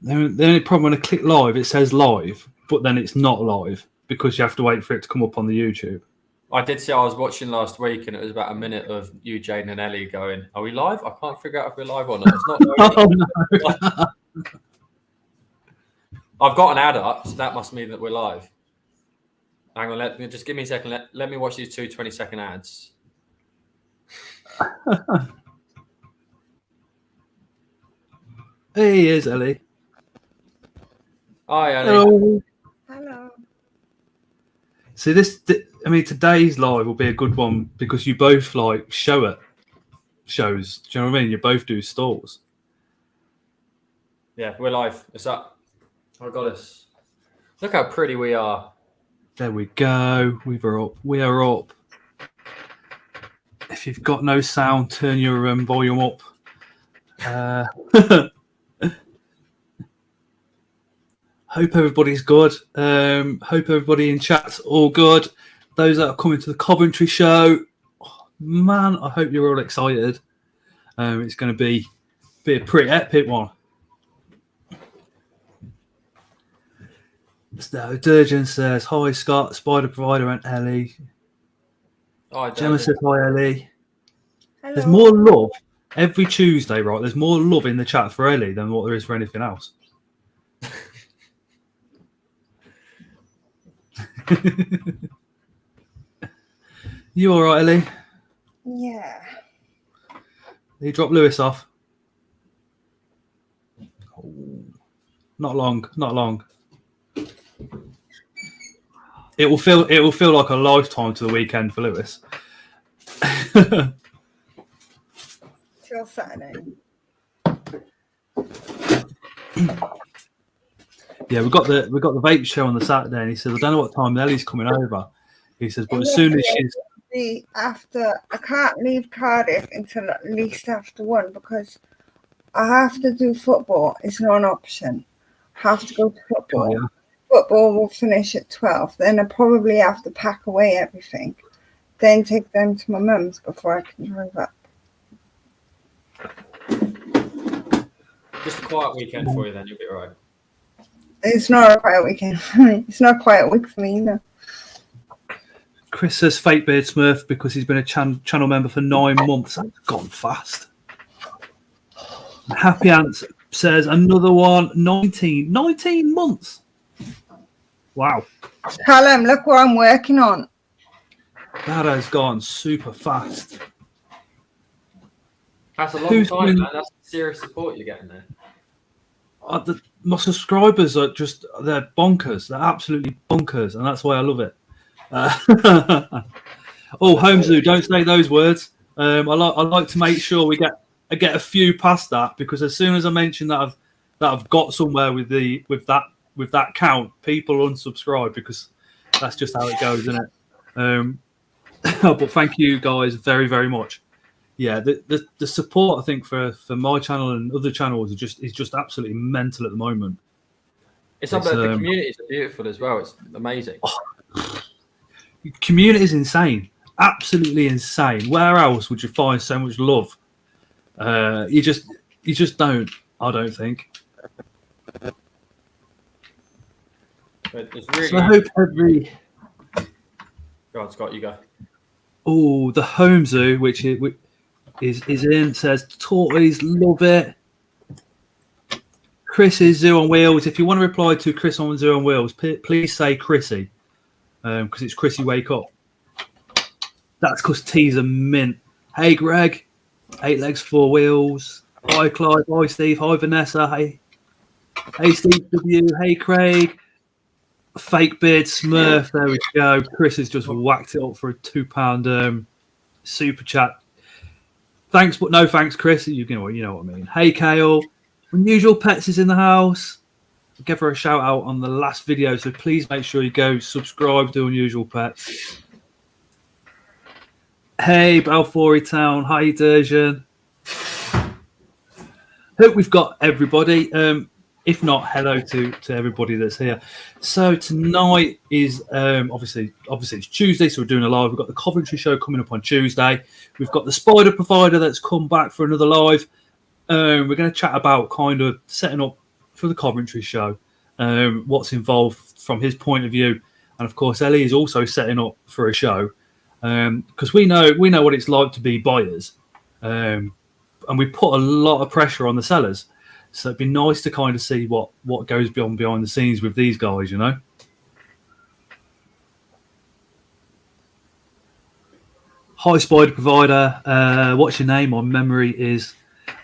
The only problem when I click live, it says live, but then it's not live because you have to wait for it to come up on the YouTube. I did see I was watching last week, and it was about a minute of you, Jane, and Ellie going, "Are we live? I can't figure out if we're live or not." It's not. Oh, no. I've got an ad up, so that must mean that we're live. Hang on, just give me a second. Let me watch these 2 20-second ads. Hey, here's Ellie. Hi, Ellie. Hello. Hello. See, today's live will be a good one because you both like shows. Do you know what I mean? You both do stalls. Yeah, we're live. It's up. I got us. Look how pretty we are. There we go. We are up. If you've got no sound, turn your volume up. Hope everybody's good. Hope everybody in chat's all good. Those that are coming to the Coventry show, oh, man, I hope you're all excited. It's going to be a pretty epic one. So Durgeon says, hi Scott, Spider Provider and Ellie. Hi, Gemma says, hi Ellie. Hello. There's more love every Tuesday, right? There's more love in the chat for Ellie than what there is for anything else. You all right, Ellie? Yeah. You dropped Lewis off? Oh, not long. It will feel like a lifetime to the weekend for Lewis. Till Saturday. Yeah, we got the vape show on the Saturday, and he says, I don't know what time Ellie's coming over. He says, but as soon as she's I can't leave Cardiff until at least after 1 because I have to do football. It's not an option. I have to go to football. Oh, yeah. Football will finish at 12. Then I probably have to pack away everything. Then take them to my mum's before I can drive up. Just a quiet weekend for you, then you'll be all right. It's not a quiet weekend. It's not a quiet week for me either. Chris says fake beard Smurf because he's been a channel member for 9 months. That's gone fast. Happy Ants says another one, 19 months. Wow. Callum, look what I'm working on. That has gone super fast. That's a long time, man. That's serious support you're getting there. My subscribers are they're bonkers. They're absolutely bonkers, and that's why I love it. Homesu, don't say those words. I like to make sure we get a few past that, because as soon as I mention that I've got somewhere with that count, people unsubscribe because that's just how it goes, isn't it? But thank you guys very, very much. Yeah, the support I think for my channel and other channels is just absolutely mental at the moment. The communities are beautiful as well. It's amazing. Community is insane, absolutely insane. Where else would you find so much love? You just don't. I don't think. It's really. So I hope every. Go on, Scott. You go. Oh, the home zoo, which is in, says tortoise, love it. Chris's Zoo on Wheels. If you want to reply to Chris on Zoo on Wheels, please say Chrissy, because it's Chrissy Wake Up. That's because T's a mint. Hey Greg, 8 legs 4 wheels. Hi Clive, hi Steve, hi Vanessa, hey Steve W, hey Craig. Fake beard Smurf, there we go. Chris has just whacked it up for a £2 super chat. Thanks, but no thanks, Chris. You know what I mean. Hey Kale, Unusual Pets is in the house. I'll give her a shout out on the last video, so please make sure you go subscribe to Unusual Pets. Hey Balfour Town, hi Durgeon. Hope we've got everybody. If not, hello to everybody that's here. So tonight is obviously it's Tuesday, so we're doing a live. We've got the Coventry show coming up on Tuesday. We've got the Spider Provider that's come back for another live. We're going to chat about kind of setting up for the Coventry show, what's involved from his point of view, and of course Ellie is also setting up for a show, because we know what it's like to be buyers, and we put a lot of pressure on the sellers. So it'd be nice to kind of see what goes behind the scenes with these guys, you know. Hi, Spider Provider. What's your name? My memory is,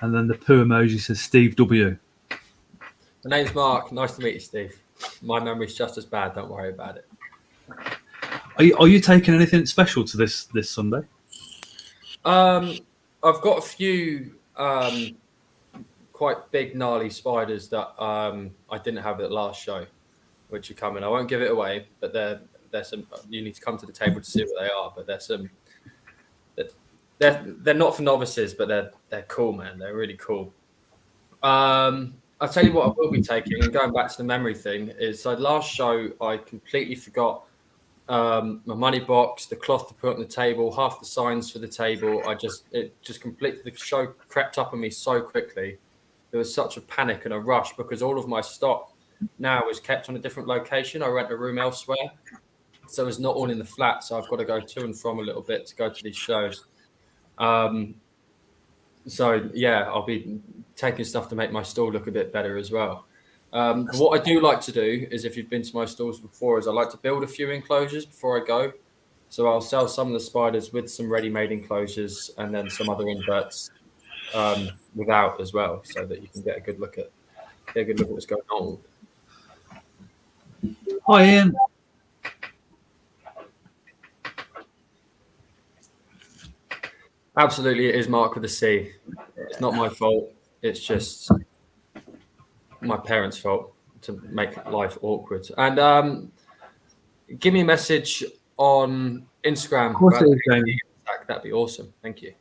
and then the poo emoji says Steve W. My name's Mark. Nice to meet you, Steve. My memory's just as bad. Don't worry about it. Are you taking anything special to this Sunday? I've got a few quite big, gnarly spiders that I didn't have at the last show, which are coming. I won't give it away, but there's some. You need to come to the table to see what they are. But there's some. They're not for novices, but they're cool, man. They're really cool. I'll tell you what I will be taking, and going back to the memory thing, is so last show I completely forgot my money box, the cloth to put on the table, half the signs for the table. It just completely, the show crept up on me so quickly. There was such a panic and a rush because all of my stock now is kept on a different location. I rent a room elsewhere, so it's not all in the flat. So I've got to go to and from a little bit to go to these shows. So yeah, I'll be taking stuff to make my stall look a bit better as well. What I do like to do is, if you've been to my stalls before, is I like to build a few enclosures before I go. So I'll sell some of the spiders with some ready-made enclosures and then some other inverts without as well, so that you can get a good look at what's going on. Hi, Ian. Absolutely, it is Mark with a C. It's not my fault. It's just my parents' fault to make life awkward. And give me a message on Instagram. Of course it is, Jamie. That'd be awesome. Thank you.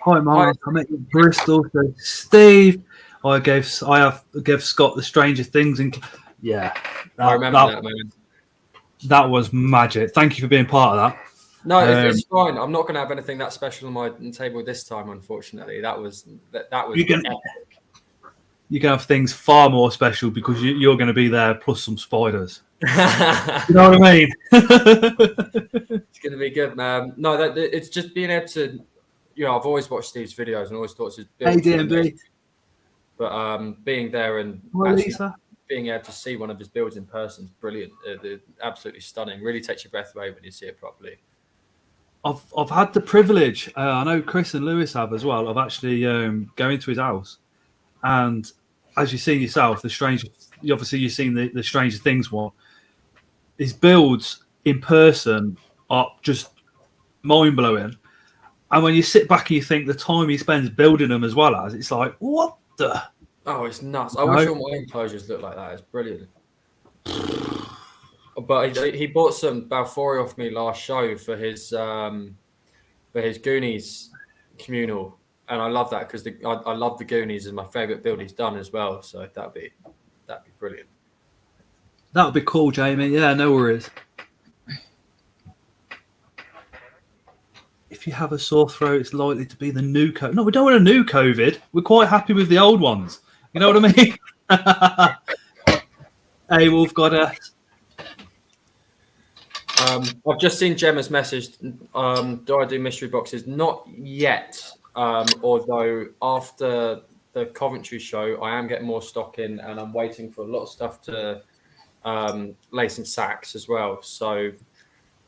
Hi, Mark. I'm at Bristol. So Steve, I have gave Scott the Stranger Things, and yeah, I remember that, man. That was magic. Thank you for being part of that. No, it's fine. I'm not going to have anything that special on my table this time, unfortunately. That was epic. You can have things far more special because you're going to be there plus some spiders. You know what I mean? It's going to be good, man. No, it's just being able to, I've always watched Steve's videos and always thought it was Hey, DMB. But being there and being able to see one of his builds in person is brilliant. They're absolutely stunning. Really takes your breath away when you see it properly. I've had the privilege. I know Chris and Lewis have as well. Of actually going to his house, and as you see yourself, obviously you've seen the Stranger Things one. His builds in person are just mind blowing, and when you sit back and you think the time he spends building them as well as, it's like, what the. Oh, it's nuts. I wish all my enclosures looked like that. It's brilliant. But he bought some Balfouri off me last show for his Goonies communal, and I love that because I love the Goonies is my favourite build he's done as well. So that'd be brilliant. That would be cool, Jamie. Yeah, no worries. If you have a sore throat, it's likely to be the new COVID. No, we don't want a new COVID. We're quite happy with the old ones. You know what I mean? Hey, Wolf Goddess. I've just seen Gemma's message. Do I do mystery boxes? Not yet. Although after the Coventry show, I am getting more stock in, and I'm waiting for a lot of stuff to lay some sacks as well. So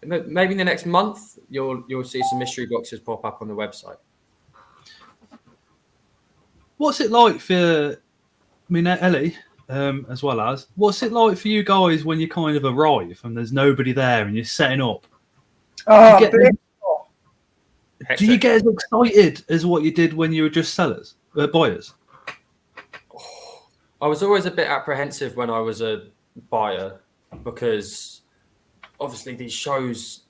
maybe in the next month, you'll see some mystery boxes pop up on the website. What's it like for? I mean, Ellie, as well as, what's it like for you guys when you kind of arrive and there's nobody there and you're setting up? Oh, do you get as excited as what you did when you were just buyers? I was always a bit apprehensive when I was a buyer because obviously these shows,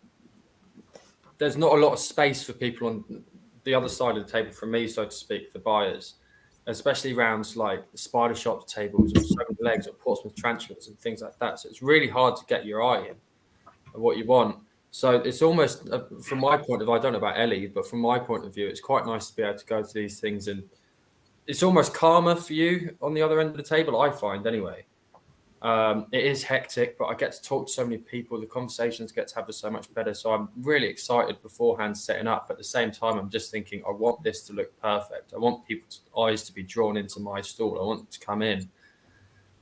there's not a lot of space for people on the other side of the table from me, so to speak, for buyers. Especially rounds like the spider shop tables or seven legs or Portsmouth tarantulas and things like that. So it's really hard to get your eye in of what you want. So it's almost, from my point of view, I don't know about Ellie, but from my point of view, it's quite nice to be able to go to these things, and it's almost calmer for you on the other end of the table, I find anyway. It is hectic, but I get to talk to so many people. The conversations get to have so much better. So I'm really excited beforehand setting up. But at the same time, I'm just thinking, I want this to look perfect. I want people's eyes to be drawn into my stall. I want them to come in.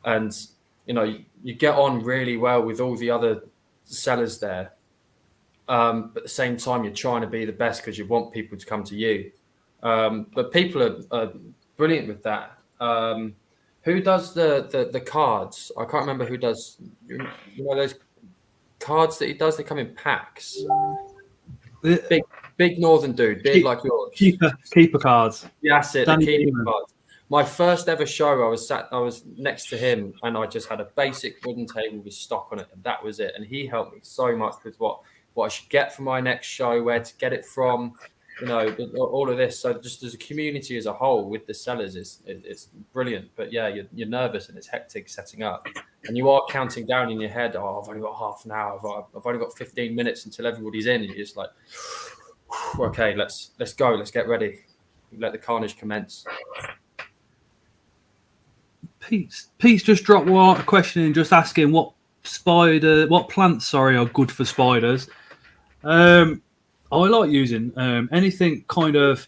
And, you know, you get on really well with all the other sellers there. But at the same time, you're trying to be the best because you want people to come to you. But people are brilliant with that. Who does the cards? I can't remember who does. You know those cards that he does. They come in packs. Big northern dude, beard like yours. Keeper cards. Yeah, that's it. Danny the keeper Caiman. cards. My first ever show, I was next to him, and I just had a basic wooden table with stock on it, and that was it. And he helped me so much with what I should get for my next show, where to get it from. You know, all of this. So just as a community as a whole with the sellers, it's brilliant. But yeah, you're nervous and it's hectic setting up, and you are counting down in your head. Oh, I've only got half an hour. I've only got 15 minutes until everybody's in. And you're just like, okay, let's go. Let's get ready. Let the carnage commence. Pete's just dropped a question in, just asking what plants are good for spiders. I like using anything kind of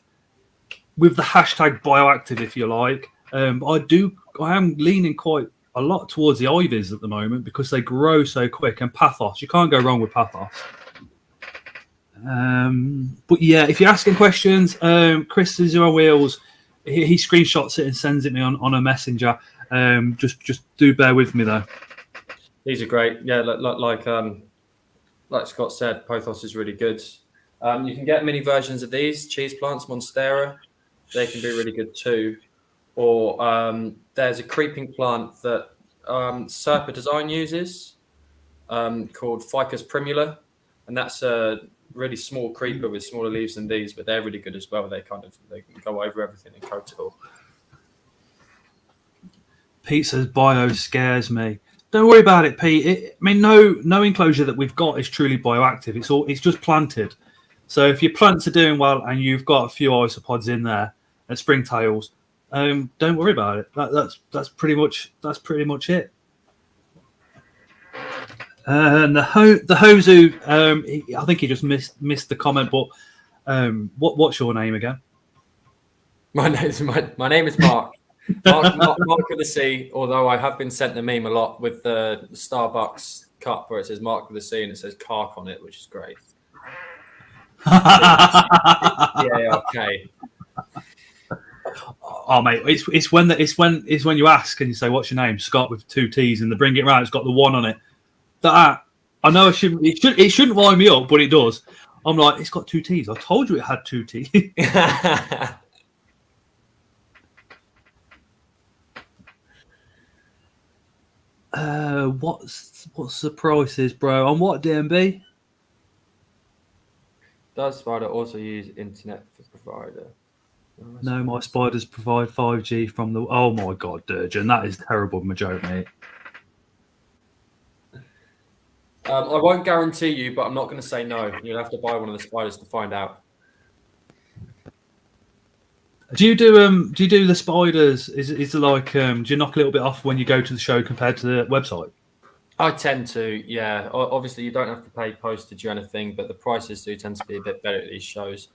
with the hashtag bioactive, if you like. I am leaning quite a lot towards the ivies at the moment because they grow so quick, and pathos. You can't go wrong with pathos. But yeah, if you're asking questions, Chris is on wheels. He screenshots it and sends it me on a messenger. Just do bear with me though. These are great. Yeah, like Scott said, pathos is really good. You can get mini versions of these cheese plants, Monstera. They can be really good too. Or there's a creeping plant that Serpa Design uses called Ficus primula, and that's a really small creeper with smaller leaves than these, but they're really good as well. They can go over everything and coat it all. Pete says bio scares me. Don't worry about it, Pete. No enclosure that we've got is truly bioactive. It's just planted. So if your plants are doing well and you've got a few isopods in there and springtails, don't worry about it. That's pretty much it. And the Hozu, I think he just missed the comment. But what's your name again? My name is Mark. Mark with the C. Although I have been sent the meme a lot with the Starbucks cup where it says Mark with the C and it says Cark on it, which is great. Yeah, okay. Oh mate, it's when you ask and you say what's your name, Scott with 2 T's, and they bring it round, it's got the 1 on it. That I know it shouldn't wind me up, but it does. I'm like, it's got 2 T's. I told you it had 2 T's. What's the prices, bro? On what, DMB? Does Spider also use internet for provider? No, my spiders provide 5G from the. Oh my god, Durgeon, that is terrible, my joke, mate. I won't guarantee you, but I'm not going to say no. You'll have to buy one of the spiders to find out. Do you do the spiders? Is it like do you knock a little bit off when you go to the show compared to the website? I tend to, yeah. Obviously, you don't have to pay postage or anything, but the prices do tend to be a bit better at these shows.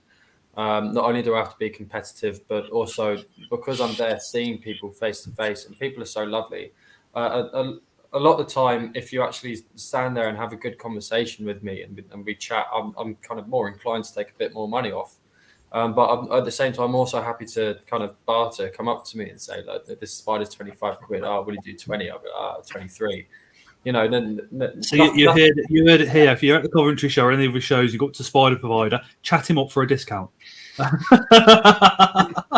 Not only do I have to be competitive, but also because I'm there seeing people face to face, and people are so lovely. A lot of the time, if you actually stand there and have a good conversation with me and we chat, I'm kind of more inclined to take a bit more money off. But at the same time, I'm also happy to kind of barter, come up to me and say, like, this spider's 25 quid. Oh, will you do 20? I'll go, 23. You know, so you heard it here. If you're at the Coventry show or any of the shows, you go up to Spider Provider, chat him up for a discount.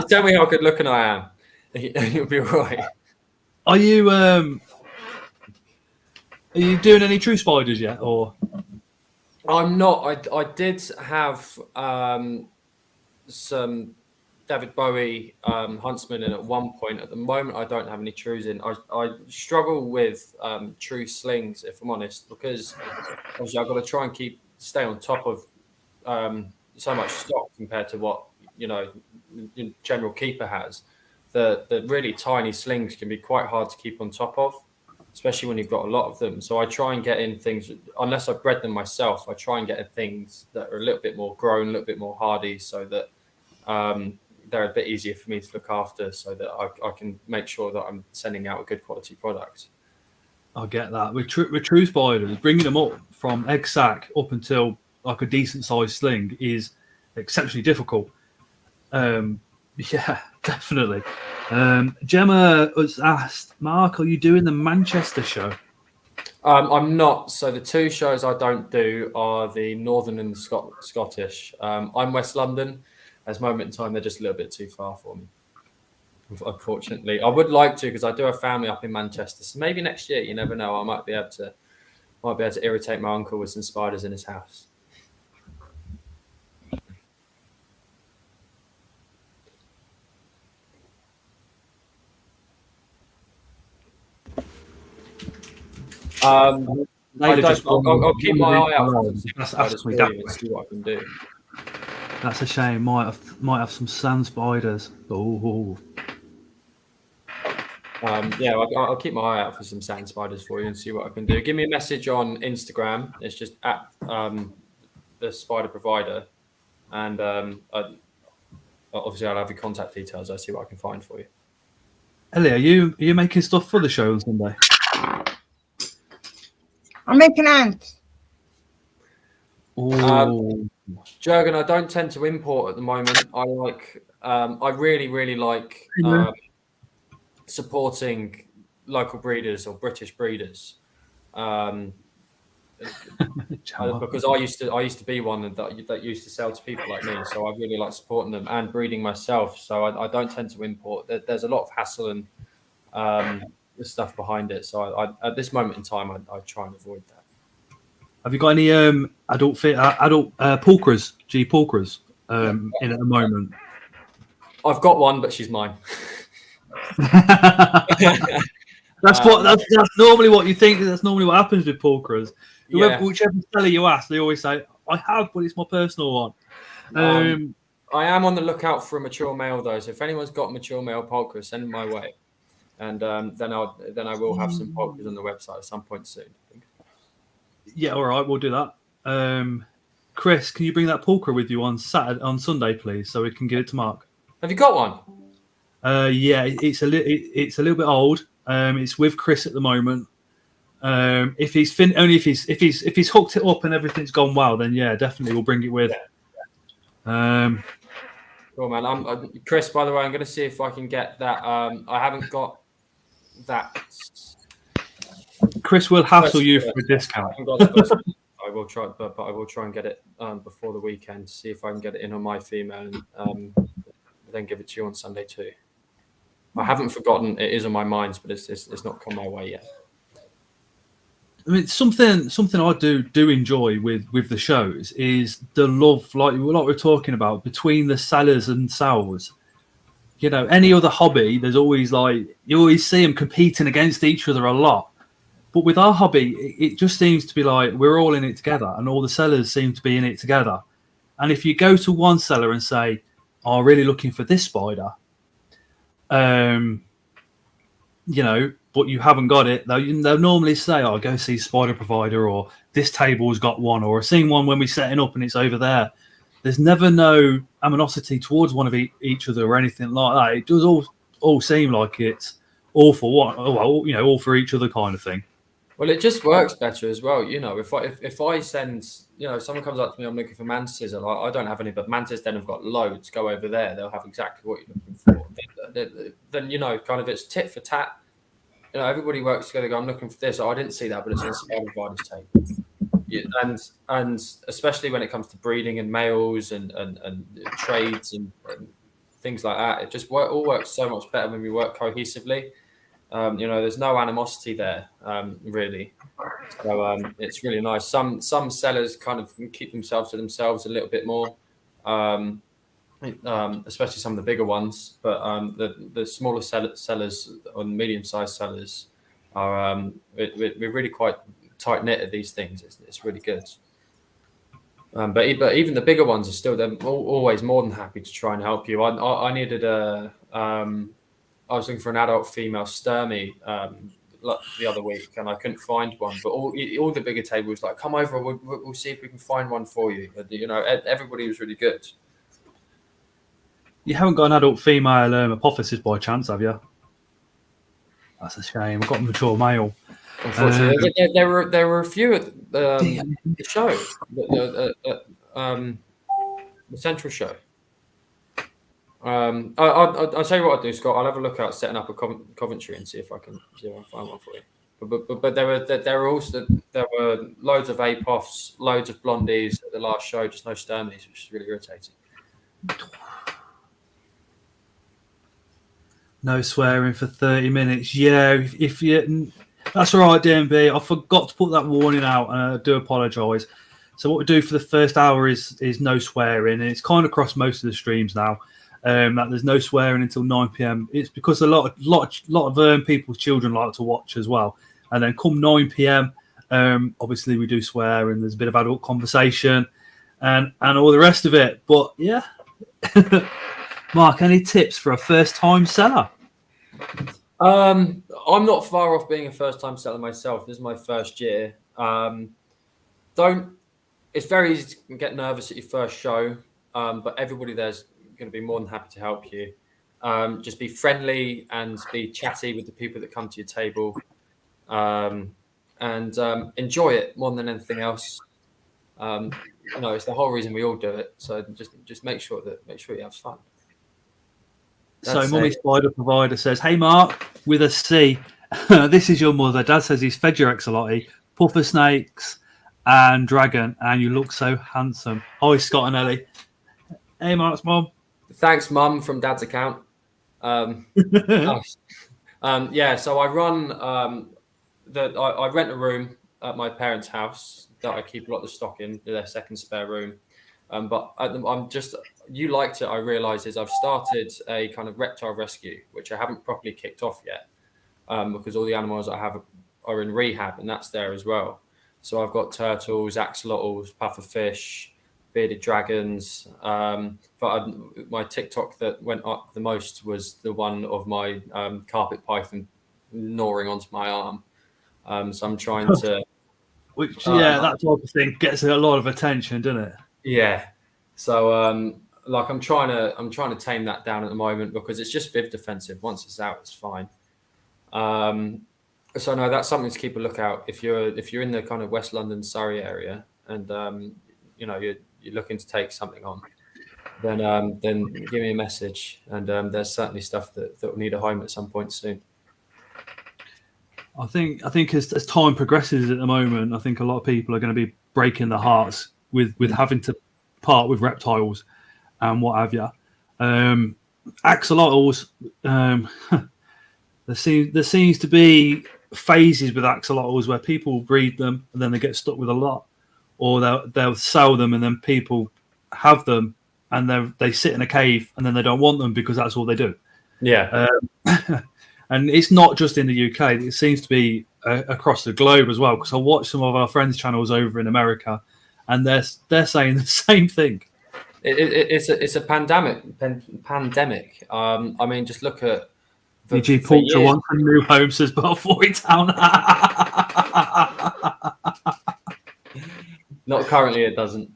Tell me how good looking I am. You'll be all right. Are you doing any true spiders yet, or? I'm not. I did have some David Bowie Huntsman in at one point. At the moment, I don't have any trues in. I struggle with true slings, if I'm honest, because obviously I've got to try and keep stay on top of so much stock compared to what the general keeper has. The really tiny slings can be quite hard to keep on top of, especially when you've got a lot of them. So I try and get in things, unless I've bred them myself, I try and get in things that are a little bit more grown, a little bit more hardy, so that they're a bit easier for me to look after, so that I can make sure that I'm sending out a good quality product. I get that. With true spiders, bringing them up from egg sac up until like a decent sized sling is exceptionally difficult. Yeah, definitely. Gemma has asked, Mark, are you doing the Manchester show? I'm not. So the two shows I don't do are the Northern and the Scottish. I'm West London. At this moment in time, they're just a little bit too far for me, unfortunately. I would like to, because I do have family up in Manchester. So maybe next year, you never know, I might be able to irritate my uncle with some spiders in his house. I'll keep my eye out for spiders for you and see what I can do. That's a shame. Might have some sand spiders. Oh. I'll keep my eye out for some sand spiders for you and see what I can do. Give me a message on Instagram. It's just at the spider provider, and obviously I'll have your contact details. I'll see what I can find for you. Ellie, are you making stuff for the show on Sunday? I'm making ants. Oh, Jurgen, I don't tend to import at the moment. I really, really like supporting local breeders or British breeders, because I used to be one that used to sell to people like me. So I really like supporting them and breeding myself. So I don't tend to import. There's a lot of hassle and stuff behind it. So I at this moment in time, I try and avoid that. Have you got any adult pulchras, pulchras in at the moment? I've got one, but she's mine. That's normally what you think. That's normally what happens with pulchras. Whichever seller you ask, they always say, "I have, but it's my personal one." I am on the lookout for a mature male though. So if anyone's got mature male pulchras, send them my way, and then I will have some pulchras on the website at some point soon. Yeah, all right, we'll do that. Chris, can you bring that pulchra with you on Sunday, please, so we can give it to Mark? Have you got one? Yeah, it's a little bit old. It's with Chris at the moment. If he's hooked it up and everything's gone well, then yeah, definitely we'll bring it with. Cool, man. Chris, by the way, I'm going to see if I can get that. I haven't got that. Chris will hassle you for a discount. I will try, but I will try and get it before the weekend. See if I can get it in on my female, and then give it to you on Sunday too. I haven't forgotten. It is on my mind, but it's not come my way yet. I mean, something I do enjoy with the shows is the love, like we're talking about, between the sellers and sows. You know, any other hobby, there's always you always see them competing against each other a lot. But with our hobby, it just seems to be like we're all in it together, and all the sellers seem to be in it together. And if you go to one seller and say, "I'm really looking for this spider," but you haven't got it, they'll normally say, "Oh, go see Spider Provider," or "This table's got one," or "I've seen one when we're setting up and it's over there." There's never no animosity towards one of each other or anything like that. It does all seem like it's all for one, all for each other kind of thing. Well, it just works better as well. If I send, someone comes up to me, I'm looking for mantises, and I don't have any, but mantis den have got loads. Go over there; they'll have exactly what you're looking for. Then kind of it's tit for tat. Everybody works together. I'm looking for this. Oh, I didn't see that, but it's on Spider Provider's table. And especially when it comes to breeding and males and trades and things like that, it just all works so much better when we work cohesively. There's no animosity there, really. So it's really nice. Some sellers kind of keep themselves to themselves a little bit more, especially some of the bigger ones. But the smaller sellers or medium-sized sellers are we're really quite tight knit at these things. It's really good. But even the bigger ones are still, they're always more than happy to try and help you. I needed I was looking for an adult female sturmy the other week, and I couldn't find one. But all the bigger tables like, come over, we'll see if we can find one for you. You know, everybody was really good. You haven't got an adult female apophysis by chance, have you? That's a shame. I've got a mature male. Unfortunately, there were a few at the show, the central show. I'll tell you what I'll do, Scott. I'll have a look at setting up a Coventry and see if I can find one for you. But there were loads of APOFs, loads of blondies at the last show, just no Sturmies, which is really irritating. No swearing for 30 minutes. Yeah, if you, that's all right, DMB. I forgot to put that warning out, and I do apologise. So what we do for the first hour is no swearing, and it's kind of across most of the streams now. That there's no swearing until 9 p.m. It's because a lot of people's children like to watch as well. And then come 9 p.m, obviously we do swear, and there's a bit of adult conversation, and all the rest of it. But yeah. Mark, any tips for a first-time seller? I'm not far off being a first-time seller myself. This is my first year. It's very easy to get nervous at your first show, but everybody there's going to be more than happy to help you. Just be friendly and be chatty with the people that come to your table, and enjoy it more than anything else. It's the whole reason we all do it. So just make sure you have fun. So Mummy Spider Provider says, "Hey Mark, with a C, this is your mother. Dad says he's fed your ex a lottie, puffer snakes and dragon, and you look so handsome." Hi Scott and Ellie. Hey Mark's mum. Thanks, Mum, from Dad's account. So I run I rent a room at my parents' house that I keep a lot of the stock in, their second spare room. But you liked it, I realise, is I've started a kind of reptile rescue, which I haven't properly kicked off yet, because all the animals I have are in rehab, and that's there as well. So I've got turtles, axolotls, pufferfish, bearded dragons. But my TikTok that went up the most was the one of my carpet python gnawing onto my arm. So I'm trying to... Which, that type of thing gets a lot of attention, doesn't it? Yeah. So, I'm trying to tame that down at the moment, because it's just viv defensive. Once it's out, it's fine. So no, that's something to keep a lookout. If you're in the kind of West London, Surrey area, and you're looking to take something on, then give me a message. And there's certainly stuff that will need a home at some point soon. I think as time progresses at the moment, I think a lot of people are going to be breaking their hearts with having to part with reptiles and what have you. Axolotls, there seems to be phases with axolotls where people breed them and then they get stuck with a lot, or they'll sell them and then people have them and they sit in a cave and then they don't want them because that's all they do. Yeah. And it's not just in the UK. It seems to be across the globe as well, because I watch some of our friends' channels over in America, and they're saying the same thing. It's a pandemic. I mean, just look at... DG Porter wants a new home, says Belfoy Town. Not currently, it doesn't.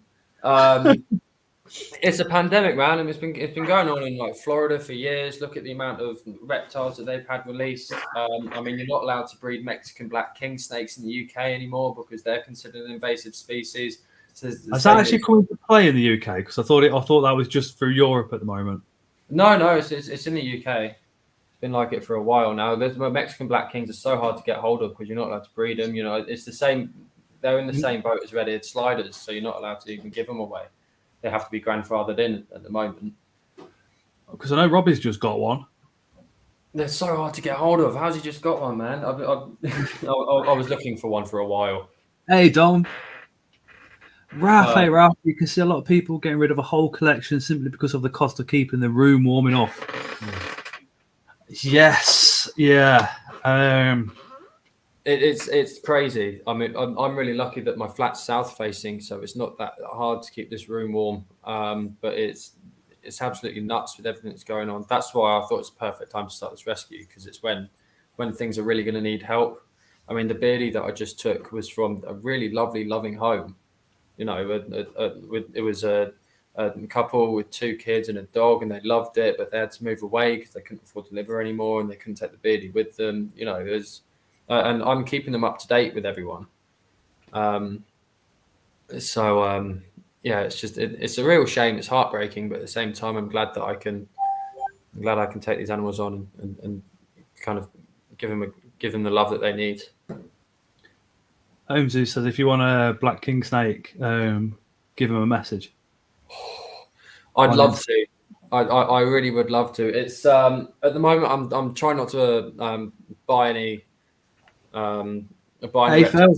It's a pandemic, man, and it's been going on in like Florida for years. Look at the amount of reptiles that they've had released. I mean, you're not allowed to breed Mexican black king snakes in the UK anymore because they're considered an invasive species. So has that actually come into play in the UK? Because I thought that was just through Europe at the moment. No, it's in the UK. It's been like it for a while now. Mexican black kings are so hard to get hold of because you're not allowed to breed them. You know, it's the same. They're in the same boat as red-eared sliders, so you're not allowed to even give them away. They have to be grandfathered in at the moment. Because I know Robbie's just got one. They're so hard to get hold of. How's he just got one, man? I was looking for one for a while. Hey, Dom. Ralph, you can see a lot of people getting rid of a whole collection simply because of the cost of keeping the room warm enough. Yes, yeah. It's crazy. I mean, I'm really lucky that my flat's south facing, so it's not that hard to keep this room warm. But it's absolutely nuts with everything that's going on. That's why I thought it's a perfect time to start this rescue, because it's when things are really going to need help. I mean, the beardie that I just took was from a really lovely, loving home. You know, it was a couple with 2 kids and a dog, and they loved it, but they had to move away because they couldn't afford to live there anymore, and they couldn't take the beardie with them. You know, it was. And I'm keeping them up to date with everyone. Yeah, it's a real shame. It's heartbreaking, but at the same time, I'm glad I can take these animals on and kind of give them the love that they need. Holmesy says, if you want a black king snake, give him a message. I'd love to. I really would love to. It's at the moment I'm trying not to buy any. Hey, Phil.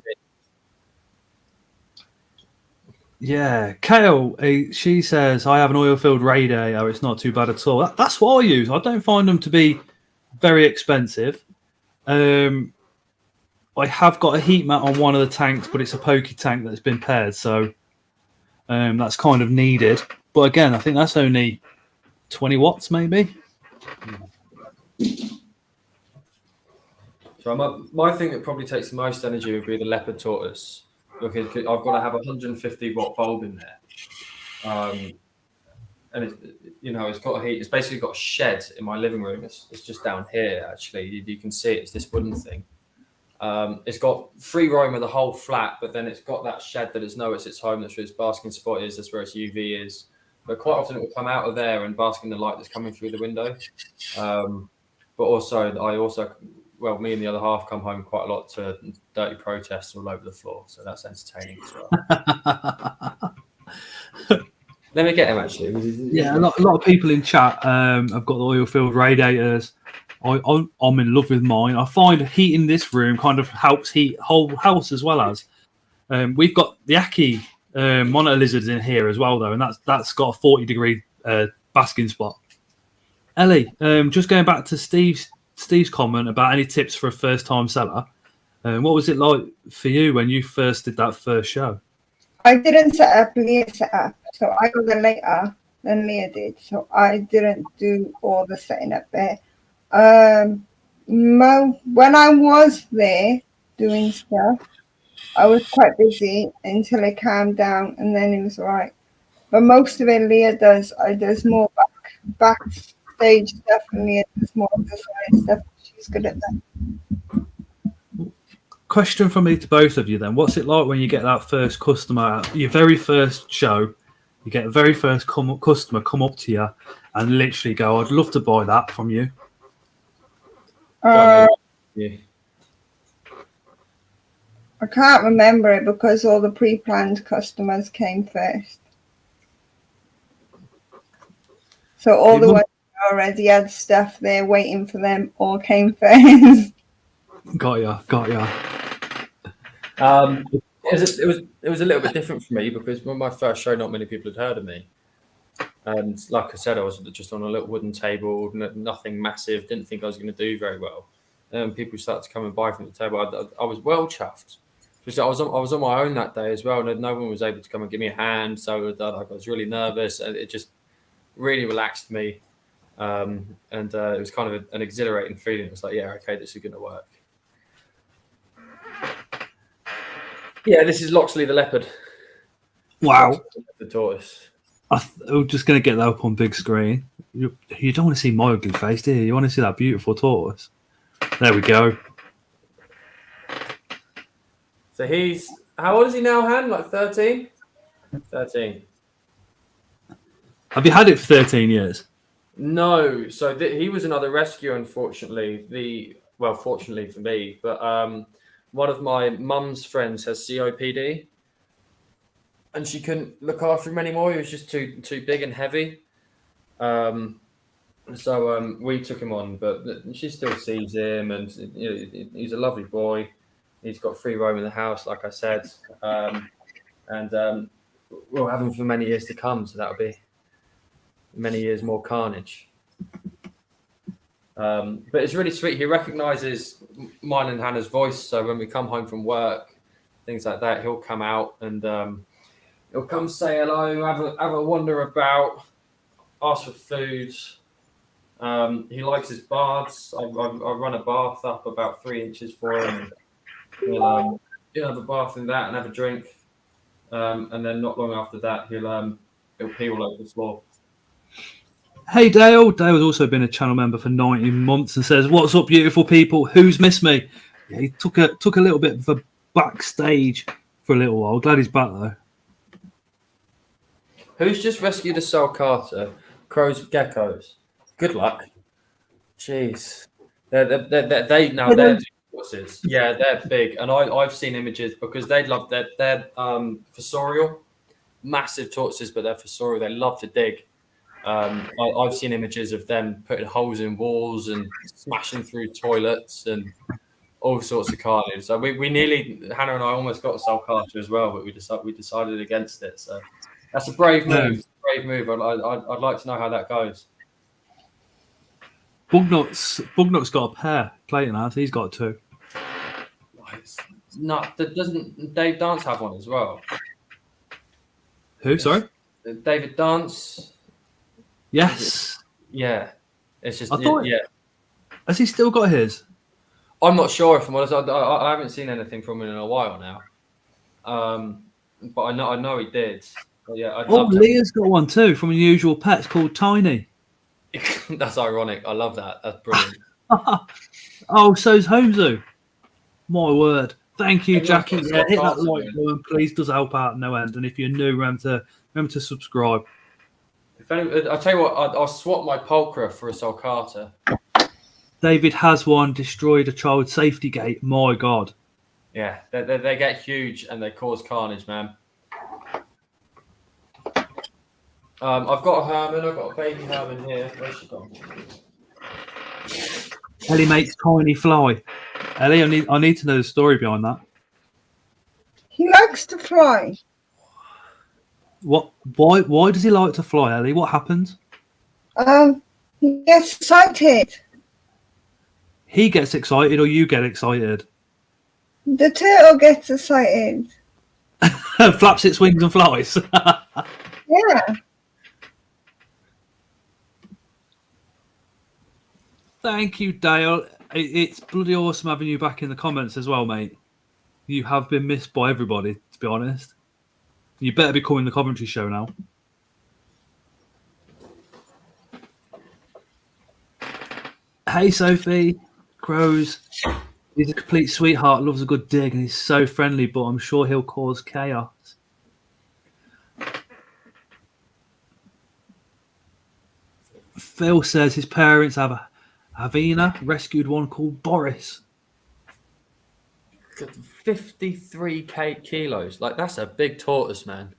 Yeah, Kale, she says, I have an oil-filled radiator. It's not too bad at all. That's what I use. I don't find them to be very expensive. I have got a heat mat on one of the tanks, but it's a pokey tank that's been paired, so that's kind of needed. But again, I think that's only 20 watts, maybe. So my thing that probably takes the most energy would be the leopard tortoise, because I've got to have a 150 watt bulb in there, and it's got a heat. It's basically got a shed in my living room. It's just down here actually. You can see it. It's this wooden thing. It's got free roam of the whole flat, but then it's got that shed that it's its home. That's where its basking spot is. That's where its UV is. But quite often it will come out of there and bask in the light that's coming through the window. But also, well, me and the other half come home quite a lot to dirty protests all over the floor, so that's entertaining as well. Let me get him actually. Yeah, a lot of people in chat have got the oil-filled radiators. I'm in love with mine. I find heating this room kind of helps heat whole house as well as we've got the Aki monitor lizards in here as well though, and that's got a 40-degree basking spot. Ellie, just going back to Steve's comment about any tips for a first-time seller. What was it like for you when you first did that first show? I didn't set up. Leah set up, so I got there later than Leah did. So I didn't do all the setting up there. When I was there doing stuff, I was quite busy until it calmed down, and then it was all right. But most of it Leah does. I does more backstage stuff, and Leah does more of the side stuff. She's good at that. Question from me to both of you then. What's it like when you get that first customer, your very first show, you get the very first customer come up to you and literally go, I'd love to buy that from you? Yeah. I can't remember it because all the pre-planned customers came first. So all the ones who already had stuff there waiting for them all came first. Got ya. It was a little bit different for me because when my first show, not many people had heard of me. And like I said, I was just on a little wooden table, nothing massive, didn't think I was going to do very well. People started to come and buy from the table. I was well chuffed. Because I was on my own that day as well, and no one was able to come and give me a hand. So I was really nervous, and it just really relaxed me. And it was kind of an exhilarating feeling. It was like, yeah, okay, this is going to work. Yeah, this is Loxley the leopard. Wow. The tortoise. I'm just going to get that up on big screen. You don't want to see my ugly face, do you? You want to see that beautiful tortoise. There we go. So how old is he now, Han? Like 13? 13. Have you had it for 13 years? No. So he was another rescue, unfortunately. Fortunately for me, but one of my mum's friends has COPD, and she couldn't look after him anymore. He was just too big and heavy. So we took him on, but she still sees him, and he's a lovely boy. He's got free roam in the house, like I said, and we'll have him for many years to come. So that'll be many years more carnage. But it's really sweet. He recognises mine and Hannah's voice. So when we come home from work, things like that, he'll come out and he'll come say hello, have a wander about, ask for food. He likes his baths. I run a bath up about 3 inches for him. And he'll have a bath in that and have a drink. And then not long after that, he'll pee all over the floor. Hey Dale. Dale's also been a channel member for 19 months and says, "What's up, beautiful people? Who's missed me?" Yeah, he took a little bit of a backstage for a little while. Glad he's back though. Who's just rescued a Sulcata? Crow's geckos. Good luck. Jeez. They're horses. Yeah, they're big. And I've seen images because they're fossorial. Massive tortoises, but they're fossorial. They love to dig. I've seen images of them putting holes in walls and smashing through toilets and all sorts of carnage. So we nearly, Hannah and I almost got a Sulcata as well, but we decided against it. So that's a brave move. I'd like to know how that goes. Bugnut's got a pair. Clayton has. He's got two. No, doesn't Dave Dance have one as well? Who? Sorry, David Dance. Yes. Yeah, it's just yeah. Has he still got his? I'm not sure if I'm honest. I haven't seen anything from him in a while now. But I know he did. But yeah, Leah's got one too from Unusual Pets called Tiny. That's ironic. I love that. That's brilliant. Oh, so's Homezu. My word. Thank you, Jackie. Yeah, hit that like button, please. Does help out no end. And if you're new, remember to subscribe. I'll tell you what, I'll swap my Pulchra for a Sulcata. David has one, destroyed a child safety gate. My God. Yeah, they get huge and they cause carnage, man. I've got a Herman. I've got a baby Herman here. Where's she gone? Ellie makes tiny fly. Ellie, I need to know the story behind that. He likes to fly. What? Why does he like to fly, Ellie? What happens? He gets excited. He gets excited, or you get excited? The turtle gets excited. Flaps its wings and flies. Yeah. Thank you, Dale. It's bloody awesome having you back in the comments as well, mate. You have been missed by everybody, to be honest. You better be calling the Coventry show now. Hey, Sophie. Crows. He's a complete sweetheart, loves a good dig, and he's so friendly, but I'm sure he'll cause chaos. Phil says his parents have a Havina rescued one called Boris. 53 kilos. Like, that's a big tortoise, man.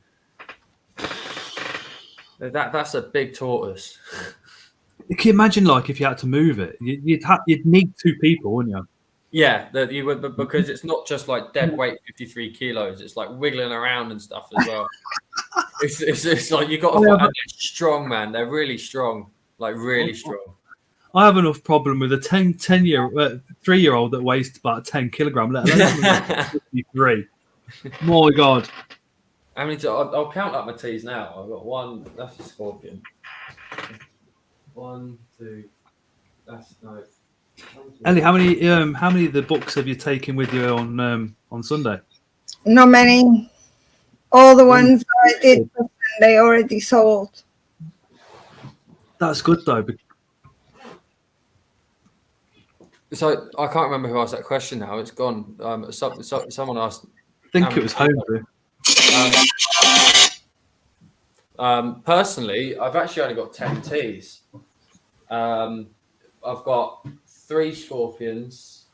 That's a big tortoise. Can you imagine, like, if you had to move it? You'd need two people, wouldn't you? Yeah, you would, because it's not just like dead weight 53 kilos. It's like wiggling around and stuff as well. it's like you got to find. They're strong, man. They're really strong, like really strong. I have enough problem with a 3-year-old that weighs about 10 kilograms, let alone 53. My God. I mean, I'll count up my T's now. I've got one. That's a scorpion. 1, 2. That's no. Ellie, how many of the books have you taken with you on Sunday? Not many. All the ones I did, they already sold. That's good though. So I can't remember who asked that question now. It's gone. Someone asked. I think it was Homezu. Personally, I've actually only got 10 T's. I've got 3 scorpions.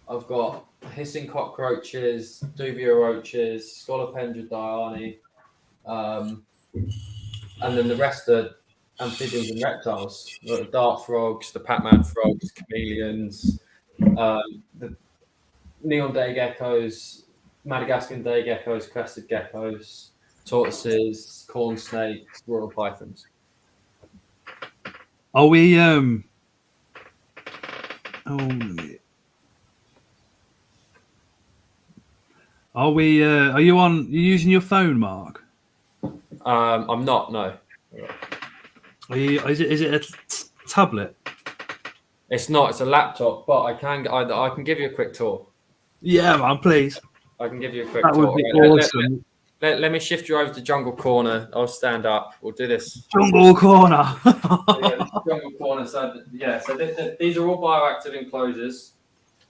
I've got hissing cockroaches, dubia roaches, Scolopendra diani, and then the rest are amphibians and reptiles. The dart frogs, the Pac-Man frogs, chameleons, the neon day geckos, Madagascan day geckos, crested geckos, tortoises, corn snakes, royal pythons. Are we Are we? Are you on? You using your phone, Mark? I'm not. No, Are you? Is it a tablet? it's not. It's a laptop, but I can give you a quick tour. Yeah, man, please. I can give you a quick That would tour. be Right, awesome. let me shift you over to Jungle Corner. I'll stand up. We'll do this. Jungle corner. Yeah, this is Jungle Corner. So these are all bioactive enclosures.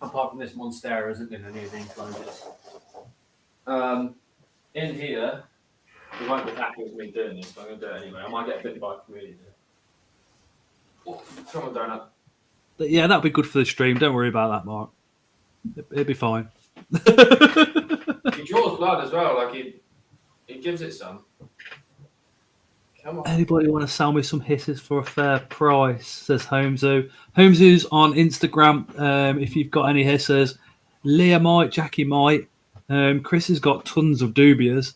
Apart from this monstera, isn't in any of the enclosures. In here, you won't be happy with me doing this, but I'm going to do it anyway. I might get bitten by a chameleon here. Oh, come on, donut. Yeah, that'd be good for the stream. Don't worry about that, Mark. It'll be fine. He draws blood as well. Like he gives it some. Come on. Anybody want to sell me some hisses for a fair price? Says Homezu. Homezu's on Instagram. If you've got any hisses, Leah might, Jackie might. Chris has got tons of dubias.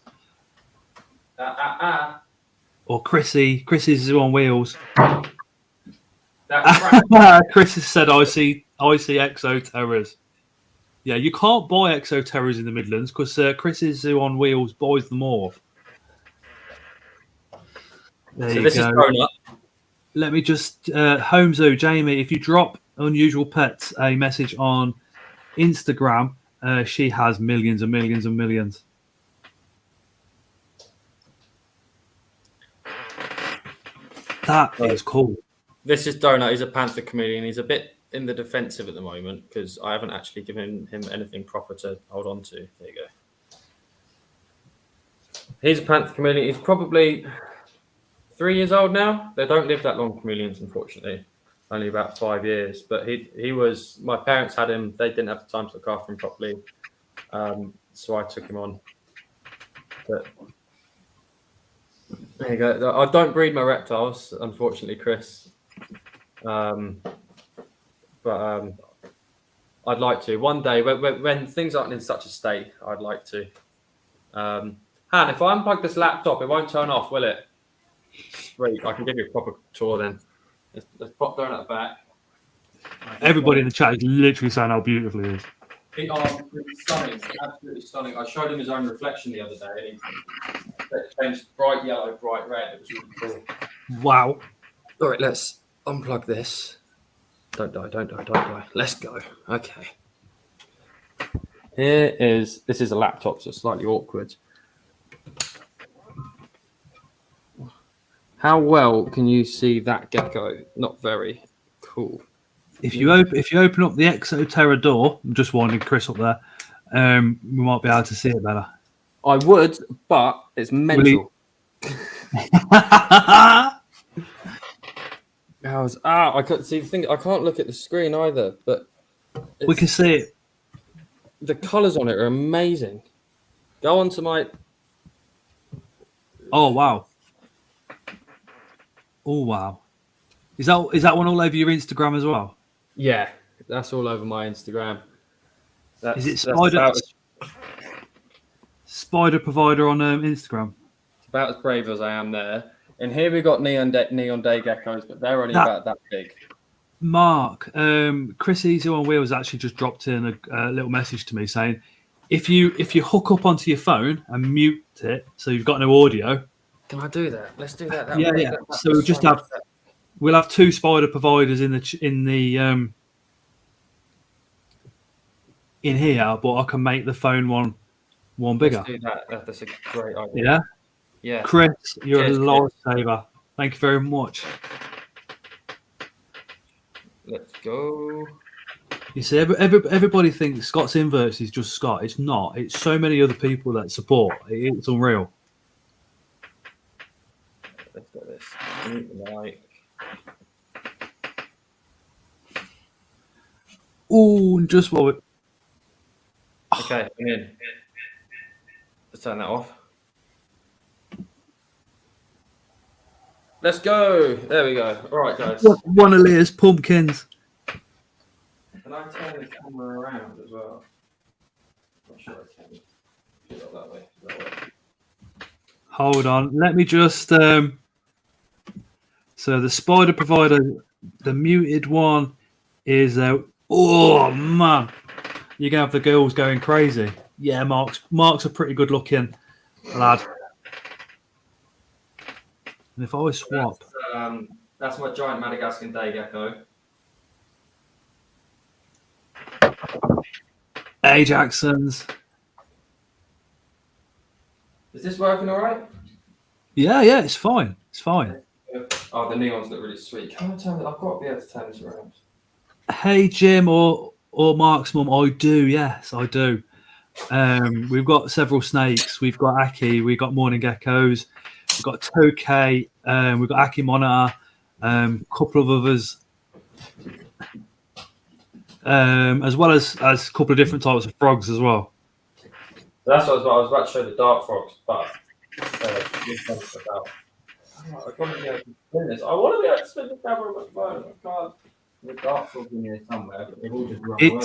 Or Chris is on wheels. Chris has said, I see Exo Terrors. Yeah, you can't buy Exo Terrors in the Midlands because Chris is on wheels buys them all. There So you this go. is donut. Let me just Homezo, Jamie, if you drop Unusual Pets a message on Instagram, she has millions and millions and millions. That is cool. This is Donut. He's a panther chameleon. He's a bit in the defensive at the moment because I haven't actually given him anything proper to hold on to. There you go. He's a panther chameleon. He's probably 3 years old now. They don't live that long, chameleons, unfortunately. Only about 5 years. But he was. My parents had him. They didn't have the time to look after him properly, so I took him on. But there you go. I don't breed my reptiles, unfortunately, Chris. But I'd like to one day when things aren't in such a state. I'd like to. Han, if I unplug this laptop, it won't turn off, will it? Sweet. I can give you a proper tour then. Let's pop Donut back. Everybody in the chat is literally saying how beautiful it is. They are stunning, absolutely stunning. I showed him his own reflection the other day, and he changed bright yellow, bright red. It was really cool. Wow. All right, let's unplug this. Don't die. Let's go. Okay. This is a laptop, so it's slightly awkward. How well can you see that gecko? Not very. Cool. If you open up the Exoterra door, I'm just winding Chris up there. We might be able to see it better. I would, but it's mental. I can't see the thing. I can't look at the screen either, but we can see it. The colours on it are amazing. Go on to my. Oh wow! Oh wow! Is that one all over your Instagram as well? Yeah, that's all over my Instagram. Is it Spider Provider on Instagram? It's about as brave as I am there. And here we got neon day geckos, but they're only about that big. Mark, Chris Easy on Wheels actually just dropped in a little message to me saying, if you hook up onto your phone and mute it, so you've got no audio. Can I do that? Let's do that. Yeah. So we'll have two Spider Providers in here, but I can make the phone one bigger. Let's do that. That's a great idea. Yeah. Yeah. Chris, you're Cheers, a lifesaver. Thank you very much. Let's go. You see, everybody thinks Scott's Inverts is just Scott. It's not. It's so many other people that support. It's unreal. Let's do this. Like. Ooh, just what? Okay, I'm in. Let's turn that off. Let's go. There we go. All right, guys. One of Leah's pumpkins. Can I turn the camera around as well? Not sure I can. Get it that way. Hold on. Let me just. So the Spider Provider, the muted one, is. Oh man, you're gonna have the girls going crazy. Yeah, Mark's a pretty good looking lad. And if I swap, That's my giant Madagascar day gecko. Ajaxons. Is this working all right? Yeah, it's fine. It's fine. Oh, the neons look really sweet. Can I turn it? I've got to be able to turn this around. Hey, Jim or Mark's mum, I do. Yes, I do. We've got several snakes. We've got Aki. We've got morning geckos. We've got Tokay. We've got Aki Monitor. A couple of others, as well as a couple of different types of frogs as well. That's what I was about to show the dark frogs, but I want to be able to spin the camera on my phone. I can't. The dark frogs in here somewhere, but they've all just run away.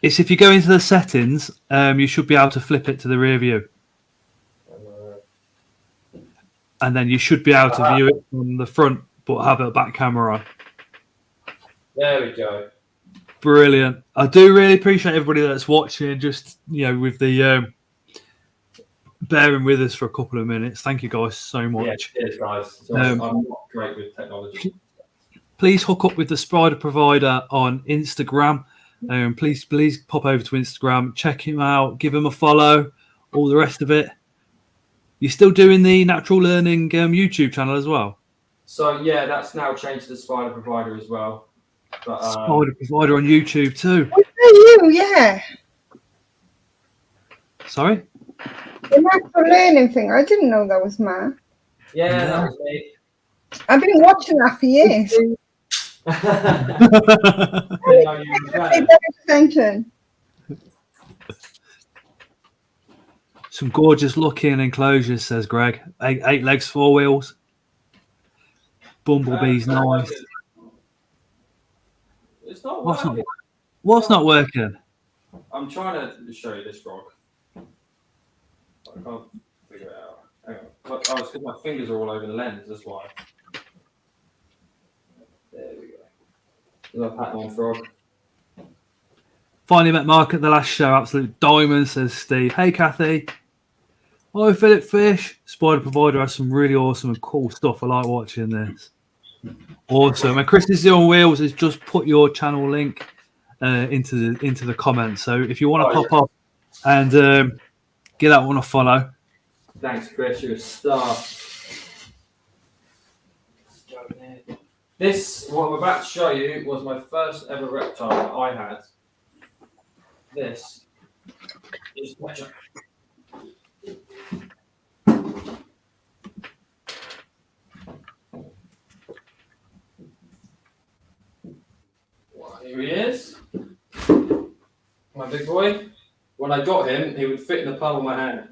It's if you go into the settings, you should be able to flip it to the rear view. And then you should be able to view it from the front, but have a back camera on. There we go. Brilliant. I do really appreciate everybody that's watching, just, with the bearing with us for a couple of minutes. Thank you guys so much. Yeah, cheers, guys. So I'm not great with technology. Please hook up with the Spider Provider on Instagram. Please pop over to Instagram, check him out, give him a follow, all the rest of it. You're still doing the Natural Learning YouTube channel as well? So, yeah, that's now changed to the Spider Provider as well. But, Spider Provider on YouTube too. Was that you? Yeah. Sorry? The natural learning thing. I didn't know that was Matt. Yeah, that was me. I've been watching that for years. Attention. Some gorgeous looking enclosures, says Greg. Eight legs, 4 wheels. Bumblebee's nice. It's not working. What's not working? I'm trying to show you this frog. I can't figure it out. Hang on. Oh, it's because my fingers are all over the lens, that's why. There we go. There's a Pac-Man frog. Finally met Mark at the last show. Absolute diamond, says Steve. Hey, Kathy. Hi, Philip Fish. Spider Provider has some really awesome and cool stuff. I like watching this. Awesome. And Chris is on Wheels has just put your channel link into the comments. So if you want to pop up and give that one a follow. Thanks, Chris. You're a star. This, what I'm about to show you, was my first ever reptile that I had. This is Pleasure. Well, here he is. My big boy. When I got him, he would fit in the palm of my hand.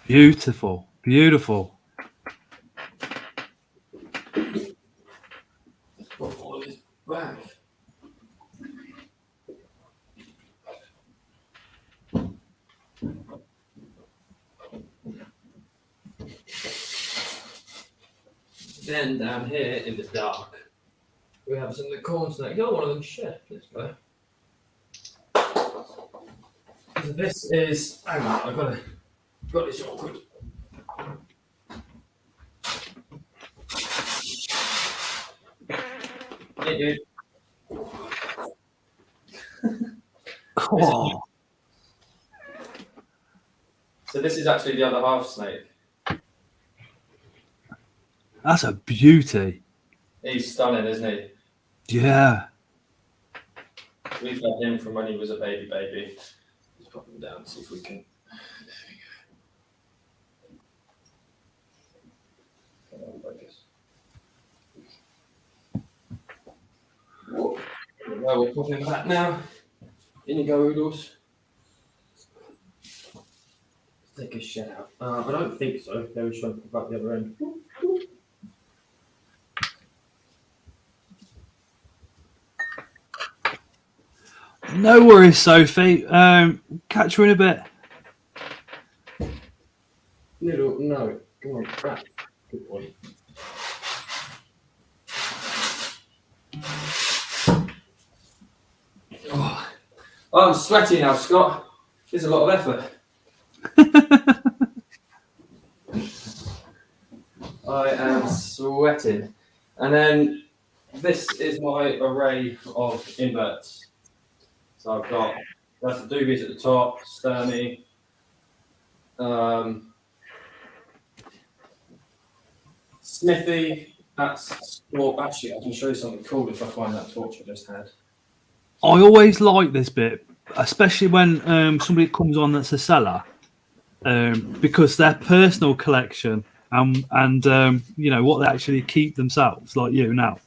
Beautiful. Beautiful. All his back. Then down here in the dark, we have some of the corn snakes. Oh, one of them shed. Let's go. So this is. Hang on, I've got this awkward. Hey, dude. Oh, So this is actually the other half snake. that's a beauty. He's stunning, isn't he? Yeah. We've had him from when he was a baby. Let's pop him down, see if we can. Well, we'll put him back now. In you go, Oodles. Let's take his shed out. I don't think so. They were trying to put back the other end. No worries, Sophie. Catch you in a bit. no. Come on, crap. Good boy. Oh, I'm sweaty now, Scott. It's a lot of effort. I am sweating. And then this is my array of inverts. So I've got, that's the doobies at the top, Sterny. Smithy, that's, well, actually, I can show you something cool if I find that torch I just had. I always like this bit, especially when somebody comes on that's a seller, because their personal collection and you know what they actually keep themselves, like you now.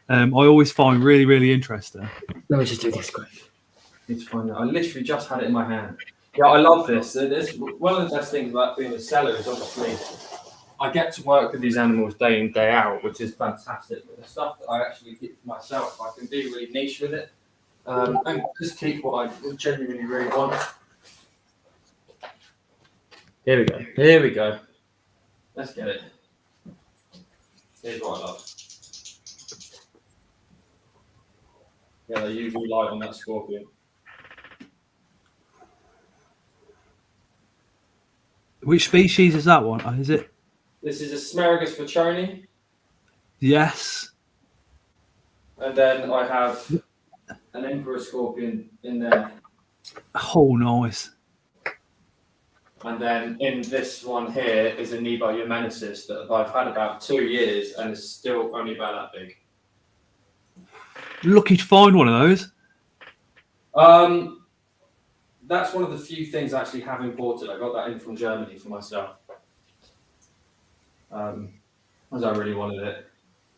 I always find really, really interesting. Let me just do this quick. Need to find that. I literally just had it in my hand. Yeah, I love this. This one of the best things about being a seller is obviously I get to work with these animals day in, day out, which is fantastic. But the stuff that I actually keep for myself, I can be really niche with it. And just keep what I genuinely really want. Here we go. Here we go. Let's get it. Here's what I love. Yeah, they usually light on that scorpion. Which species is that one? Is it? This is Asparagus fachoni. Yes. And then I have an emperor scorpion in there. Oh, nice. And then in this one here is a Nebo Yemenesis that I've had about 2 years and it's still only about that big. Lucky to find one of those. That's one of the few things I actually have imported. I got that in from Germany for myself. As I really wanted it.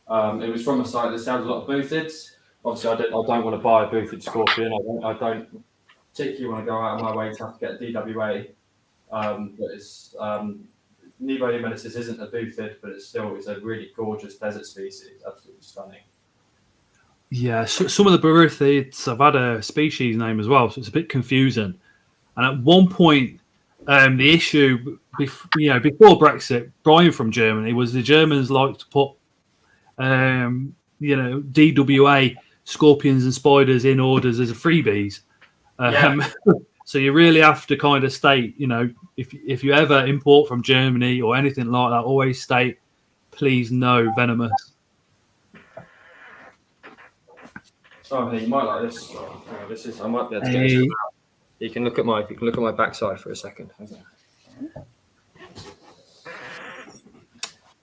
It was from a site that sells a lot of Boothids. Obviously, I don't want to buy a Boothid scorpion. I don't particularly want to go out of my way to have to get a DWA. But it's Nebo Yemenesis isn't a Boothid, but it's a really gorgeous desert species. Absolutely stunning. Yeah, so some of the Boothids have had a species name as well, so it's a bit confusing. And at one point, the issue, before Brexit, Brian from Germany, was the Germans like to put, DWA scorpions and spiders in orders as a freebies. So you really have to kind of state, if you ever import from Germany or anything like that, always state, please no venomous. Oh, hey, you might like this. I might be able to get this. You can look at my backside for a second.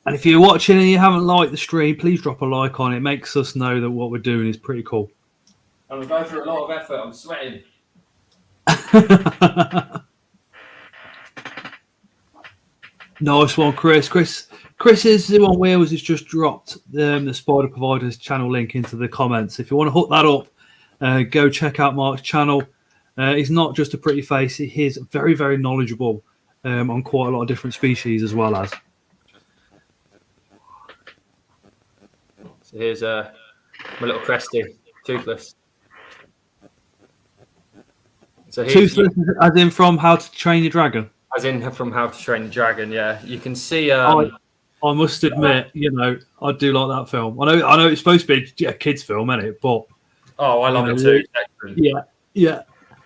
And if you're watching and you haven't liked the stream, please drop a like on it. It makes us know that what we're doing is pretty cool. And we're going through a lot of effort. I'm sweating. Nice one, Chris. Chris's Zoo on Wheels has just dropped the Spider Providers channel link into the comments. If you want to hook that up, go check out Mark's channel. He's not just a pretty face; he is very, very knowledgeable on quite a lot of different species as well as. So here's my little Cresty, toothless. So Toothless, as in from How to Train Your Dragon. As in from How to Train Your Dragon, yeah. You can see. I must admit, I do like that film. I know it's supposed to be a kids' film, isn't it? But I love it too. Yeah.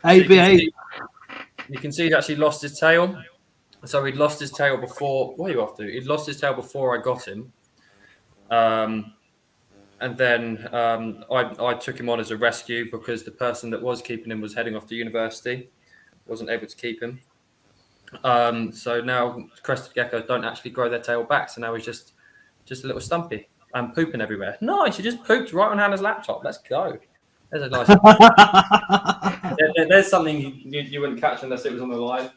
You can see he's actually lost his tail. So he'd lost his tail before. What are you off to? He'd lost his tail before I got him. And then I took him on as a rescue because the person that was keeping him was heading off to university. Wasn't able to keep him. So now crested geckos don't actually grow their tail back. So now he's just a little stumpy and pooping everywhere. Nice, he just pooped right on Hannah's laptop. Let's go. There's a nice. There's something you wouldn't catch unless it was on the live.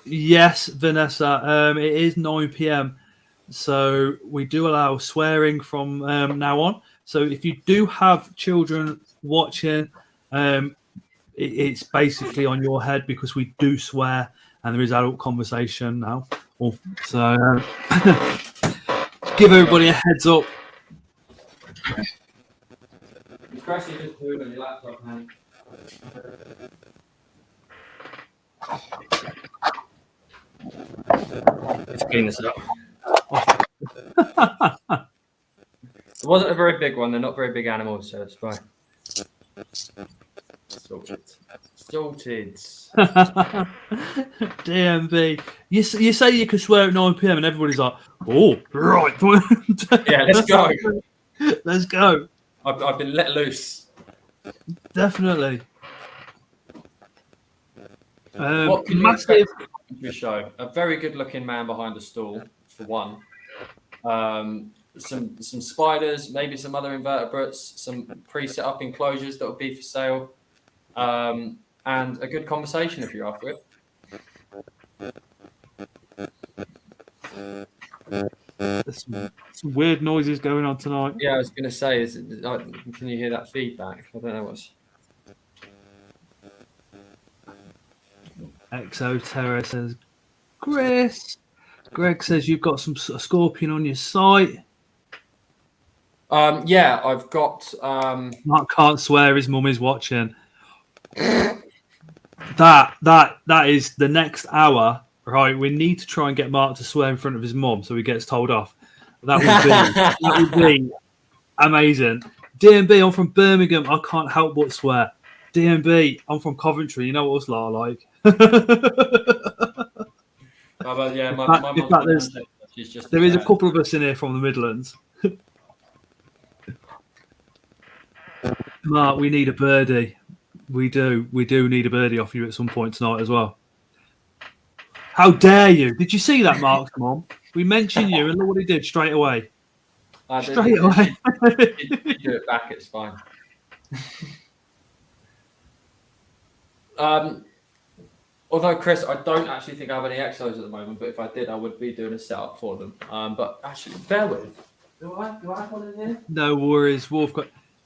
Yes, Vanessa. It is 9 p.m. So we do allow swearing from now on. So if you do have children watching, it's basically on your head because we do swear and there is adult conversation now. So give everybody a heads up. Let's clean this up. It wasn't a very big one. They're not very big animals, so it's fine. Sorted. DMB. You say you can swear at 9 p.m. and everybody's like, oh, right. Yeah, let's go. Let's go. I've been let loose. Definitely. What can you massive. expect from the show? A very good-looking man behind a stall, for one. Some spiders, maybe some other invertebrates, some pre-set up enclosures that will be for sale, and a good conversation if you're after it. There's some weird noises going on tonight. Yeah, I was going to say, can you hear that feedback? I don't know what's. Exoterra says, Chris. Greg says you've got a scorpion on your site. Yeah, I've got. Mark can't swear. His mum is watching. That is the next hour, right? We need to try and get Mark to swear in front of his mum so he gets told off. That would be amazing. DMB, I'm from Birmingham. I can't help but swear. DMB, I'm from Coventry. You know what us lot are like. Yeah, my mum's there is a couple of us in here from the Midlands. Mark, we need a birdie. We do need a birdie off you at some point tonight as well. How dare you? Did you see that, Mark's mum? We mentioned you, and look what he did straight away. Straight away. You do it back, it's fine. Although, Chris, I don't actually think I have any exos at the moment, but if I did, I would be doing a setup for them. But actually, bear with. Do I have one in here? No worries, Wolf.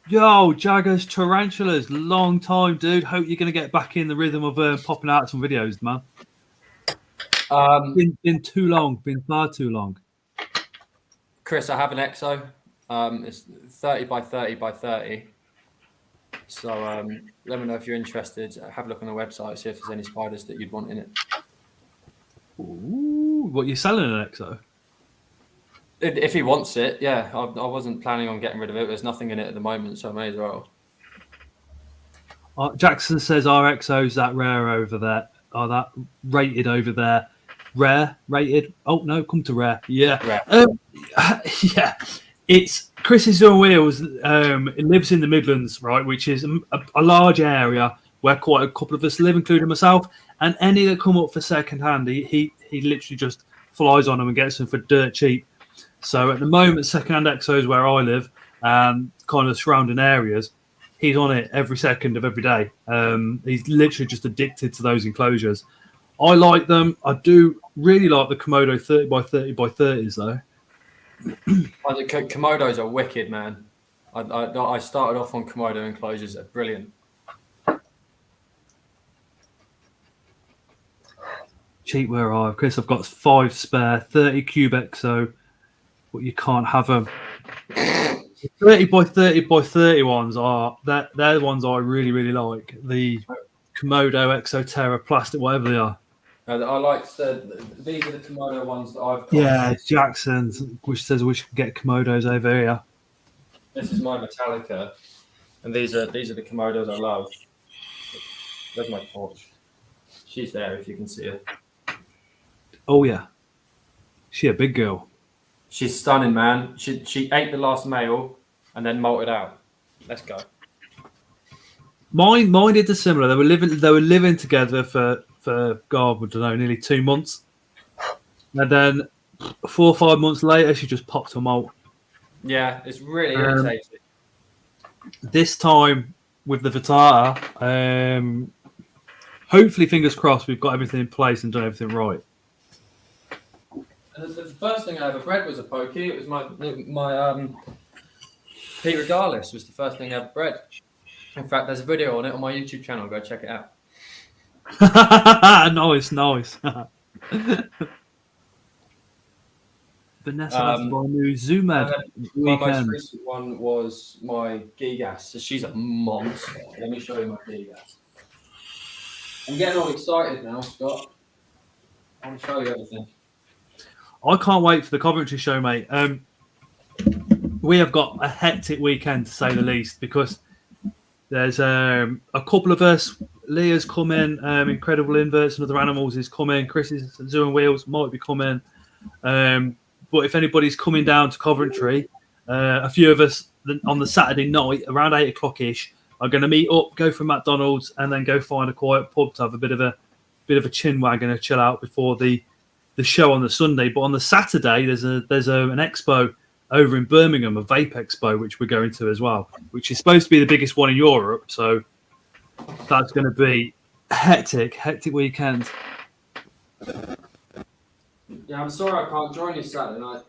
Yo, Jaggers, Tarantulas, long time, dude. Hope you're going to get back in the rhythm of popping out some videos, man. Been too long, been far too long. Chris, I have an exo. It's 30 by 30 by 30. So let me know if you're interested. Have a look on the website, see if there's any spiders that you'd want in it. Ooh, what, you're selling an exo? If he wants it, yeah. I wasn't planning on getting rid of it. There's nothing in it at the moment, so I may as well. Jackson says our exo's that rare over there. Are that rated over there? Rare? Rated? Oh, no, come to rare. Yeah. Rare. Yeah. It's Chris's on Wheels. It lives in the Midlands, right, which is a large area where quite a couple of us live, including myself. And any that come up for second hand, he literally just flies on them and gets them for dirt cheap. So at the moment, second-hand exos where I live and kind of surrounding areas, he's on it every second of every day. He's literally just addicted to those enclosures. I like them. I do really like the Komodo 30 by 30 by 30s though. The Komodos are wicked, man. I started off on Komodo enclosures. They're brilliant. Cheap where I have. Chris, I've got 5 spare 30 cube exo, but you can't have them. 30 by 30 by 30 ones are they're the ones I really, really like. The Komodo, Exoterra, plastic, whatever they are. I like these are the Komodo ones that I've got. Yeah, Jackson, which says we should get Komodos over here. This is my Metallica, and these are the Komodos I love. There's my torch. She's there if you can see her. Oh yeah, she a big girl. She's stunning, man. She ate the last male and then molted out. Let's go. Mine did the similar. They were living together for God, I don't know, nearly 2 months, and then 4 or 5 months later, she just popped a molt. Yeah, it's really irritating. This time with the Vitata, hopefully, fingers crossed, we've got everything in place and done everything right. And the first thing I ever bred was a pokey. It was my Pete Regalis was the first thing I ever bred. In fact, there's a video on it on my YouTube channel. Go check it out. Nice. Vanessa has my new Zoom ad My most weekend. recent one was my Gigas. So she's a monster. Let me show you my Gigas. I'm getting all excited now, Scott. I want to show you everything. I can't wait for the Coventry show, mate. We have got a hectic weekend, to say the least, because there's a couple of us. Leah's coming, Incredible Inverts and Other Animals is coming, Chris's Zoo and Wheels might be coming. But if anybody's coming down to Coventry, a few of us on the Saturday night, around 8 o'clock ish, are going to meet up, go for McDonald's, and then go find a quiet pub to have a bit of a chin wag and a chill out before the show on the Sunday. But on the Saturday, there's an expo over in Birmingham, a vape expo, which we're going to as well, which is supposed to be the biggest one in Europe. So that's going to be a hectic weekend. Yeah, I'm sorry I can't join you Saturday night.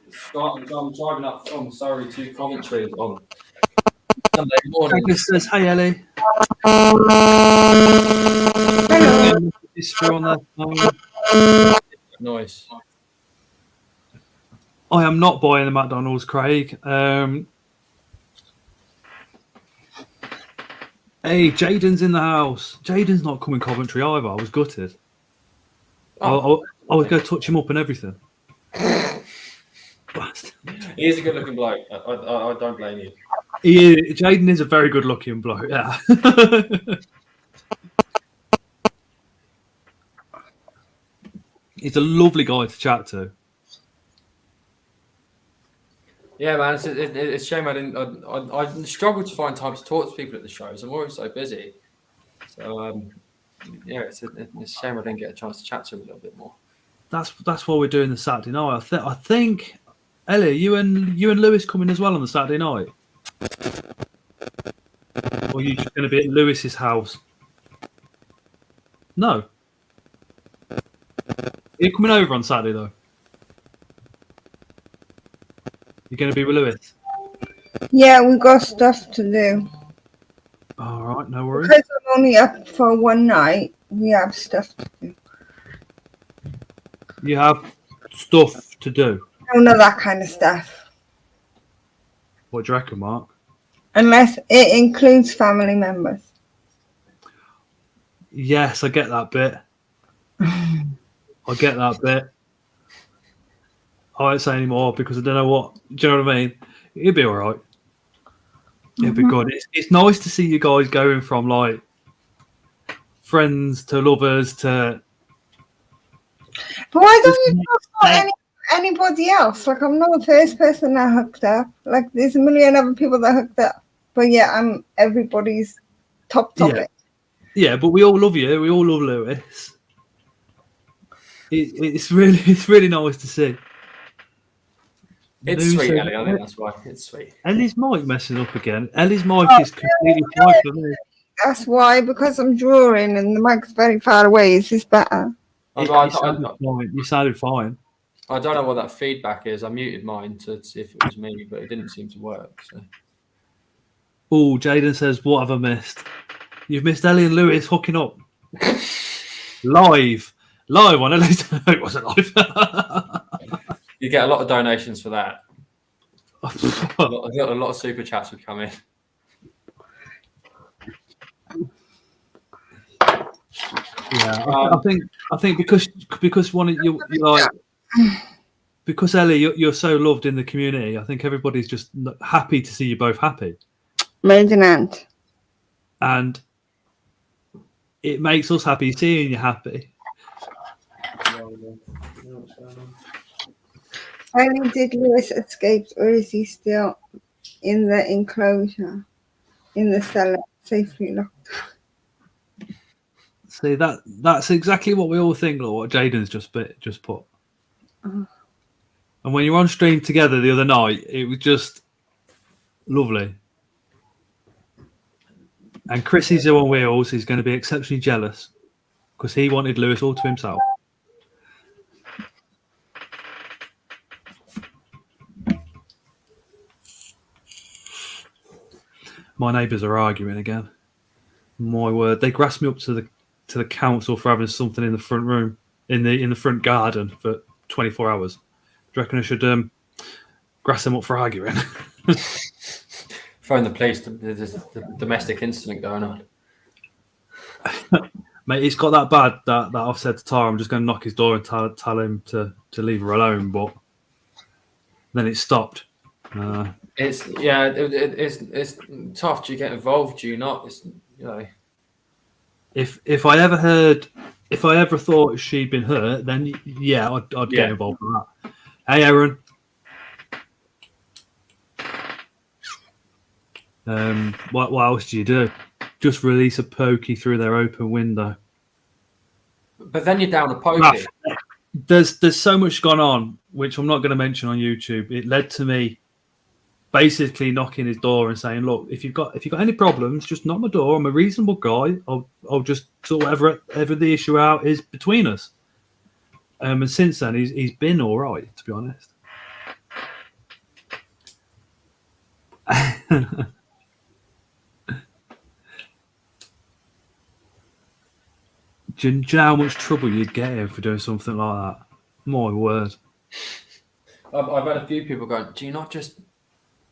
Scott, I'm driving up from Surrey to Coventry on Sunday morning. Angus says, "Hey Ellie." Hello. It's through on that. Nice. I am not buying the McDonald's, Craig. Hey, Jaden's in the house. Jaden's not coming Coventry either. I was gutted. Oh. I would go touch him up and everything. He is a good-looking bloke. I don't blame you. Jaden is a very good-looking bloke. Yeah. He's a lovely guy to chat to. Yeah, man, it's a shame I struggle to find time to talk to people at the shows. I'm always so busy. So, yeah, it's a shame I didn't get a chance to chat to him a little bit more. That's why we're doing the Saturday night. I think, Ellie, you and Lewis coming as well on the Saturday night? Or are you just going to be at Lewis's house? No. Are you coming over on Saturday, though? You're going to be with Lewis? Yeah, we got stuff to do. All right, no worries. Because I'm only up for one night, we have stuff to do. You have stuff to do. None of that kind of stuff. What do you reckon, Mark? Unless it includes family members. Yes, I get that bit. I get that bit. I won't say any more because I don't know what. Do you know what I mean? It'll be all right. It'll be good. It's nice to see you guys going from like friends to lovers to. But why don't you talk about anybody else? Like, I'm not the first person that hooked up. Like, there's a million other people that hooked up. But yeah, I'm everybody's top topic. Yeah, but we all love you. We all love Lewis. It's really nice to see. It's sweet, Ellie. I think that's why. It's sweet. Ellie's mic messing up again. Ellie's mic is completely fine for me. That's why, because I'm drawing and the mic's very far away. Is this better? You sounded fine. I don't know what that feedback is. I muted mine to see if it was me, but it didn't seem to work. So. Oh, Jaden says, "What have I missed? You've missed Ellie and Lewis hooking up live on Ellie's." It wasn't live. You get a lot of donations for that. a lot of super chats would come in. Yeah, I think because one of you like because Ellie, you're so loved in the community. I think everybody's just happy to see you both happy. Maintenance. And it makes us happy seeing you happy. Only did Lewis escape, or is he still in the enclosure, in the cellar, safely locked? See, that's exactly what we all think, or what Jaden's just put. And when you were on stream together the other night, it was just lovely. And Chrissy's on wheels is going to be exceptionally jealous because he wanted Lewis all to himself. My neighbours are arguing again. My word, they grassed me up to the council for having something in the front room, in the front garden for 24 hours. Do you reckon I should grass them up for arguing? Phone the police. There's a domestic incident going on. Mate, it's got that bad that I've said to Tara, I'm just going to knock his door and tell him to leave her alone. But then it stopped. It's tough. Do you get involved? Do you not? It's, you know. If I ever thought she'd been hurt, then yeah, I'd get involved in that. Hey, Aaron. What else do you do? Just release a pokey through their open window. But then you're down a pokey. There's so much gone on, which I'm not going to mention on YouTube. It led to me basically knocking his door and saying, "Look, if you've got any problems, just knock my door. I'm a reasonable guy. I'll just sort whatever the issue out is between us." And since then, he's been all right, to be honest. Do you know how much trouble you'd get in for doing something like that? My word. I've had a few people going, do you not just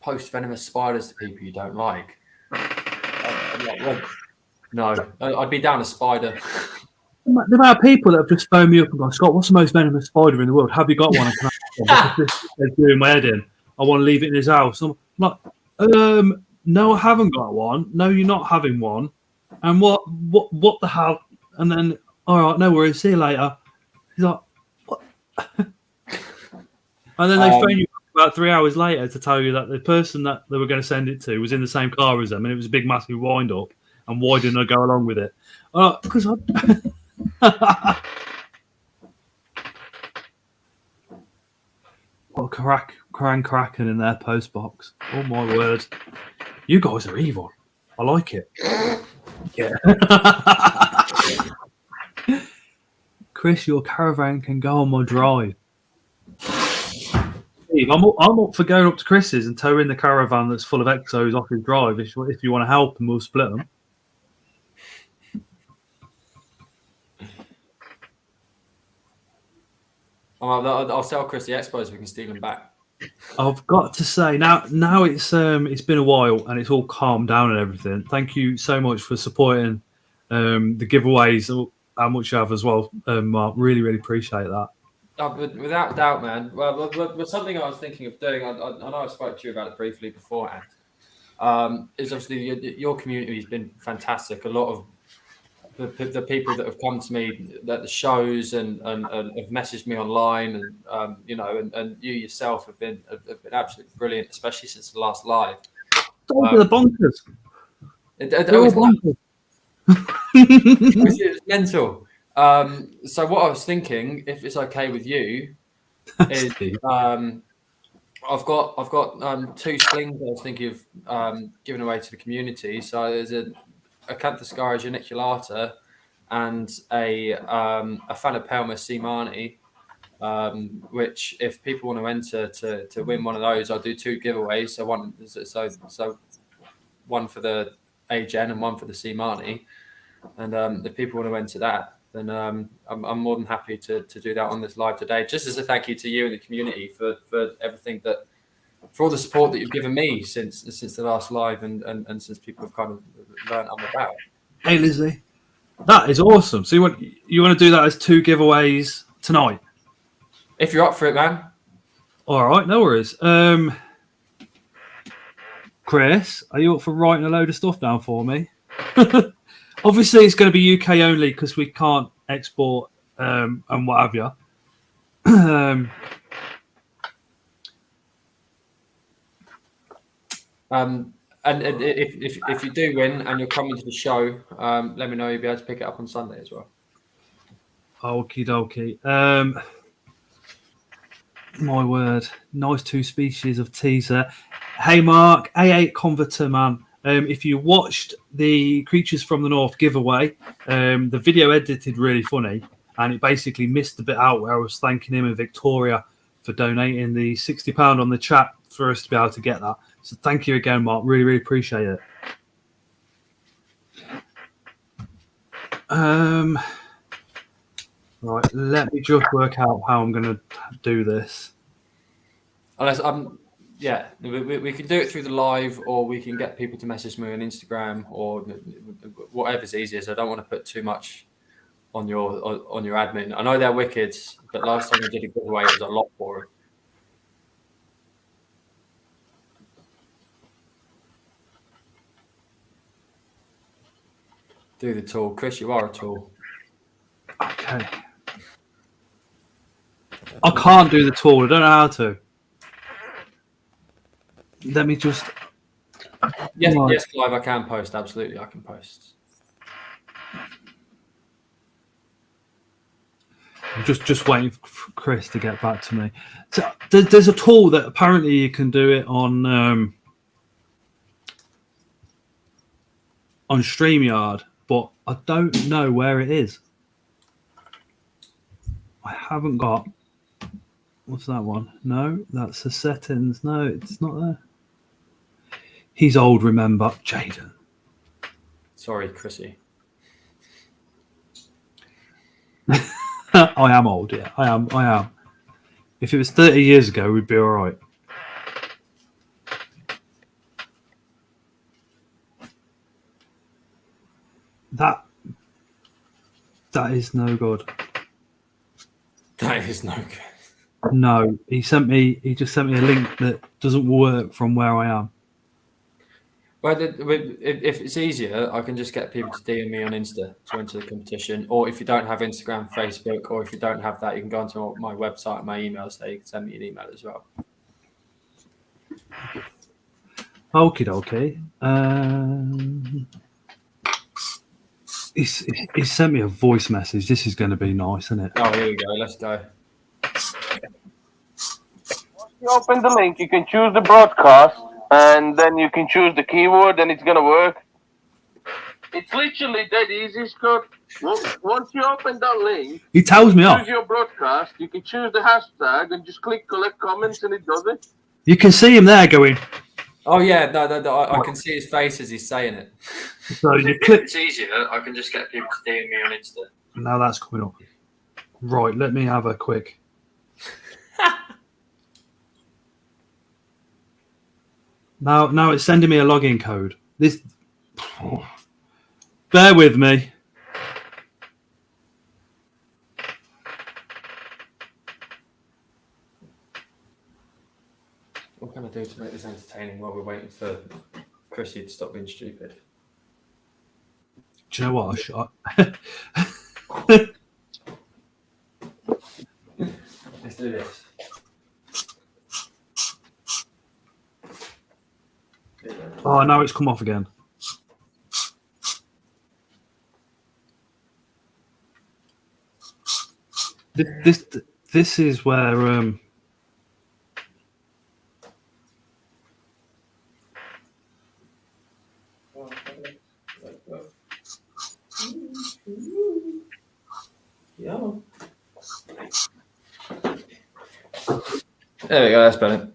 post venomous spiders to people you don't like? I'm like, well, no, I'd be down a spider. The amount of people that have just phoned me up and gone, Scott, what's the most venomous spider in the world? Have you got one? They're doing my head in. I want to leave it in his house. I'm like, no, I haven't got one. No, you're not having one. And what the hell? And then, all right, no worries. See you later. He's like, what? And then they phone you about 3 hours later to tell you that the person that they were going to send it to was in the same car as them, and it was a big, massive wind up. And why didn't I go along with it? Because what cracking in their post box. Oh my word. You guys are evil. I like it. Yeah. Chris, your caravan can go on my drive. Steve, I'm up for going up to Chris's and towing the caravan that's full of exos off his drive if you want to help, and we'll split them. I'll sell Chris the expos. We can steal them back. I've got to say now it's been a while and it's all calmed down and everything. Thank you so much for supporting the giveaways, how much you have as well, Mark. Really, really appreciate that. Without doubt, man. Well, something I was thinking of doing. I know I spoke to you about it briefly beforehand. Is obviously your community has been fantastic. A lot of the people that have come to me at the shows and have messaged me online, and and you yourself have been absolutely brilliant, especially since the last live. The bonkers. It's mental. So what I was thinking, if it's okay with you, is I've got 2 slings I was thinking of giving away to the community. So there's a Acanthoscara geniculata and a Phanopelma seamani, which if people want to enter to win one of those, I'll do 2 giveaways. So one for the AGen and one for the seamani. And if people want to enter that, then I'm more than happy to do that on this live today, just as a thank you to you and the community for everything for all the support that you've given me since the last live and since people have kind of learned I'm about. Hey Lizzie, that is awesome. So you want to do that as 2 giveaways tonight? If you're up for it, man. All right, no worries. Chris, are you up for writing a load of stuff down for me? Obviously, it's going to be UK only because we can't export and what have you. And if you do win and you're coming to the show, let me know. You'll be able to pick it up on Sunday as well. Okie dokie. My word, nice 2 species of teaser. Hey Mark, A8 Converter man. If you watched the Creatures from the North giveaway, the video edited really funny, and it basically missed the bit out where I was thanking him and Victoria for donating the £60 on the chat for us to be able to get that. So thank you again, Mark. Really, really appreciate it. Right, let me just work out how I'm going to do this. Unless yeah, we can do it through the live, or we can get people to message me on Instagram, or whatever's easiest. I don't want to put too much on your admin. I know they're wicked, but last time we did a giveaway, it was a lot boring. Do the tool, Chris. You are a tool. Okay. I can't do the tool. I don't know how to. Let me just. Yes, Right. yes, Clive. I can post. Absolutely, I can post. I'm just waiting for Chris to get back to me. So there's a tool that apparently you can do it on StreamYard, but I don't know where it is. I haven't got. What's that one? No, that's the settings. No, it's not there. He's old, remember, Jaden. Sorry, Chrissy. I am old, yeah. I am. If it was 30 years ago, we'd be all right. That is no good. That is no good. No, he just sent me a link that doesn't work from where I am. Well, if it's easier, I can just get people to DM me on Insta to enter the competition. Or if you don't have Instagram, Facebook, or if you don't have that, you can go onto my website, my emails there. You can send me an email as well. Okie dokie. He sent me a voice message. This is going to be nice, isn't it? Oh, here we go. Let's go. Once you open the link, you can choose the broadcast, and then you can choose the keyword, and it's gonna work. It's literally that easy, Scott. Once you open that link, He tells me off. choose your broadcast. You can choose the hashtag and just click collect comments, and it does it. You can see him there going. Oh yeah, no, I can see his face as he's saying it. So you click. It's easier. I can just get people to DM me on Insta. Now that's coming up. Right, let me have a quick. Now it's sending me a login code. This. Bear with me. What can I do to make this entertaining while we're waiting for Chrissy to stop being stupid? Do you know what? Let's do this. Oh, now it's come off again. This is where Yeah. There we go. That's better.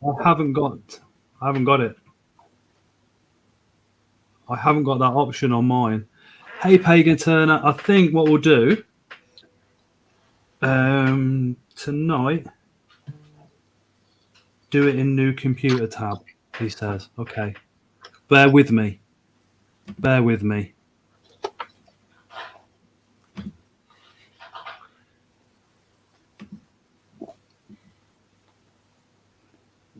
I haven't got it. I haven't got that option on mine. Hey, Pagan Turner, I think what we'll do tonight, do it in new computer tab, he says. Okay. Bear with me.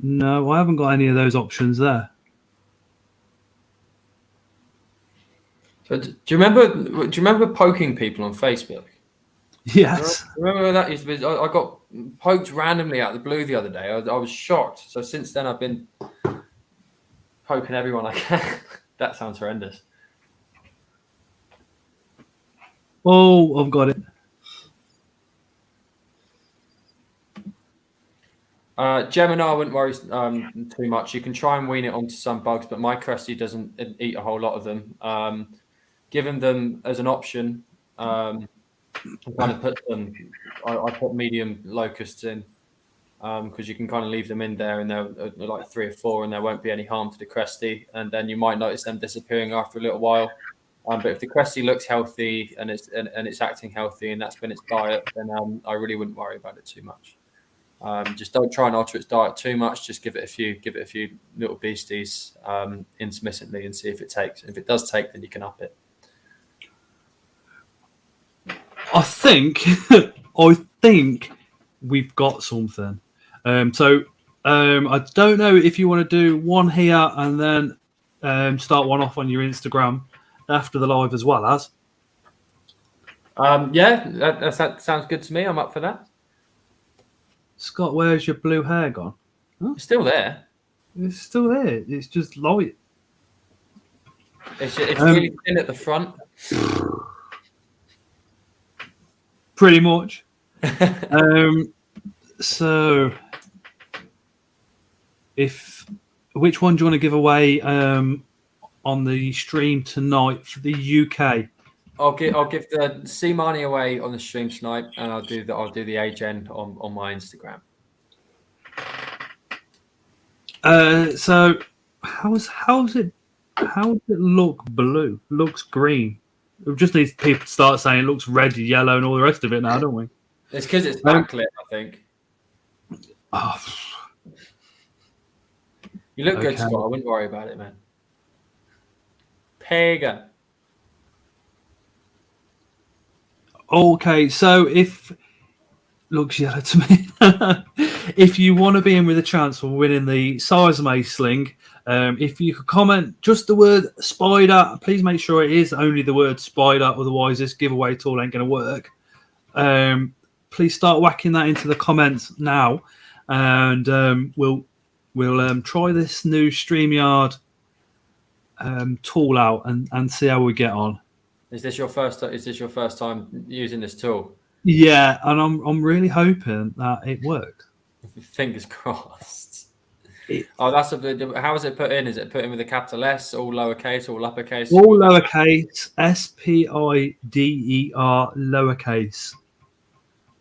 No, I haven't got any of those options there. So do you remember poking people on Facebook? Yes. Remember that used to be? I got poked randomly out of the blue the other day. I was shocked. So since then, I've been poking everyone I can. That sounds horrendous. Oh, I've got it. Gemini, I wouldn't worry too much. You can try and wean it onto some bugs, but my Crusty doesn't eat a whole lot of them. Given them as an option, I kind of put them. I put medium locusts in because you can kind of leave them in there, and they're like 3 or 4, and there won't be any harm to the Cresty. And then you might notice them disappearing after a little while. But if the Cresty looks healthy and it's acting healthy, and that's been its diet, then I really wouldn't worry about it too much. Just don't try and alter its diet too much. Just give it a few little beasties intermittently and see if it takes. If it does take, then you can up it. I think we've got something. So I don't know if you want to do one here and then start one off on your Instagram after the live as well as. Yeah, that sounds good to me. I'm up for that. Scott, where's your blue hair gone? Huh? It's still there. It's still there. It's just light. It's really thin at the front. Pretty much. So, which one do you want to give away on the stream tonight for the UK? I'll give the Caiman away on the stream tonight, and I'll do the AGen on my Instagram. So how does it look blue? Looks green. We just need people to start saying it looks red, yellow, and all the rest of it now, don't we? It's because it's backlit, I think. Oh. You look good, Scott. I wouldn't worry about it, man. Pagan. Okay, so if looks yellow to me, if you want to be in with a chance for winning the Sarzame sling, if you could comment just the word spider, please make sure it is only the word spider, otherwise this giveaway tool ain't going to work. Please start whacking that into the comments now, and we'll try this new StreamYard tool out and see how we get on. Is this your first time using this tool? Yeah, and I'm really hoping that it works. Fingers crossed. How is it put in? Is it put in with a capital S, all lowercase, all uppercase? All lowercase, SPIDER lowercase.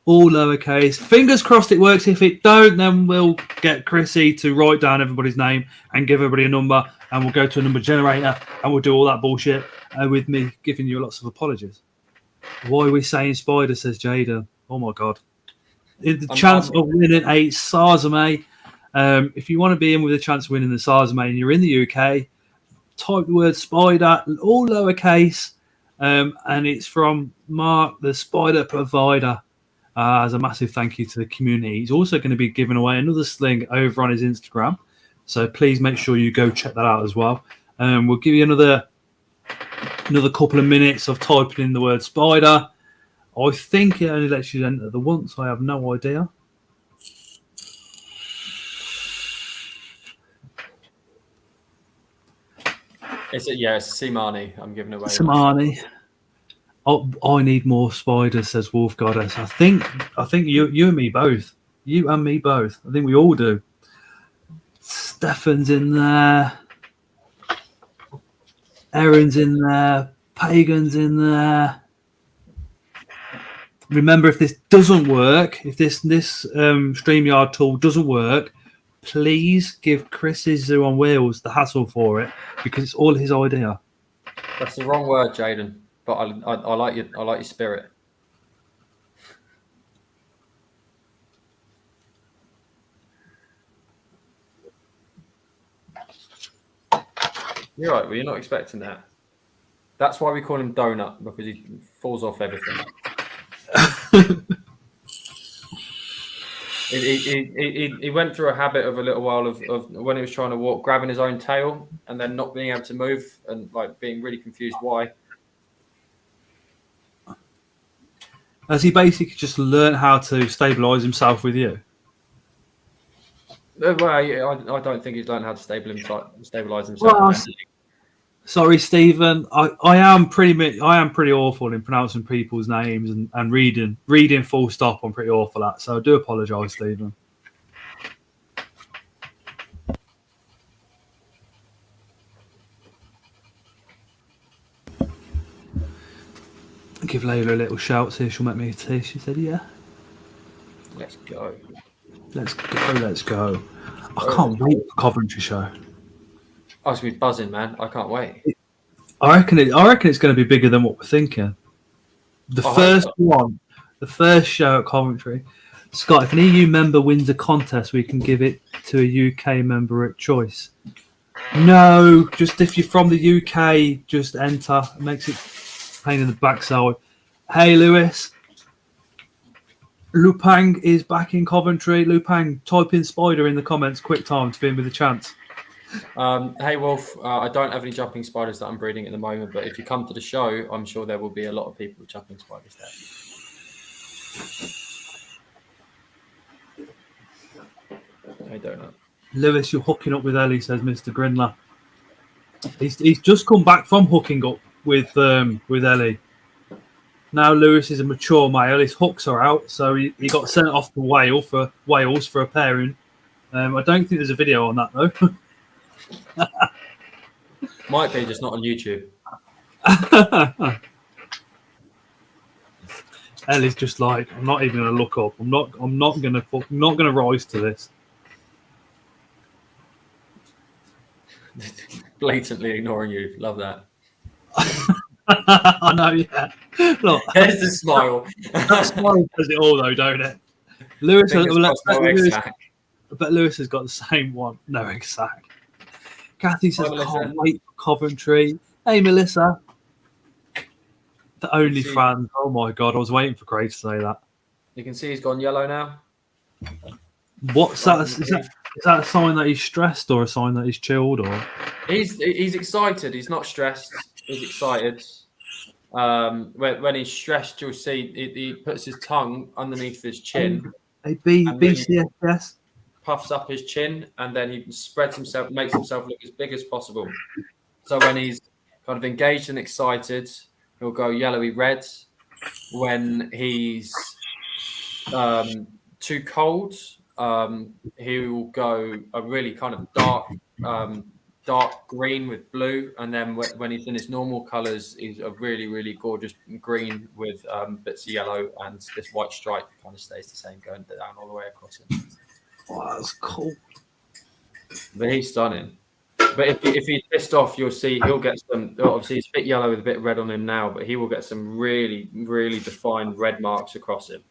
All lowercase. Fingers crossed it works. If it don't, then we'll get Chrissy to write down everybody's name and give everybody a number, and we'll go to a number generator and we'll do all that bullshit with me giving you lots of apologies. Why are we saying spider, says Jada. Oh my God. The chance of winning a Sarzame. If you want to be in with a chance of winning the Sarzame and you're in the UK, type the word spider, all lowercase, and it's from Mark, the spider provider. As a massive thank you to the community. He's also going to be giving away another sling over on his Instagram. So please make sure you go check that out as well. We'll give you another couple of minutes of typing in the word spider. I think it only lets you enter the once. I have no idea. It's Caiman. I'm giving away. Caiman. Oh, I need more spiders, says Wolf Goddess. I think you and me both. You and me both. I think we all do. Stefan's in there. Erin's in there. Pagan's in there. Remember, if this doesn't work, if this StreamYard tool doesn't work, please give Chris's Zoo on Wheels the hassle for it, because it's all his idea. That's the wrong word, Jaden. But I like your spirit. You're right. Well, you're not expecting that. That's why we call him Donut, because he falls off everything. He went through a habit of a little while of when he was trying to walk, grabbing his own tail and then not being able to move and like being really confused why. Has he basically just learned how to stabilise himself with you? Well, I don't think he's learned how to stabilise himself. Well, sorry, Stephen. I am pretty awful in pronouncing people's names and reading full stop. I'm pretty awful at. So I do apologise, Stephen. Give Layla a little shout, see if she'll make me a tea. She said, yeah. Let's go. Let's go. I can't wait for Coventry show. I was going to be buzzing, man. I can't wait. I reckon it's going to be bigger than what we're thinking. The first show at Coventry, Scott, if an EU member wins a contest, we can give it to a UK member at choice. No, just if you're from the UK, just enter. It makes it pain in the backside. Hey, Lewis. Lupang is back in Coventry. Lupang, type in spider in the comments. Quick time to be in with a chance. Hey, Wolf. I don't have any jumping spiders that I'm breeding at the moment, but if you come to the show, I'm sure there will be a lot of people with jumping spiders there. Hey, Donut. Lewis, you're hooking up with Ellie, says Mr. Grindler. He's just come back from hooking up with Ellie. Now Lewis is a mature male. His hooks are out, so he got sent off to Wales for a pairing. I don't think there's a video on that though. Might be, just not on YouTube. Ellie's just like, I'm not even going to look up. I'm not going to rise to this. Blatantly ignoring you. Love that. I know, yeah. Look, there's the smile. That smile does it all, though, don't it? Lewis, but Lewis has got the same one. No, exact. Kathy says, can't wait for Coventry. Hey, Melissa. The only fan. Oh, my God. I was waiting for Craig to say that. You can see he's gone yellow now. What's that? Is that a sign that he's stressed or a sign that he's chilled? Or He's excited. He's not stressed. He's excited. When he's stressed, you'll see he puts his tongue underneath his chin. BCFS. Puffs up his chin, and then he spreads himself, makes himself look as big as possible. So when he's kind of engaged and excited, he'll go yellowy red. When he's too cold, he'll go a really kind of dark green with blue, and then when he's in his normal colours, he's a really, really gorgeous green with bits of yellow, and this white stripe kind of stays the same going down all the way across him. Oh, that's cool. But he's stunning. But if he's pissed off, you'll see he'll get some. Obviously, he's a bit yellow with a bit of red on him now, but he will get some really, really defined red marks across him.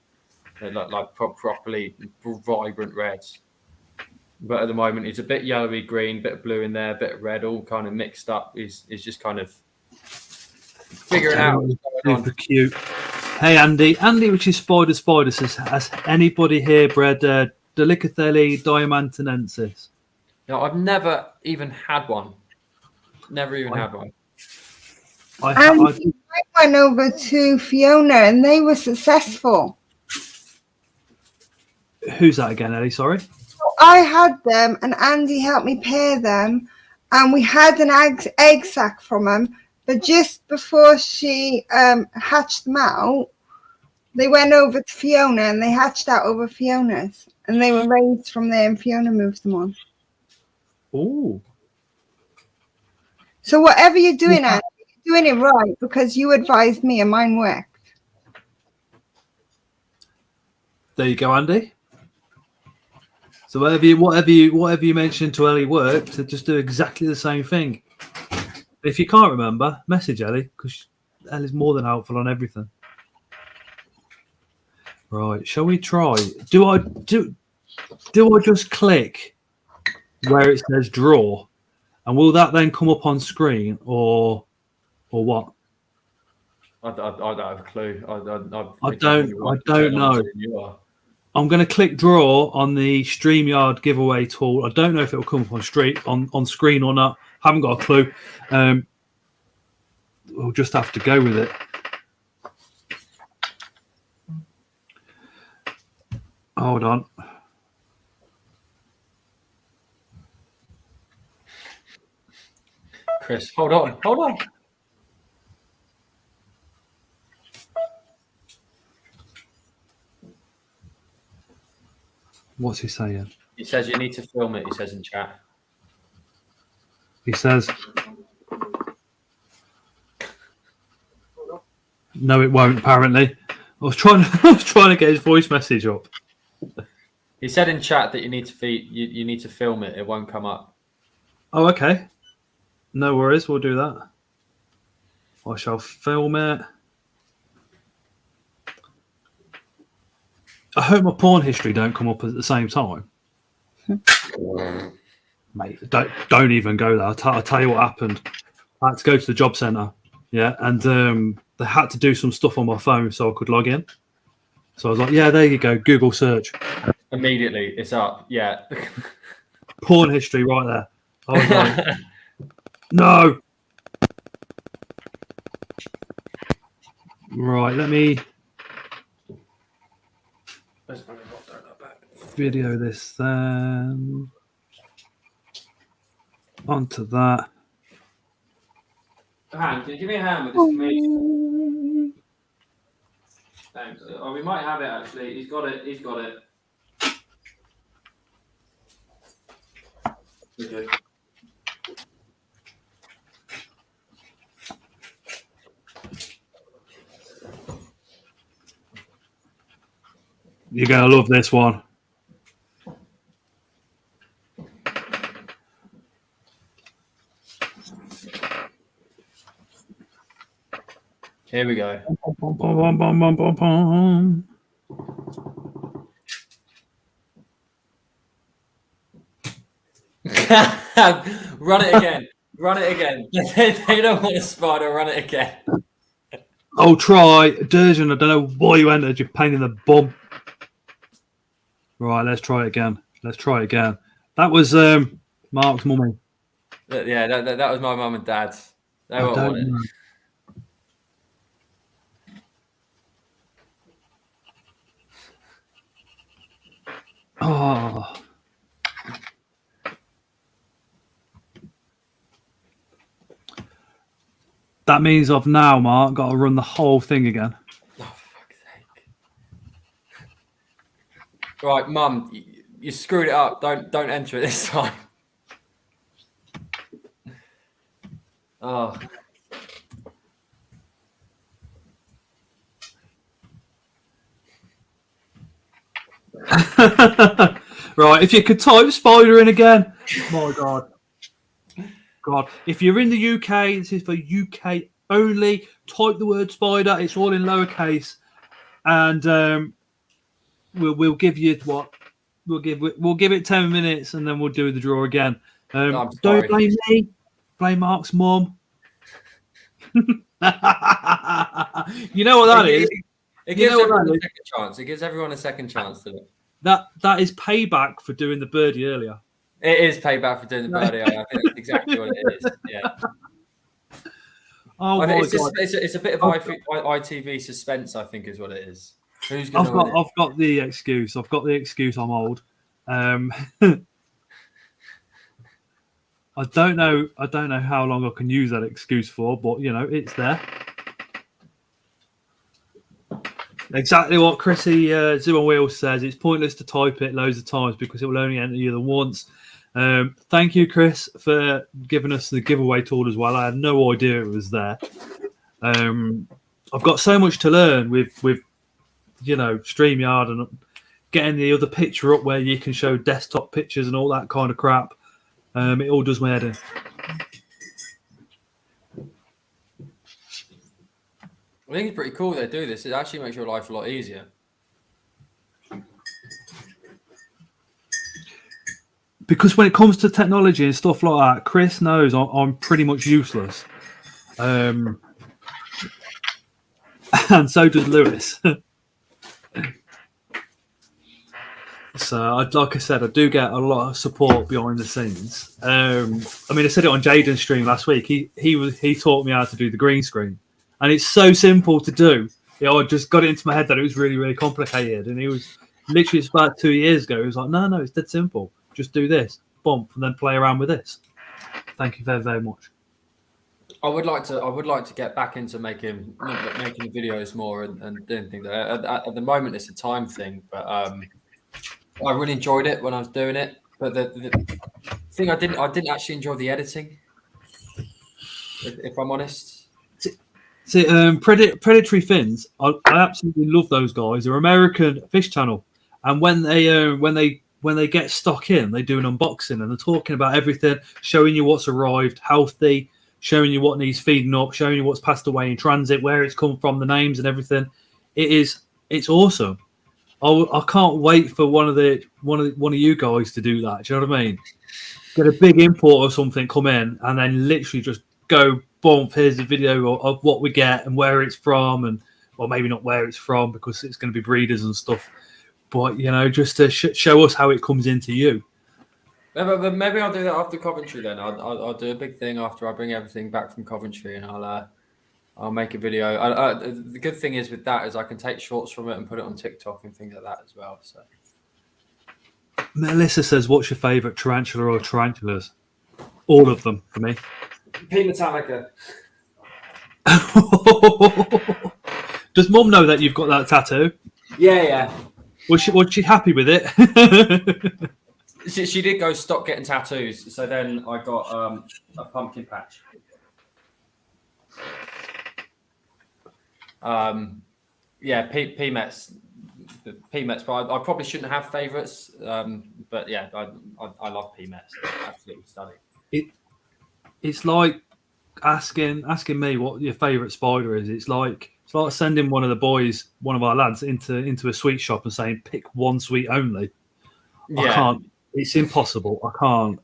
They look like properly vibrant reds. But at the moment, it's a bit yellowy green, bit of blue in there, bit of red, all kind of mixed up. He's just kind of figuring out what's going on. Super cute. Hey, Andy. Andy, which is Spider says, has anybody here bred Delicathele diamantinensis? No, I've never even had one. Never even had one. I went over to Fiona and they were successful. Who's that again, Ellie? Sorry. I had them and Andy helped me pair them, and we had an egg sac from them. But just before she hatched them out, they went over to Fiona and they hatched out over Fiona's, and they were raised from there, and Fiona moved them on. Oh. So whatever you're doing, Andy, you're doing it right because you advised me and mine worked. There you go, Andy. So whatever you mentioned to Ellie worked, to just do exactly the same thing. If you can't remember, message Ellie because Ellie's more than helpful on everything. Right, shall we try? Do I just click where it says draw, and will that then come up on screen or what? I don't have a clue. I don't know. I'm going to click draw on the StreamYard giveaway tool. I don't know if it will come up on screen or not. Haven't got a clue. We'll just have to go with it. Hold on. Chris, hold on. What's he saying? He says you need to film it, he says in chat. He says, no, it won't, apparently. I was trying to get his voice message up. He said in chat that you need to film it, it won't come up. Oh, okay. No worries, we'll do that. I shall film it. I hope my porn history don't come up at the same time. Mate, don't even go there. I'll tell you what happened. I had to go to the job centre, yeah, and they had to do some stuff on my phone so I could log in. So I was like, yeah, there you go, Google search. Immediately, it's up. Yeah. Porn history right there. I was like, no. Right, let me video this then. Onto that. Han, can you give me a hand with this comedian? Thanks. Oh, we might have it actually. He's got it. He's got it. Okay. You're going to love this one. Here we go. Run it again. Run it again. They don't want a spider. Run it again. Oh, try. Durgeon, I don't know why you entered. You're pain in the bum. Right, let's try it again. Let's try it again. That was Mark's mummy. Yeah, that was my mum and dad. They won't want it. Oh. That means I've now, Mark, got to run the whole thing again. Oh, for fuck's sake. Right, Mum, you screwed it up. Don't enter it this time. Oh. Right, if you could type spider in again. My God. God. If you're in the UK, this is for UK only. Type the word spider. It's all in lowercase. And we'll give you what? We'll give it 10 minutes and then we'll do the draw again. Don't blame me. Blame Mark's mum. You know what that is? It gives everyone a second chance. It gives everyone a second chance to it. That is payback for doing the birdie earlier. It is payback for doing the birdie. I think that's exactly what it is. Yeah. Oh my God. It's a bit of ITV suspense, I think, is what it is. Who's going to win? I've got the excuse. I've got the excuse. I'm old. I don't know how long I can use that excuse for, but you know, it's there. Exactly what Chrissy Zoo on Wheels says. It's pointless to type it loads of times because it will only enter you the once. Thank you, Chris, for giving us the giveaway tool as well. I had no idea it was there. I've got so much to learn with you know, StreamYard and getting the other picture up where you can show desktop pictures and all that kind of crap. It all does my head in. I think it's pretty cool they do this. It actually makes your life a lot easier. Because when it comes to technology and stuff like that, Chris knows I'm pretty much useless. And so does Lewis. So, like I said, I do get a lot of support behind the scenes. I mean, I said it on Jaden's stream last week. He taught me how to do the green screen. And it's so simple to do. You know, I just got it into my head that it was really, really complicated. And he was literally just about 2 years ago. He was like, no, it's dead simple. Just do this, bump, and then play around with this. Thank you very, very much. I would like to get back into making videos more and doing things. At the moment, it's a time thing, but I really enjoyed it when I was doing it. But the thing I didn't actually enjoy the editing. If I'm honest. See, Predatory Fins, I absolutely love those guys. They're American fish channel, and when they get stock in, they do an unboxing and they're talking about everything, showing you what's arrived, healthy, showing you what needs feeding up, showing you what's passed away in transit, where it's come from, the names and everything. It's awesome. I can't wait for one of you guys to do that. Do you know what I mean? Get a big import or something come in, and then literally just go bump. Here's the video of what we get and where it's from, and well, maybe not where it's from because it's going to be breeders and stuff. But just to show us how it comes into you. Maybe I'll do that after Coventry. Then I'll do a big thing after I bring everything back from Coventry, and I'll make a video. The good thing is with that is I can take shorts from it and put it on TikTok and things like that as well. So Melissa says, "What's your favourite tarantula or tarantulas?" All of them for me. P. Metallica. Does Mum know that you've got that tattoo? Yeah. Was she happy with it? She did go stop getting tattoos. So then I got a pumpkin patch. P-Mets, but I probably shouldn't have favourites. But yeah, I love P-Mets. They're absolutely stunning. It's like asking me what your favourite spider is. It's like sending one of our lads into a sweet shop and saying pick one sweet only. Yeah. I can't. It's impossible. I can't.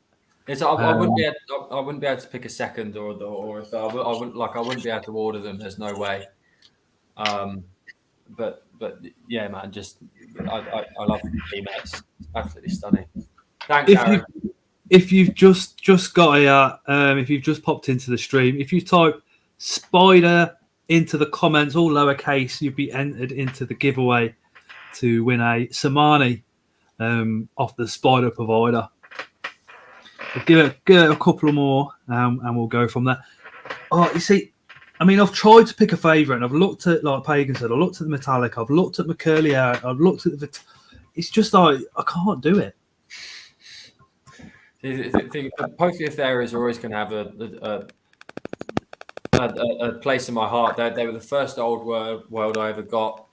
I wouldn't be able to pick a second or if I wouldn't be able to order them. There's no way. But yeah, man, I love P-Mets. Absolutely stunning. Thanks, Aaron. If you've just got if you've just popped into the stream, if you type spider into the comments, all lowercase, you'll be entered into the giveaway to win a Samani off the spider provider. So give it a couple more, and we'll go from there. Oh, you see, I mean, I've tried to pick a favourite, and I've looked at, like Pagan said, I've looked at the metallic, I've looked at McCurley, I've looked at the. It's just like I can't do it. Both of areas are always going to have a place in my heart. They were the first old world I ever got.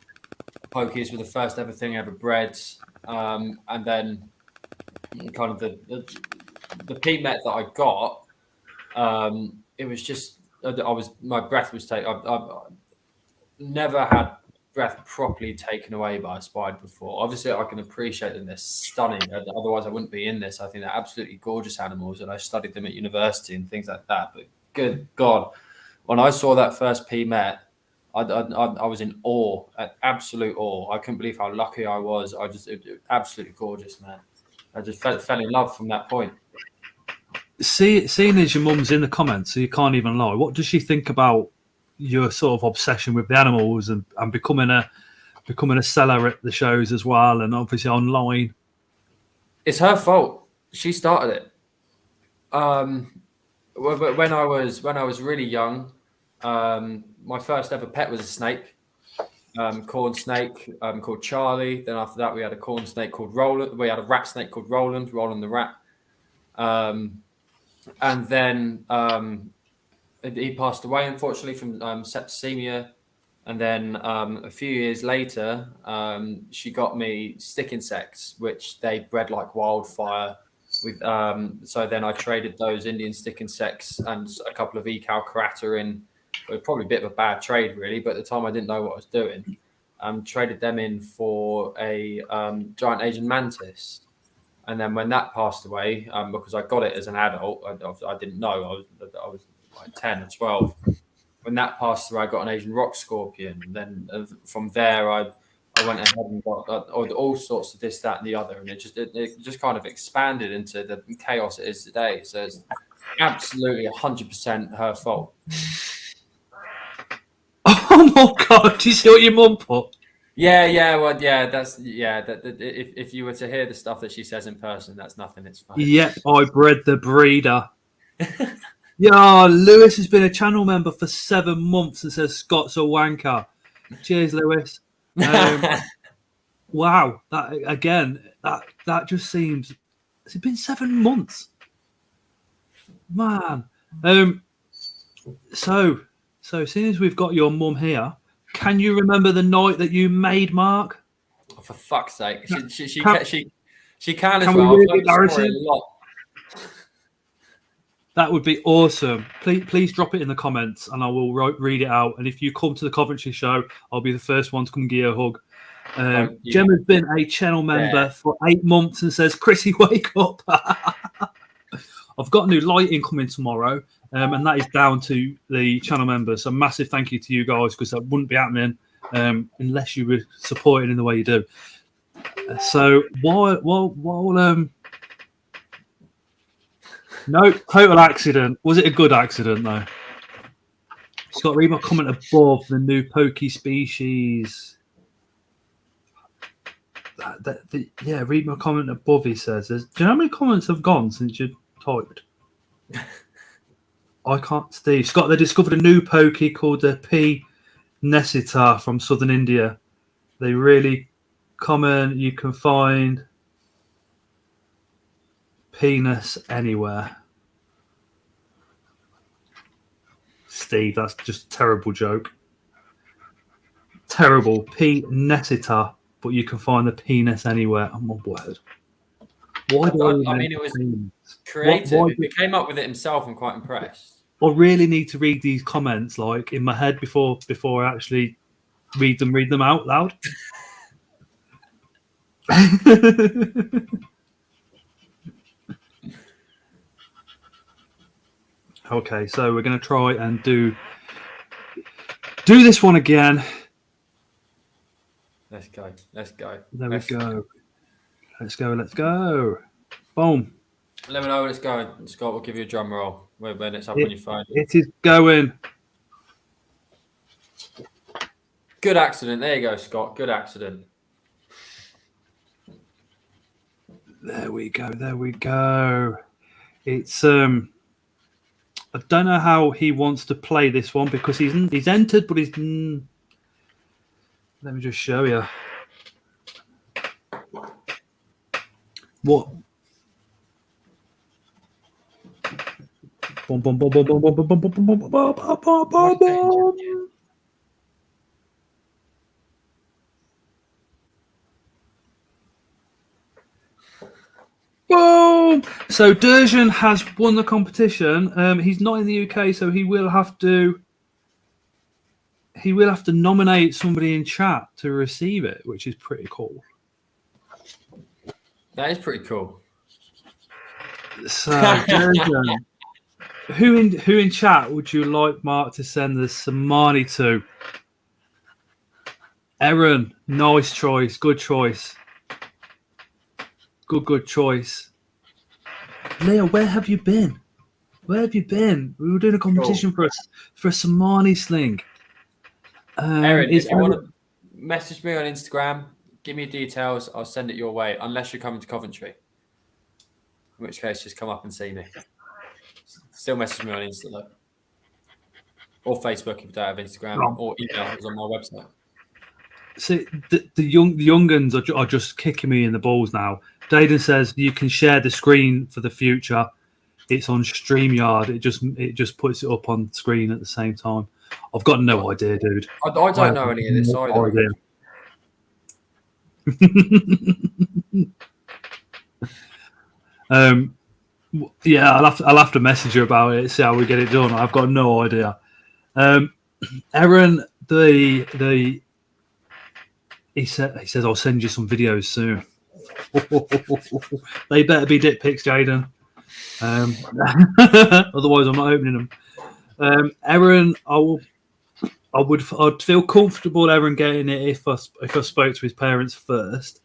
Pokies were the first ever thing I ever bred, and then kind of the P-Met that I got. It was just my breath was taken. I've never had breath properly taken away by a spider before. Obviously, I can appreciate them; they're stunning. Otherwise, I wouldn't be in this. I think they're absolutely gorgeous animals, and I studied them at university and things like that. But good God, when I saw that first P-Met, I was in awe, absolute awe. I couldn't believe how lucky I was. It was absolutely gorgeous, man. I just fell in love from that point. Seeing as your mum's in the comments, so you can't even lie. What does she think about your sort of obsession with the animals and becoming a seller at the shows as well, and obviously online? It's her fault. She started it. When I was really young, my first ever pet was a snake, corn snake, called Charlie. Then after that, we had a corn snake called Roland. We had a rat snake called Roland the rat. And then he passed away, unfortunately, from septicemia. And then a few years later, she got me stick insects, which they bred like wildfire. So then I traded those Indian stick insects and a couple of Ecal Carata in. It was probably a bit of a bad trade, really, but at the time I didn't know what I was doing. Traded them in for a giant Asian mantis. And then when that passed away, because I got it as an adult, I didn't know. I was like 10 or 12. When that passed through, I got an Asian rock scorpion. And then from there, I went ahead and got all sorts of this, that, and the other. And it just kind of expanded into the chaos it is today. So it's absolutely 100% her fault. Oh my God! Do you see what your mum put? Yeah. Well, yeah. If you were to hear the stuff that she says in person, that's nothing. It's fine. Yeah, I bred the breeder. Yeah, Lewis has been a channel member for 7 months and says Scott's a wanker. Cheers, Lewis. Wow, that just seems. Has it been 7 months? Man. So seeing as we've got your mum here, can you remember the night that you made Mark? Oh, for fuck's sake, she can as well. A lot. That would be awesome. Please drop it in the comments, and I will read it out. And if you come to the Coventry show, I'll be the first one to come give you a hug. Gemma's been a channel member for 8 months and says, Chrissy, wake up. I've got new lighting coming tomorrow, and that is down to the channel members. So massive thank you to you guys, because that wouldn't be happening unless you were supporting in the way you do. So no, total accident. Was it a good accident though? Scott, read my comment above. The new pokey species. Yeah, read my comment above. He says, do you know how many comments have gone since you typed? I can't. Steve, Scott, they discovered a new pokey called the P. Nesita from southern India. They really common. You can find penis anywhere. Steve, that's just a terrible joke. Terrible. P. Nesita, but you can find the penis anywhere. Oh my word. Why do I mean, it was creative. He came up with it himself. I'm quite impressed. I really need to read these comments like in my head before I actually read them out loud. Okay, so we're going to try and do this one again. Let's go. There we go. Let's go. Boom. Let me know when it's going. Scott will give you a drum roll when it's up on your phone. It is going. Good accident. There you go, Scott. Good accident. There we go. It's I don't know how he wants to play this one, because he's entered, but he's. Let me just show you. What? Boom, boom, boom, boom, boom, boom, boom, boom, boom, boom, boom, boom, boom, boom. Boom! So Durjan has won the competition. He's not in the UK, so he will have to nominate somebody in chat to receive it, which is pretty cool. That is pretty cool. So Durjan, who in chat would you like Mark to send the Samani to? Erin, nice choice, good choice. Good choice. Leo, where have you been? We were doing a competition for a Samani sling. Erin, if you want to message me on Instagram, give me details. I'll send it your way, unless you're coming to Coventry. In which case, just come up and see me. Still message me on Insta though, or Facebook if you don't have Instagram, or email us on my website. See, the young guns are just kicking me in the balls now. Dayden says you can share the screen for the future. It's on StreamYard. It just puts it up on screen at the same time. I've got no idea, dude. I don't know any of this either. Yeah, I'll have to message you about it. See how we get it done. I've got no idea. Erin, he says I'll send you some videos soon. They better be dick pics, Jaden. Otherwise, I'm not opening them. Erin, I'd feel comfortable Erin getting it if I spoke to his parents first.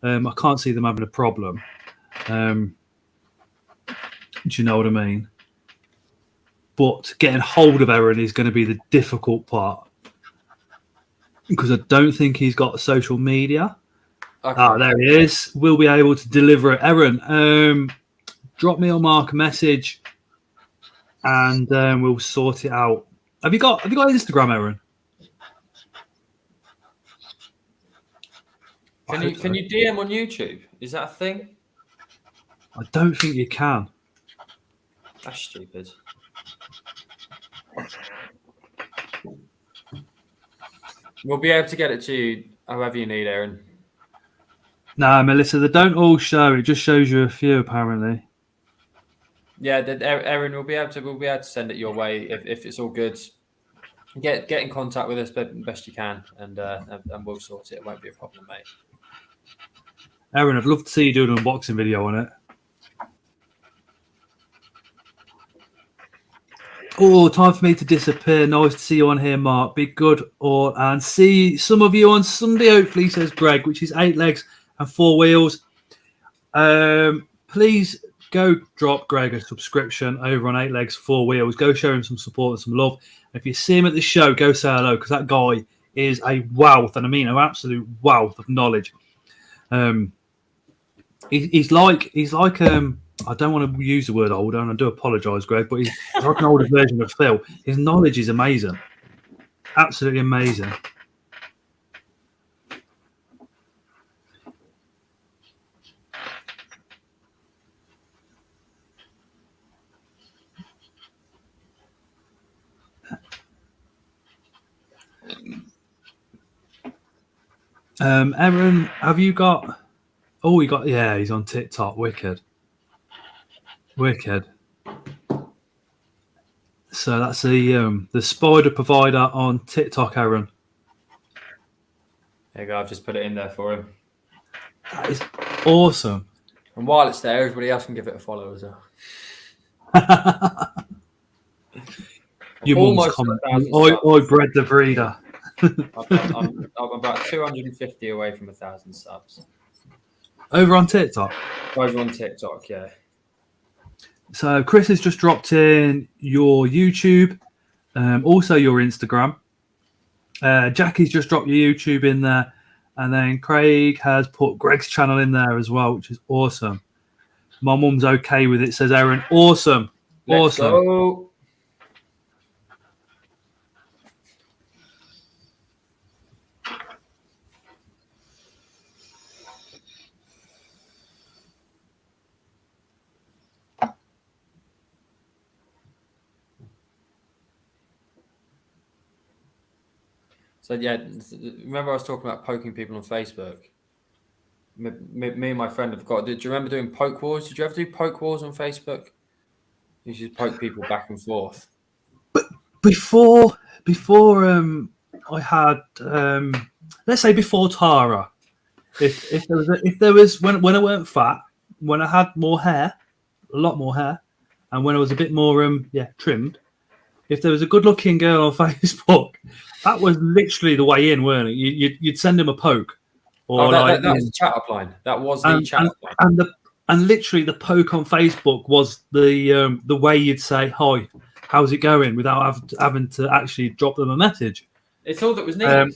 I can't see them having a problem. Do you know what I mean? But getting hold of Erin is going to be the difficult part, because I don't think he's got social media. Okay. There he is. We'll be able to deliver it. Erin, drop me or Mark a message, and we'll sort it out. Have you got Instagram, Erin? Can you DM on YouTube? Is that a thing? I don't think you can. That's stupid. We'll be able to get it to you however you need, Erin. Nah, Melissa, they don't all show. It just shows you a few, apparently. Yeah, Erin, we'll be able to send it your way if it's all good. Get in contact with us best you can, and we'll sort it. It won't be a problem, mate. Aaron, I'd love to see you do an unboxing video on it. Oh, time for me to disappear. Nice to see you on here, Mark. Be good, and see some of you on Sunday, hopefully, says Greg, which is 8 legs and 4 wheels. Please go drop Greg a subscription over on 8 legs, 4 wheels. Go show him some support and some love. If you see him at the show, go say hello, because that guy is a wealth, and I mean an absolute wealth of knowledge. He's like I don't want to use the word older, and I do apologise, Greg, but he's like an older version of Phil. His knowledge is amazing, absolutely amazing. Aaron, have you got? Oh, he's on TikTok. Wicked. So that's the spider provider on TikTok, Aaron. There you go. I've just put it in there for him. That is awesome. And while it's there, everybody else can give it a follow as well. Your mum's comment. I bred the breeder. I'm about 250 away from 1,000 subs. Over on TikTok? Over on TikTok, yeah. So Chris has just dropped in your YouTube, also your Instagram. Jackie's just dropped your YouTube in there. And then Craig has put Greg's channel in there as well, which is awesome. My mum's okay with it, says Aaron. Awesome. Let's go. So yeah, remember I was talking about poking people on Facebook? Me and my friend have got. Did you remember doing poke wars? Did you ever do poke wars on Facebook? You should poke people back and forth. But before I had let's say before Tara, if there was when I weren't fat, when I had more hair, a lot more hair, and when I was a bit more trimmed, if there was a good looking girl on Facebook, that was literally the way in, weren't it? You'd send him a poke. Or that was the chat up line. That was the chat up line. And literally the poke on Facebook was the way you'd say, hi, how's it going? Without having to actually drop them a message. It's all that was needed.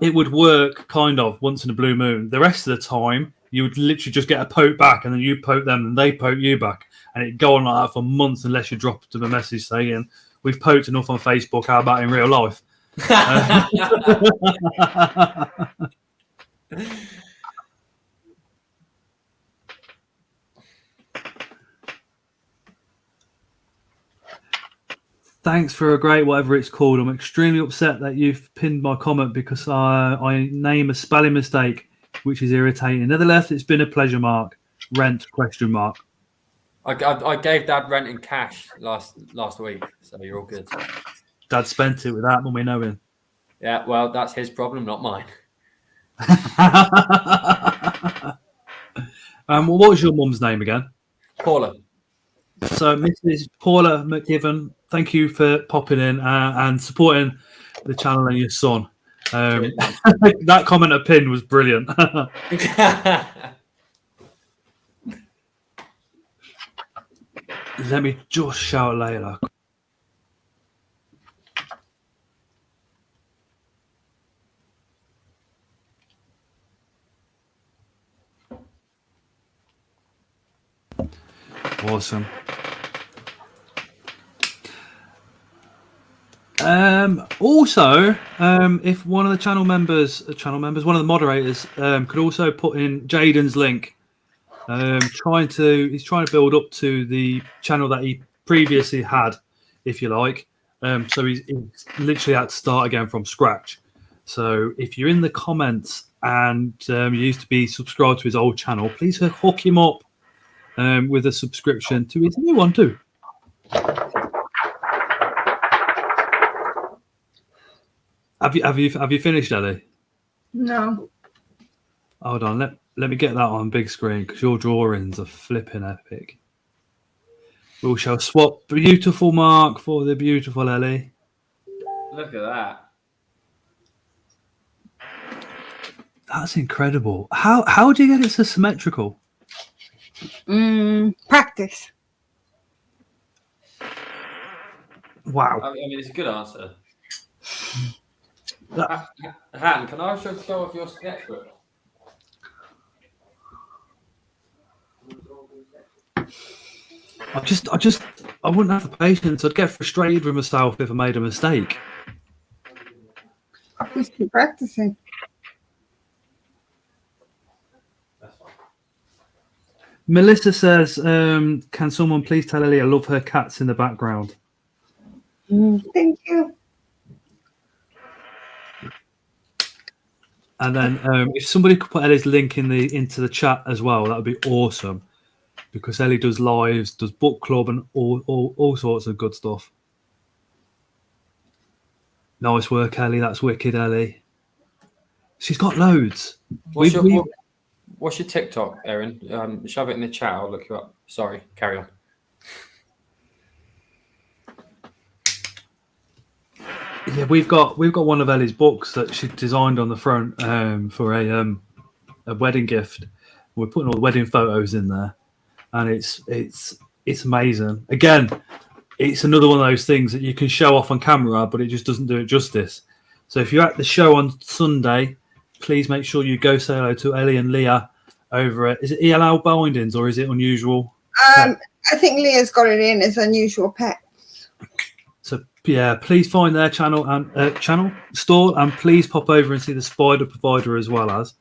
It would work kind of once in a blue moon. The rest of the time, you would literally just get a poke back, and then you poke them, and they poke you back. And it'd go on like that for months unless you dropped them a message saying, we've poked enough on Facebook, how about in real life? Thanks for a great whatever it's called. I'm extremely upset that you've pinned my comment because I name a spelling mistake, which is irritating. Nevertheless, it's been a pleasure, Mark. Rent, question mark. I gave Dad rent in cash last week, so you're all good. Dad spent it without mummy knowing. Yeah, well, that's his problem, not mine. What was your mum's name again? Paula. So, Mrs. Paula McGiven, thank you for popping in and supporting the channel and your son. That comment I pinned was brilliant. Let me just shout Layla. Awesome. Also, if one of the channel members, one of the moderators, could also put in Jaden's link. He's trying to build up to the channel that he previously had, if you like. So he's literally had to start again from scratch. So if you're in the comments and you used to be subscribed to his old channel, please hook him up with a subscription to his new one too. Have you finished, Ellie? No. Hold on, let me get that on big screen because your drawings are flipping epic. We shall swap beautiful Mark for the beautiful Ellie. Look at that. That's incredible. How do you get it so symmetrical? Practice. Wow. I mean, it's a good answer. That- Han, can I show off your sketchbook? I wouldn't have the patience. I'd get frustrated with myself if I made a mistake. Just keep practicing. That's fine. Melissa says, can someone please tell Ellie I love her cats in the background? Thank you. And then if somebody could put Ellie's link into the chat as well, that would be awesome. Because Ellie does lives, does book club, and all sorts of good stuff. Nice work, Ellie. That's wicked, Ellie. She's got loads. What's your TikTok, Erin? Shove it in the chat. I'll look you up. Sorry, carry on. Yeah, we've got one of Ellie's books that she designed on the front for a wedding gift. We're putting all the wedding photos in there, and it's amazing. Again, it's another one of those things that you can show off on camera, but it just doesn't do it justice. So if you're at the show on Sunday, please make sure you go say hello to Ellie and Leah over at, is it ELL Bindings or is it Unusual? I think Leah's got it in as Unusual Pet. So yeah, please find their channel and store, and please pop over and see the spider provider as well as.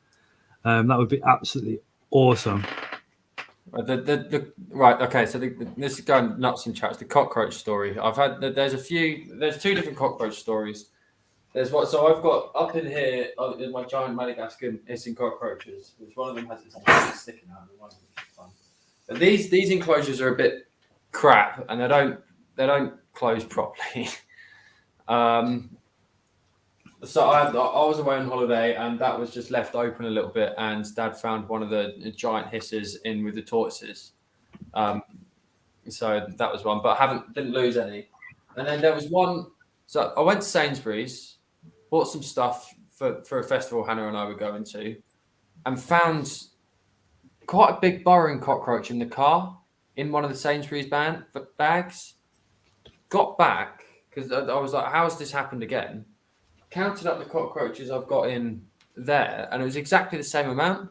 That would be absolutely awesome. Right, okay. So this is going nuts in chat. It's the cockroach story. There's two different cockroach stories. There's what. So I've got up in here in my giant Madagascar hissing cockroaches, which one of them has its tongue sticking out. And one of them is fun. But these enclosures are a bit crap, and they don't close properly. So I was away on holiday, and that was just left open a little bit. And Dad found one of the giant hissers in with the tortoises. So that was one, but I didn't lose any. And then there was one. So I went to Sainsbury's, bought some stuff for a festival Hannah and I were going to, and found quite a big burrowing cockroach in the car in one of the Sainsbury's bags. Got back because I was like, "How has this happened again?" Counted up the cockroaches I've got in there, and it was exactly the same amount.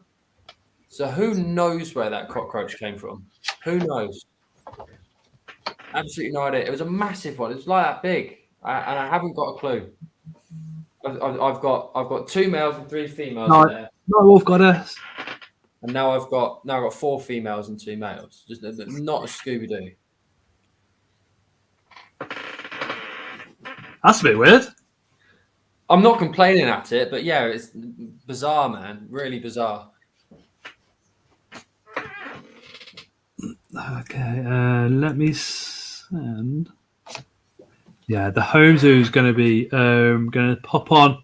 So who knows where that cockroach came from? Who knows? Absolutely no idea. It was a massive one. It was like that big, and I haven't got a clue. I've got 2 males and 3 females in there. No, we've got us. And now I've got 4 females and 2 males. Just not a Scooby Doo. That's a bit weird. I'm not complaining at it, but yeah, it's bizarre, man. Really bizarre. Okay, let me send. Yeah, the home zoo is going to be going to pop on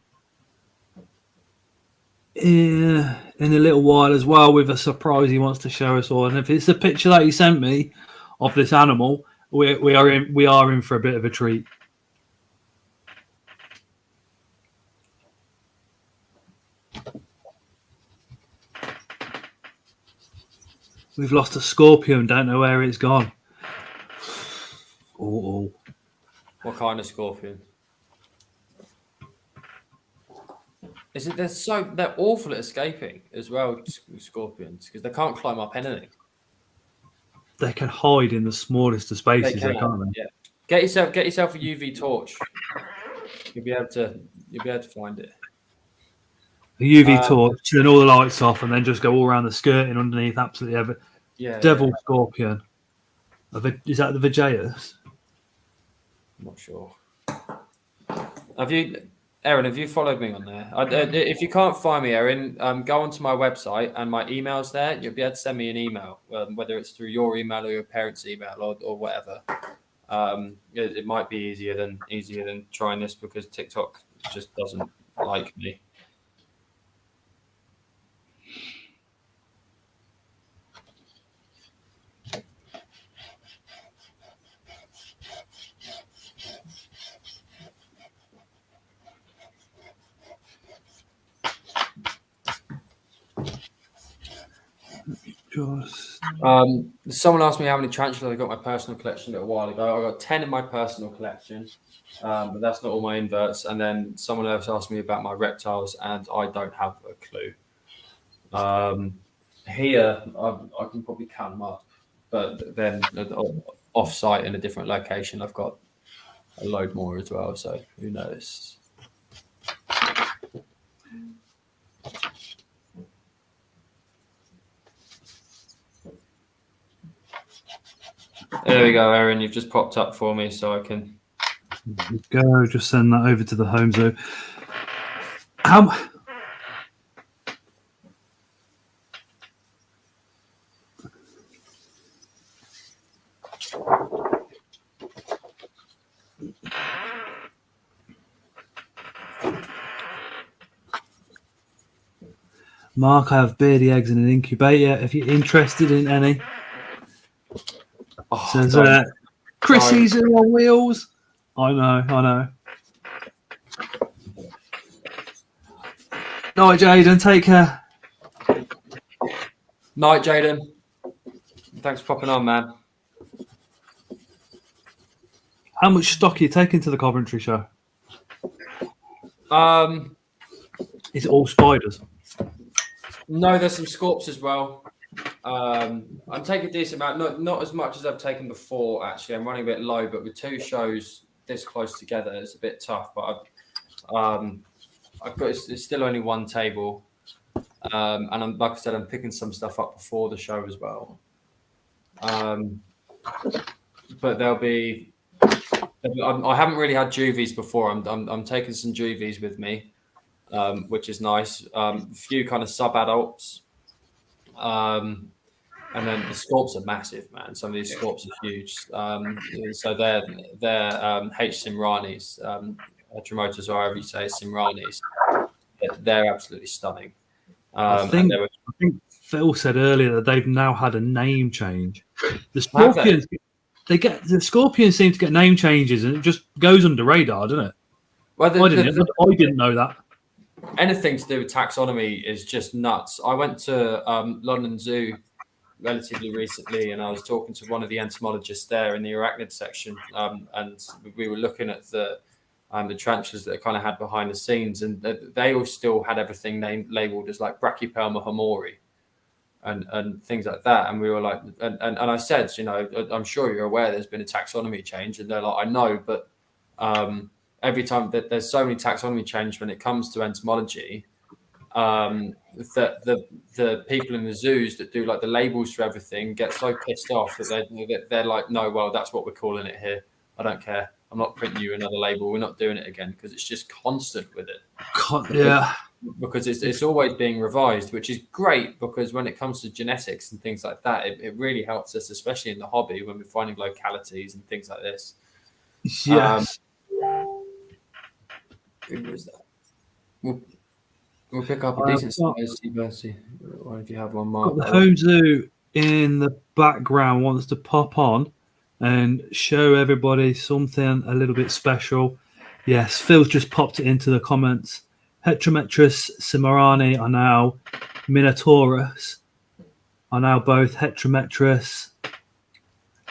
in a little while as well with a surprise he wants to show us all. And if it's the picture that he sent me of this animal, we are in for a bit of a treat. We've lost a scorpion. Don't know where it's gone. Oh. What kind of scorpion? Is it? They're awful at escaping as well, scorpions, because they can't climb up anything. They can hide in the smallest of spaces, can't they? Yeah. Get yourself a UV torch. You'll be able to find it. A UV torch, turn all the lights off, and then just go all around the skirting underneath. Absolutely, devil scorpion. Is that the Vajaeus? I'm not sure. Erin? Have you followed me on there? If you can't find me, Erin, go onto my website and my email's there. You'll be able to send me an email, whether it's through your email or your parents' email or whatever. It might be easier than trying this because TikTok just doesn't like me. Someone asked me how many tarantulas I got in my personal collection a little while ago. I got 10 in my personal collection, but that's not all my inverts. And then someone else asked me about my reptiles, and I don't have a clue. Here, I can probably count them up, but then off-site in a different location, I've got a load more as well. So who knows? There we go, Aaron. You've just popped up for me, so I can. There we go. Just send that over to the home zoo. How? Mark, I have beardy eggs in an incubator. If you're interested in any, says Chrissy's are on wheels. I know. Night, Jaden. Take care. Night, Jaden. Thanks for popping on, man. How much stock are you taking to the Coventry show? Is it all spiders? No, there's some scorps as well. I'm taking a decent amount, not as much as I've taken before. Actually, I'm running a bit low, but with 2 shows this close together, it's a bit tough. But I've got it's still only 1 table, and I'm, like I said, I'm picking some stuff up before the show as well. But there'll be. I haven't really had juvies before. I'm taking some juvies with me, which is nice. A few kind of sub-adults. And then the scorps are massive, man. Some of these scorps are huge. So they're H. Simranis, Heteromotus, or however you say Simranis. They're absolutely stunning. I think Phil said earlier that they've now had a name change. The scorpions, the scorpions seem to get name changes, and it just goes under radar, doesn't it? Well, I didn't know that. Anything to do with taxonomy is just nuts. I went to London Zoo relatively recently, and I was talking to one of the entomologists there in the arachnid section, and we were looking at the tarantulas that I kind of had behind the scenes, and they all still had everything labelled as like Brachypelma homori and things like that. And we were like, and I said, I'm sure you're aware there's been a taxonomy change, and they're like, I know, but every time that there's so many taxonomy change when it comes to entomology, that the people in the zoos that do like the labels for everything get so pissed off that they're like, no, well, that's what we're calling it here. I don't care. I'm not printing you another label. We're not doing it again, because it's just constant with it. Yeah. Because it's always being revised, which is great, because when it comes to genetics and things like that, it really helps us, especially in the hobby, when we're finding localities and things like this. Yes. Who was that? We'll pick up a decent size diversity. Or if you have one, Mark. The home zoo in the background wants to pop on and show everybody something a little bit special. Yes, Phil's just popped it into the comments. Heterometrus cimarrani are now Minotaurus, are now both Heterometrus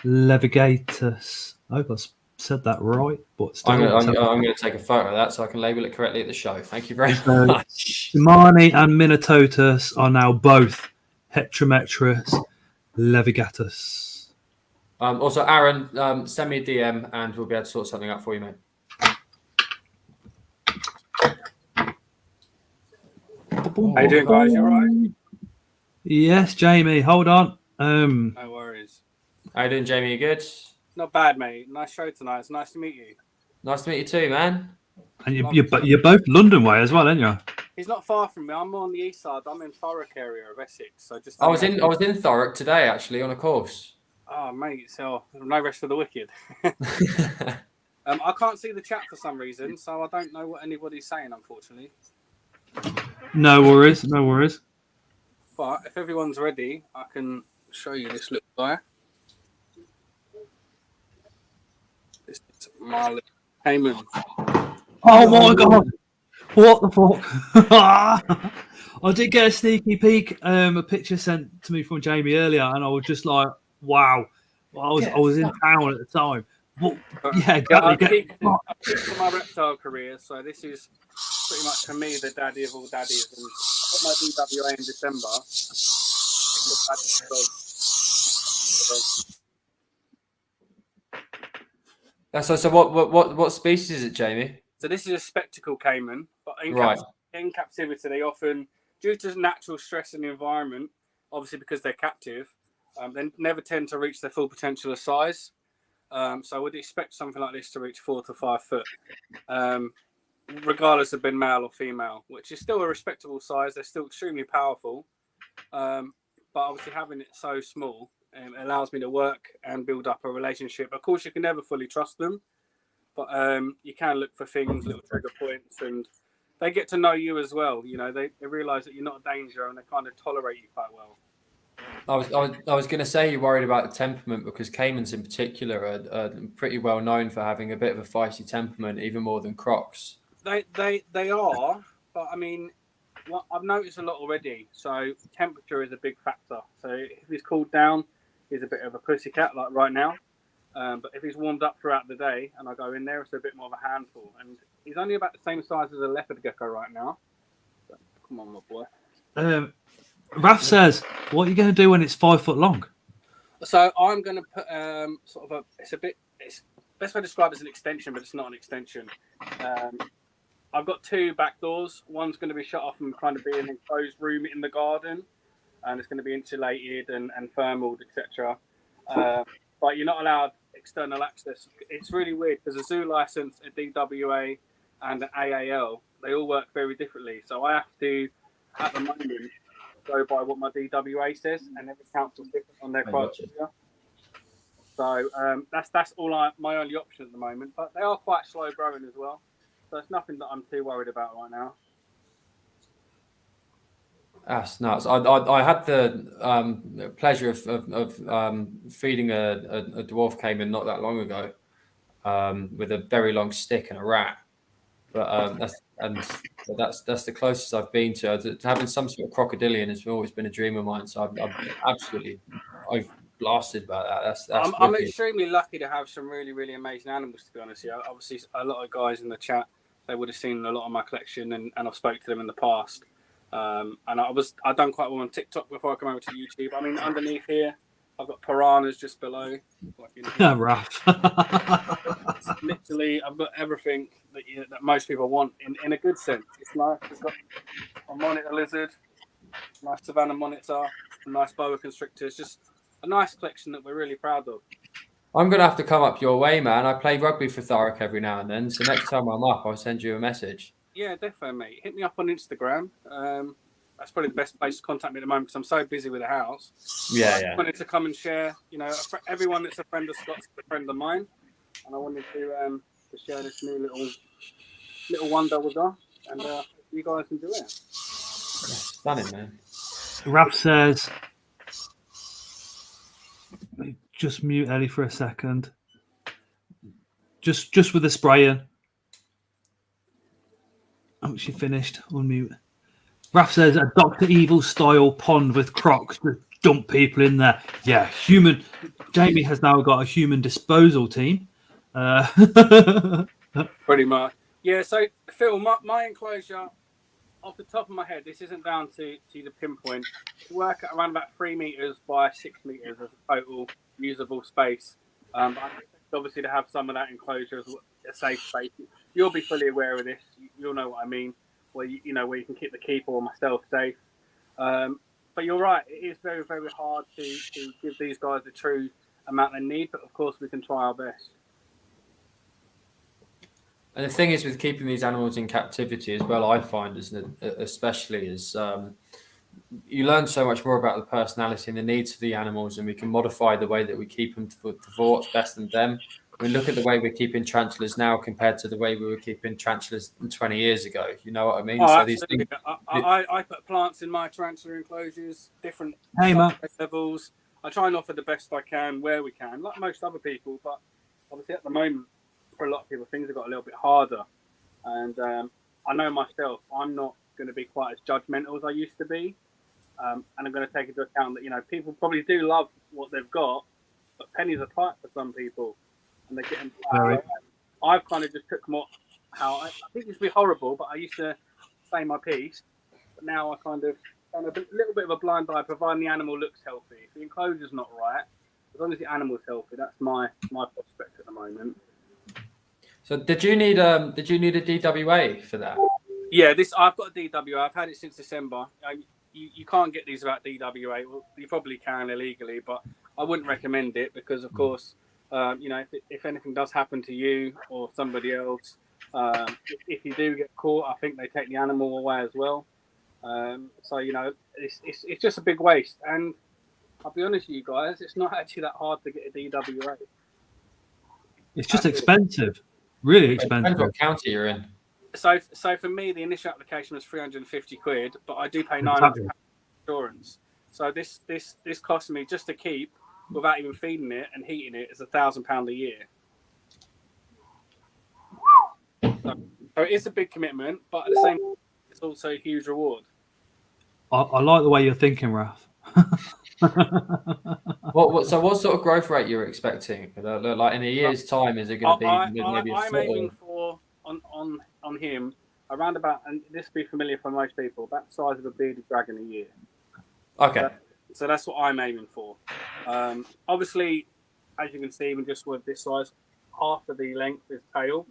levigatus. I hope I said that right, but still, I'm going to take a photo of that so I can label it correctly at the show. Thank you very much. Cimarrani and Minototus are now both Heterometrus levigatus. Also, Aaron, send me a DM and we'll be able to sort something out for you, mate. How you doing, guys? You all right? Yes, Jamie. Hold on. No worries. How you doing, Jamie? You good? Not bad, mate. Nice show tonight. It's nice to meet you. Nice to meet you too, man. And you're both London way as well, aren't you? He's not far from me. I'm on the east side. I'm in Thurrock area of Essex. So just I was in Thurrock today, actually, on a course. Oh, mate. So no rest for the wicked. I can't see the chat for some reason, so I don't know what anybody's saying, unfortunately. No worries, no worries. But if everyone's ready, I can show you this little guy. This is my little Caiman. Oh my god! What the fuck? I did get a sneaky peek, a picture sent to me from Jamie earlier, and I was just like, wow. I was in town at the time. But, yeah, exactly. I peaked in my reptile career, so this is pretty much for me the daddy of all daddies. And I got my DWA in December. So what species is it, Jamie? So this is a spectacle caiman, but in captivity they often, due to natural stress in the environment, obviously because they're captive, they never tend to reach their full potential of size. So I would expect something like this to reach 4 to 5 foot, regardless of being male or female, which is still a respectable size. They're still extremely powerful, but obviously having it so small allows me to work and build up a relationship. Of course, you can never fully trust them, but you can look for things, little trigger points, and they get to know you as well. You know, they realise that you're not a danger, and they kind of tolerate you quite well. I was going to say you're worried about the temperament because Caimans in particular are pretty well known for having a bit of a feisty temperament, even more than Crocs. They are, but I mean, what I've noticed a lot already. So temperature is a big factor. So if he's cooled down, he's a bit of a pussycat like right now. But if he's warmed up throughout the day and I go in there, it's a bit more of a handful. And he's only about the same size as a leopard gecko right now. So, come on, my boy. Raf says, what are you going to do when it's 5 foot long? So I'm going to put it's best way to describe it as an extension, but it's not an extension. I've got 2 back doors. One's going to be shut off and kind of be an enclosed room in the garden, and it's going to be insulated and thermaled, etc. But you're not allowed external access. It's really weird because a zoo license, a DWA, and an AAL, they all work very differently. So I have to, at the moment, go by what my DWA says, and every council's different on their criteria. So that's all my only option at the moment. But they are quite slow growing as well, so it's nothing that I'm too worried about right now. That's nuts. I had the pleasure of feeding a dwarf caiman not that long ago with a very long stick and a rat. But that's the closest I've been to having some sort of crocodilian has always been a dream of mine. So I've blasted about that. I'm extremely lucky to have some really, really amazing animals, to be honest. Yeah, obviously a lot of guys in the chat, they would have seen a lot of my collection, and I've spoke to them in the past. And I done quite well on TikTok before I come over to YouTube. I mean, underneath here, I've got piranhas just below. Raf. Literally, I've got everything that most people want in a good sense. It's nice. It's got a monitor lizard, nice savannah monitor, a nice boa constrictor. It's just a nice collection that we're really proud of. I'm going to have to come up your way, man. I play rugby for Thurrock every now and then. So next time I'm up, I'll send you a message. Yeah, definitely, mate. Hit me up on Instagram. That's probably the best place to contact me at the moment because I'm so busy with the house. Yeah. I wanted to come and share, everyone that's a friend of Scott's is a friend of mine. And I wanted to share this new little wonder with us. And you guys can do it. Stunning, man. Raf says, just mute Ellie for a second. Just with the spraying. Oh, she finished. Unmute. Raf says a Dr. Evil style pond with crocs to dump people in there. Yeah, human. Jamie has now got a human disposal team. Pretty much. Yeah, so Phil, my enclosure, off the top of my head, this isn't down to the pinpoint. We work at around about 3 meters by 6 meters as a total usable space. But I expect obviously to have some of that enclosure as a safe space. You'll be fully aware of this. You'll know what I mean. Where you can keep the keeper or myself safe. But you're right. It is very, very hard to give these guys the true amount they need. But of course, we can try our best. And the thing is with keeping these animals in captivity as well, I find especially is you learn so much more about the personality and the needs of the animals, and we can modify the way that we keep them for what's best in them. I mean, look at the way we're keeping tarantulas now compared to the way we were keeping tarantulas 20 years ago. You know what I mean? Oh, So absolutely. I put plants in my tarantula enclosures, different Hey, Marc. levels. I try and offer the best I can where we can, like most other people. But obviously, at the moment, for a lot of people, things have got a little bit harder. And I know myself, I'm not going to be quite as judgmental as I used to be. And I'm going to take into account that, you know, people probably do love what they've got, but pennies are tight for some people. And they're getting tired. I've kind of just took more how I think it used to be horrible, but I used to say my piece. But now I kind of done a little bit of a blind eye, providing the animal looks healthy. If the enclosure's not right, as long as the animal's healthy, that's my prospect at the moment. So did you need a DWA for that? Yeah, I've got a DWA. I've had it since December. You can't get these without DWA. Well, you probably can illegally, but I wouldn't recommend it because, of course, you know, if anything does happen to you or somebody else, if you do get caught, I think they take the animal away as well. So, you know, it's just a big waste. And I'll be honest with you guys, it's not actually that hard to get a DWA. It's just expensive, really expensive. Depends what county you're in. So for me, the initial application was £350, but I do pay £900 insurance. So this cost me just to keep, without even feeding it and heating it, is £1,000 a year. So it is a big commitment, but at the same time, it's also a huge reward. I like the way you're thinking, Raf. What sort of growth rate you're expecting? Like in a year's time, is it going to be maybe a I'm foot? aiming for on him around about, and this will be familiar for most people, about the size of a bearded dragon a year. Okay. So that's what I'm aiming for. Obviously, as you can see, even just with this size, half of the length is tail.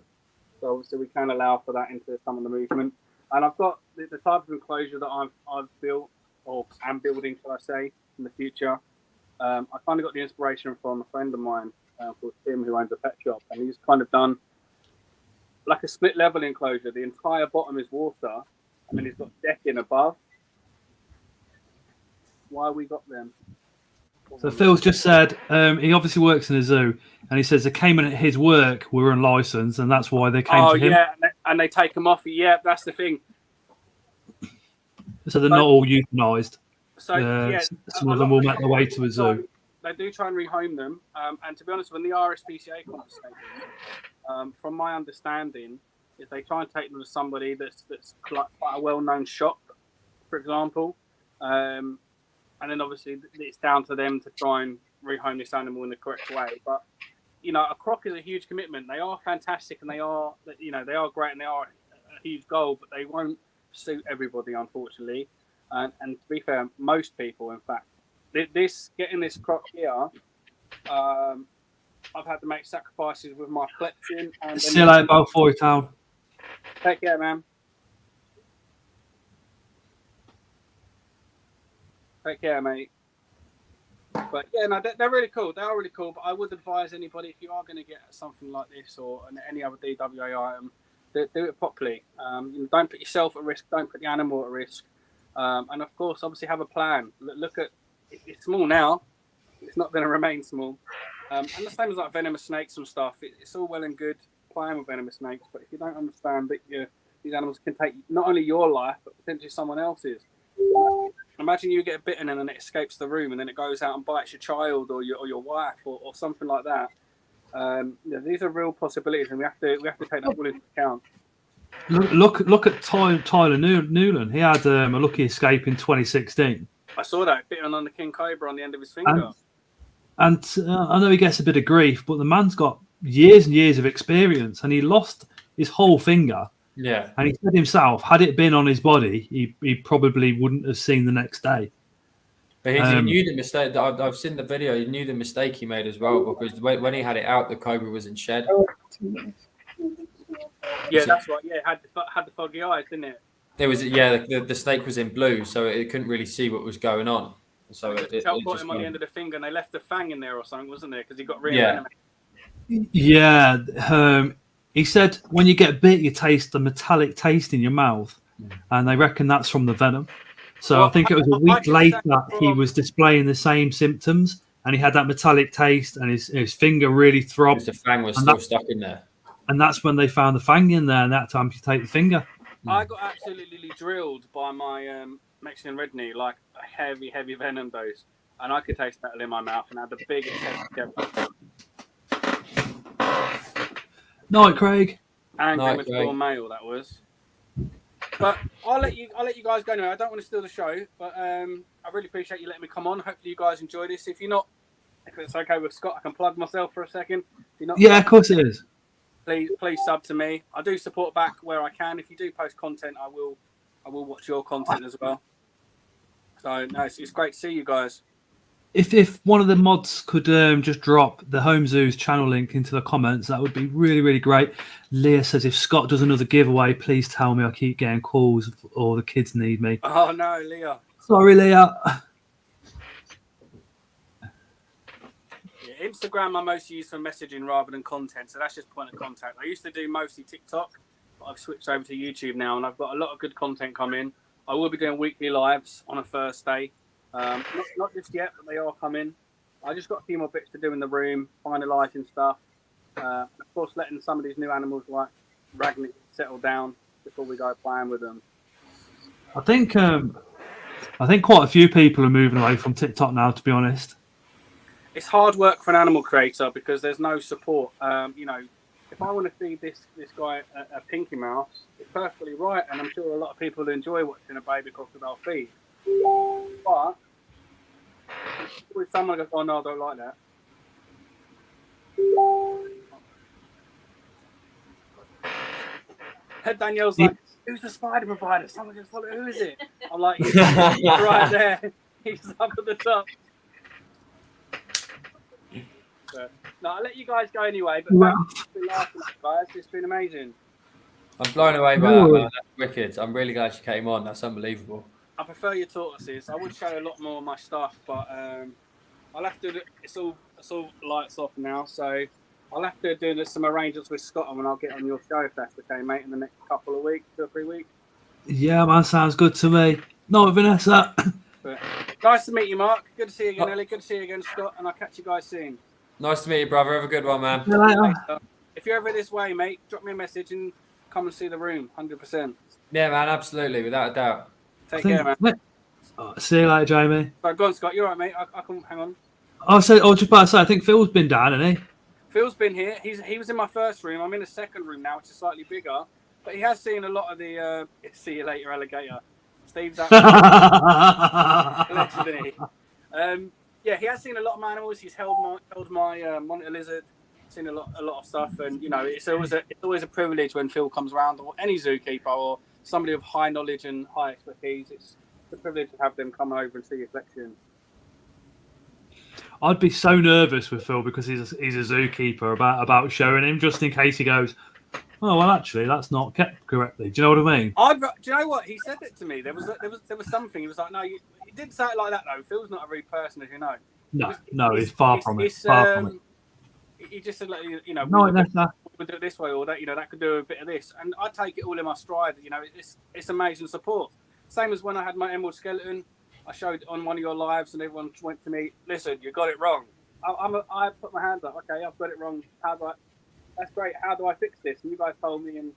So obviously we can allow for that into some of the movement. And I've got the type of enclosure that I've built, or am building, shall I say, in the future. I kind of got the inspiration from a friend of mine called Tim, who owns a pet shop, and he's kind of done like a split level enclosure. The entire bottom is water, and then he's got decking above. Why we got them? So Phil's just said he obviously works in a zoo, and he says the Cayman at his work were unlicensed, and that's why they came to him. Oh yeah, and they take them off. Yeah, that's the thing. So they're not all euthanized. So yeah, some of them will make their way to a zoo. They do try and rehome them, and to be honest, when the RSPCA conversation, from my understanding, is they try and take them to somebody that's quite a well-known shop, for example, and then obviously it's down to them to try and rehome this animal in the correct way. But you know, a croc is a huge commitment. They are fantastic, and they are great, and they are a huge goal, but they won't suit everybody, unfortunately. And to be fair, most people, in fact, getting this croc here, I've had to make sacrifices with my collection. And see you later, Balfour Town. Take care, man. Take care, mate. But yeah, no, they're really cool. They are really cool. But I would advise anybody, if you are going to get something like this or any other DWA item, do it properly. Don't put yourself at risk. Don't put the animal at risk. And of course, obviously, have a plan. Look at it's small now. It's not going to remain small. And the same as like venomous snakes and stuff. It's all well and good playing with venomous snakes, but if you don't understand that these animals can take not only your life but potentially someone else's. Imagine you get bitten and then it escapes the room and then it goes out and bites your child or your wife or something like that. These are real possibilities, and we have to take that all into account. Look at Tyler Newland. He had a lucky escape in 2016. I saw that bitten on the king cobra on the end of his finger. And I know he gets a bit of grief, but the man's got years and years of experience, and he lost his whole finger. Yeah. And he said himself, had it been on his body, he probably wouldn't have seen the next day. But he knew the mistake. I've seen the video. He knew the mistake he made as well, because when he had it out, the cobra was in shed. Yeah, that's right. Yeah, it had the foggy eyes, didn't it? There was the snake was in blue, so it couldn't really see what was going on. So it caught him on the end of the finger, and they left the fang in there or something, wasn't there? Because he got reanimated. Yeah. He said when you get bit, you taste the metallic taste in your mouth, and they reckon that's from the venom. So I think it was a week later he was displaying the same symptoms, and he had that metallic taste, and his finger really throbbed. The fang was And still stuck in there. And that's when they found the fang in there, and that time you take the finger. I got absolutely drilled by my Mexican red knee, like a heavy venom dose, and I could taste that in my mouth and had the biggest head together. Night, Craig. And Night, premature male that was. But I'll let you guys go now. I don't want to steal the show, but I really appreciate you letting me come on. Hopefully you guys enjoy this. If it's okay with Scott, I can plug myself for a second. If you're not, Yeah, of course it is. Please sub to me. I do support back where I can. If you do post content, I will watch your content as well. So no, it's great to see you guys. If one of the mods could just drop the Home Zoo's channel link into the comments, that would be really, really great. Leah says, if Scott does another giveaway, please tell me. I keep getting calls or the kids need me. Oh no, Leah. Sorry, Leah. Yeah, Instagram I mostly use for messaging rather than content, so that's just point of contact. I used to do mostly TikTok, but I've switched over to YouTube now, and I've got a lot of good content coming. I will be doing weekly lives on a Thursday. Not just yet, but they are coming. I just got a few more bits to do in the room, finalising stuff. Of course, letting some of these new animals like Ragnar settle down before we go playing with them. I think quite a few people are moving away from TikTok now, to be honest. It's hard work for an animal creator because there's no support. If I want to feed this guy a pinky mouse, it's perfectly right, and I'm sure a lot of people enjoy watching a baby crocodile feed. But with someone goes, oh no, I don't like that. Danielle's like, who's the spider provider? Someone just follow. Who is it? I'm like, he's right there. He's up at the top. But, no, I'll let you guys go anyway. But thanks for laughing, guys. It's been amazing. I'm blown away by that, man. That's wicked. I'm really glad you came on. That's unbelievable. I prefer your tortoises. I would show a lot more of my stuff, but I'll have to. It's all lights off now, so I'll have to do some arrangements with Scott, and I'll get on your show if that's okay, mate. In the next couple of weeks, 2 or 3 weeks. Yeah, man, sounds good to me. No, Vanessa. But nice to meet you, Mark. Good to see you again, Ellie. Good to see you again, Scott. And I'll catch you guys soon. Nice to meet you, brother. Have a good one, man. If you're ever this way, mate, drop me a message and come and see the room. 100%. Yeah, man. Absolutely, without a doubt. Take care, man. See you later, Jamie. Right, go on, Scott. You're right, mate. I can hang on. I was just about to say, I think Phil's been down, hasn't he? Phil's been here. He was in my first room. I'm in the second room now, which is slightly bigger. But he has seen a lot of the. See you later, alligator. Steve's out. Allegedly. Yeah, he has seen a lot of animals. He's held my monitor lizard. Seen a lot of stuff, and it's always a privilege when Phil comes around, or any zookeeper or somebody of high knowledge and high expertise. It's a privilege to have them come over and see your collection. I'd be so nervous with Phil because he's a zookeeper about showing him, just in case he goes, oh well, actually that's not kept correctly. Do you know what I mean? Do you know what he said it to me? There was something. He was like, no, he didn't say it like that though. Phil's not a rude person, as you know. No, he's far from it. Far from it. He just said, like, we'll do it this way, or that, that could do a bit of this, and I take it all in my stride. It's amazing support. Same as when I had my emerald skeleton, I showed on one of your lives, and everyone went to me, listen, you got it wrong. I put my hands up. Okay, I've got it wrong. That's great. How do I fix this? And you guys told me, and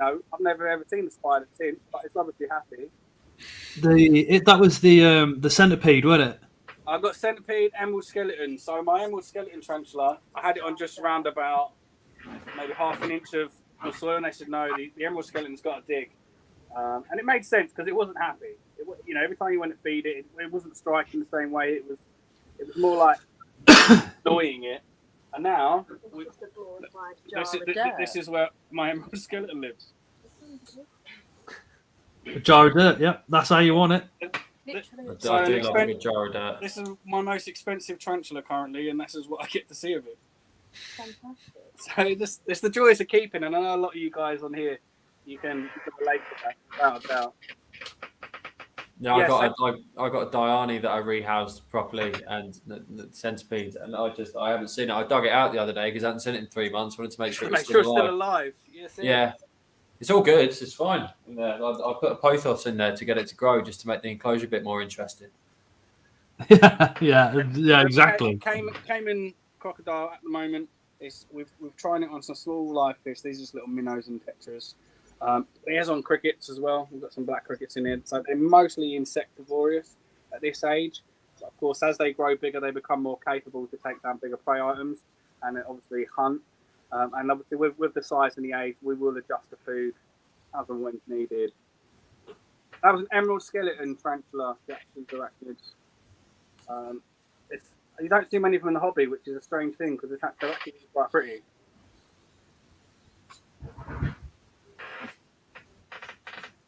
I've never ever seen the spider since, but it's obviously happy. That was the centipede, wasn't it? I've got centipede, emerald skeleton. So my emerald skeleton tarantula, I had it on just around about maybe half an inch of soil, and they said no, the emerald skeleton's got to dig, and it made sense because it wasn't happy. Every time you went to feed it, it wasn't striking the same way. It was more like annoying it. And now this is where my emerald skeleton lives. A jar of dirt. Yep, that's how you want it. So I do love a good jar of dirt. This is my most expensive tarantula currently, and this is what I get to see of it. Fantastic. So it's the joys of keeping, and I know a lot of you guys on here, you can relate to that, without a doubt. Yeah, I got a Diani that I rehoused properly, and the centipede, and I haven't seen it. I dug it out the other day because I hadn't seen it in 3 months. Wanted to make sure it's still alive. Yes, yeah. It's all good. It's fine. I put a pothos in there to get it to grow, just to make the enclosure a bit more interesting. yeah, exactly. Caiman crocodile at the moment is we've tried it on some small live fish. These are just little minnows and tetras. He has on crickets as well. We've got some black crickets in here. So they're mostly insectivorous at this age. So of course, as they grow bigger, they become more capable to take down bigger prey items and then obviously hunt. And obviously, with the size and the age, we will adjust the food as and when needed. That was an emerald skeleton tarantula, Jackson's arachnids. You don't see many of them in the hobby, which is a strange thing because they're actually quite pretty.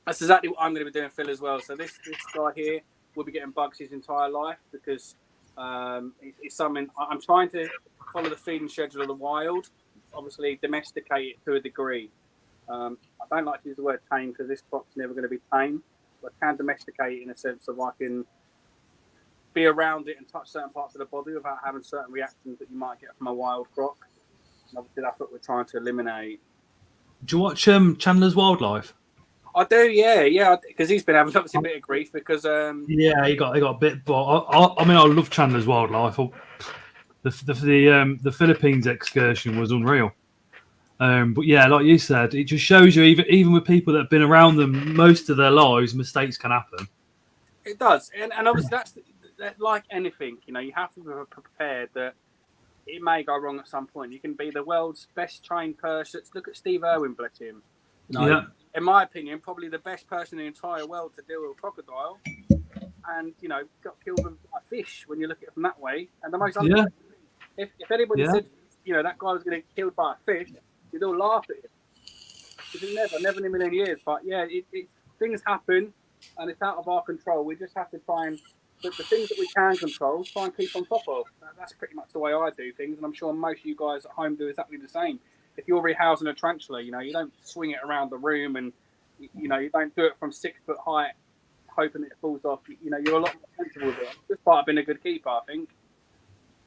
That's exactly what I'm going to be doing, Phil, as well. So this guy here will be getting bugs his entire life because it's something I'm trying to follow the feeding schedule of the wild. Obviously, domesticate it to a degree. I don't like to use the word tame because this croc's never going to be tame, but I can domesticate it in a sense of I can be around it and touch certain parts of the body without having certain reactions that you might get from a wild croc. And obviously, that's what we're trying to eliminate. Do you watch Chandler's Wildlife? I do, yeah, because he's been having obviously a bit of grief because yeah, he got a bit, but I mean, I love Chandler's Wildlife. The Philippines excursion was unreal. But yeah, like you said, it just shows you even with people that have been around them most of their lives, mistakes can happen. It does, and obviously that's like anything, you have to be prepared that it may go wrong at some point. You can be the world's best trained person. Look at Steve Irwin, bless him. Yeah. In my opinion, probably the best person in the entire world to deal with a crocodile, and got killed with a fish. When you look at it from that way, and the most if anybody said that guy was going to get killed by a fish, you'd all laugh at him. Because never in a million years. But yeah, things happen, and it's out of our control. We just have to try and the things that we can control, try and keep on top of. That's pretty much the way I do things, and I'm sure most of you guys at home do exactly the same. If you're rehousing a tarantula, you don't swing it around the room, and you don't do it from 6 foot height, hoping it falls off. You're a lot more sensible with it. It's just part of being a good keeper, I think.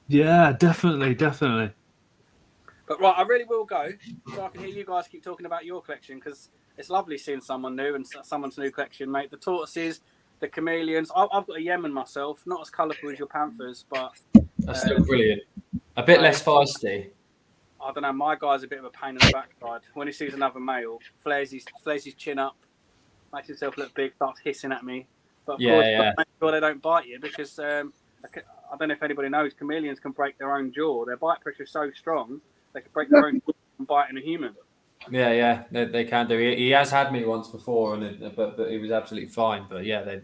Yeah, definitely. But right, I really will go, so I can hear you guys keep talking about your collection because it's lovely seeing someone new and someone's new collection, mate. The tortoises, the chameleons. I've got a Yemen myself, not as colourful as your panthers, but that's still brilliant. A bit less feisty. I don't know. My guy's a bit of a pain in the backside. When he sees another male, flares his chin up, makes himself look big, starts hissing at me. But of course, you've got to make sure they don't bite you because I don't know if anybody knows, chameleons can break their own jaw. Their bite pressure is so strong they can break their own jaw from biting a human. Yeah, they can do. He has had me once before, but he was absolutely fine. But yeah,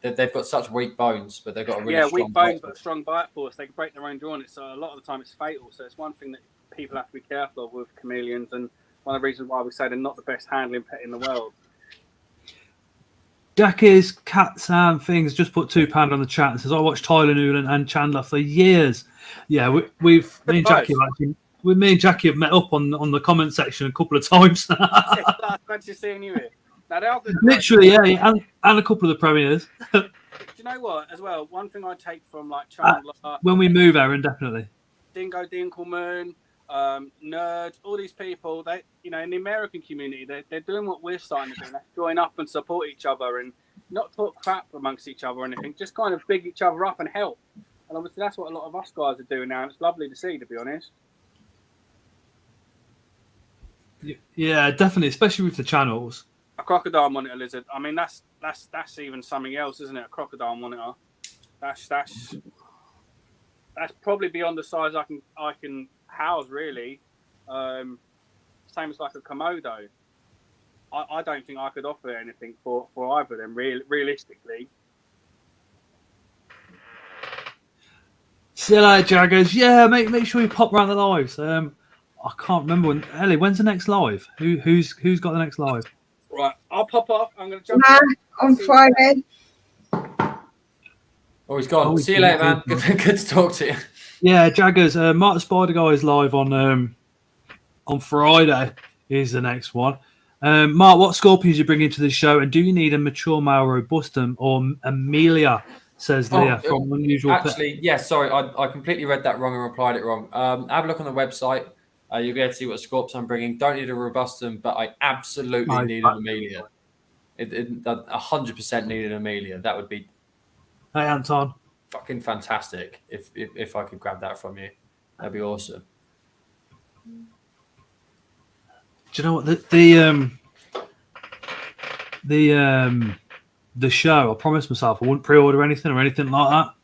they've got such weak bones, but they've got a really strong weak bones but strong bite force. They can break their own jaw, and a lot of the time it's fatal. So it's one thing that people have to be careful of with chameleons, and one of the reasons why we say they're not the best handling pet in the world. Jackie's Cats and Things just put £2 on the chat and says, I watched Tyler Newland and Chandler for years. Yeah, me and Jackie have met up on the comment section a couple of times. Glad to see you here. Now, literally, yeah, and a couple of the premieres. Do you know what? As well, one thing I take from like Chandler, when we move, Aaron, definitely. Dingo Dinkelman, Nerd, all these people, they, in the American community, they're doing what we're starting to do. They join up and support each other and not talk crap amongst each other or anything. Just kind of big each other up and help. And obviously, that's what a lot of us guys are doing now. And it's lovely to see, to be honest. Yeah, definitely, especially with the channels. A crocodile monitor lizard. I mean, that's even something else, isn't it? A crocodile monitor. That's probably beyond the size I can house, really. Same as like a Komodo. I don't think I could offer anything for either of them, realistically. See you later, Jaggers. Yeah, make sure you pop round the lives. I can't remember Ellie. When's the next live? Who's got the next live? Right, I'll pop off. I'm going to jump on Friday. Oh, he's gone. See you later, man. Good to talk to you. Yeah, Jaggers. Mark the Spider Guy is live on Friday. Is the next one. Mark, what scorpions you bring into the show, and do you need a mature male robustum or Amelia? Says Leah from Unusual. Actually, yeah. Sorry, I completely read that wrong and replied it wrong. Have a look on the website. You'll be able to see what scorps I'm bringing. Don't need a robustum, but I absolutely need an Amelia. 100% need an Amelia. That would be. Hey, Anton. fucking fantastic. If I could grab that from you, that'd be awesome. Do you know what the show? I promised myself I wouldn't pre-order anything or anything like that,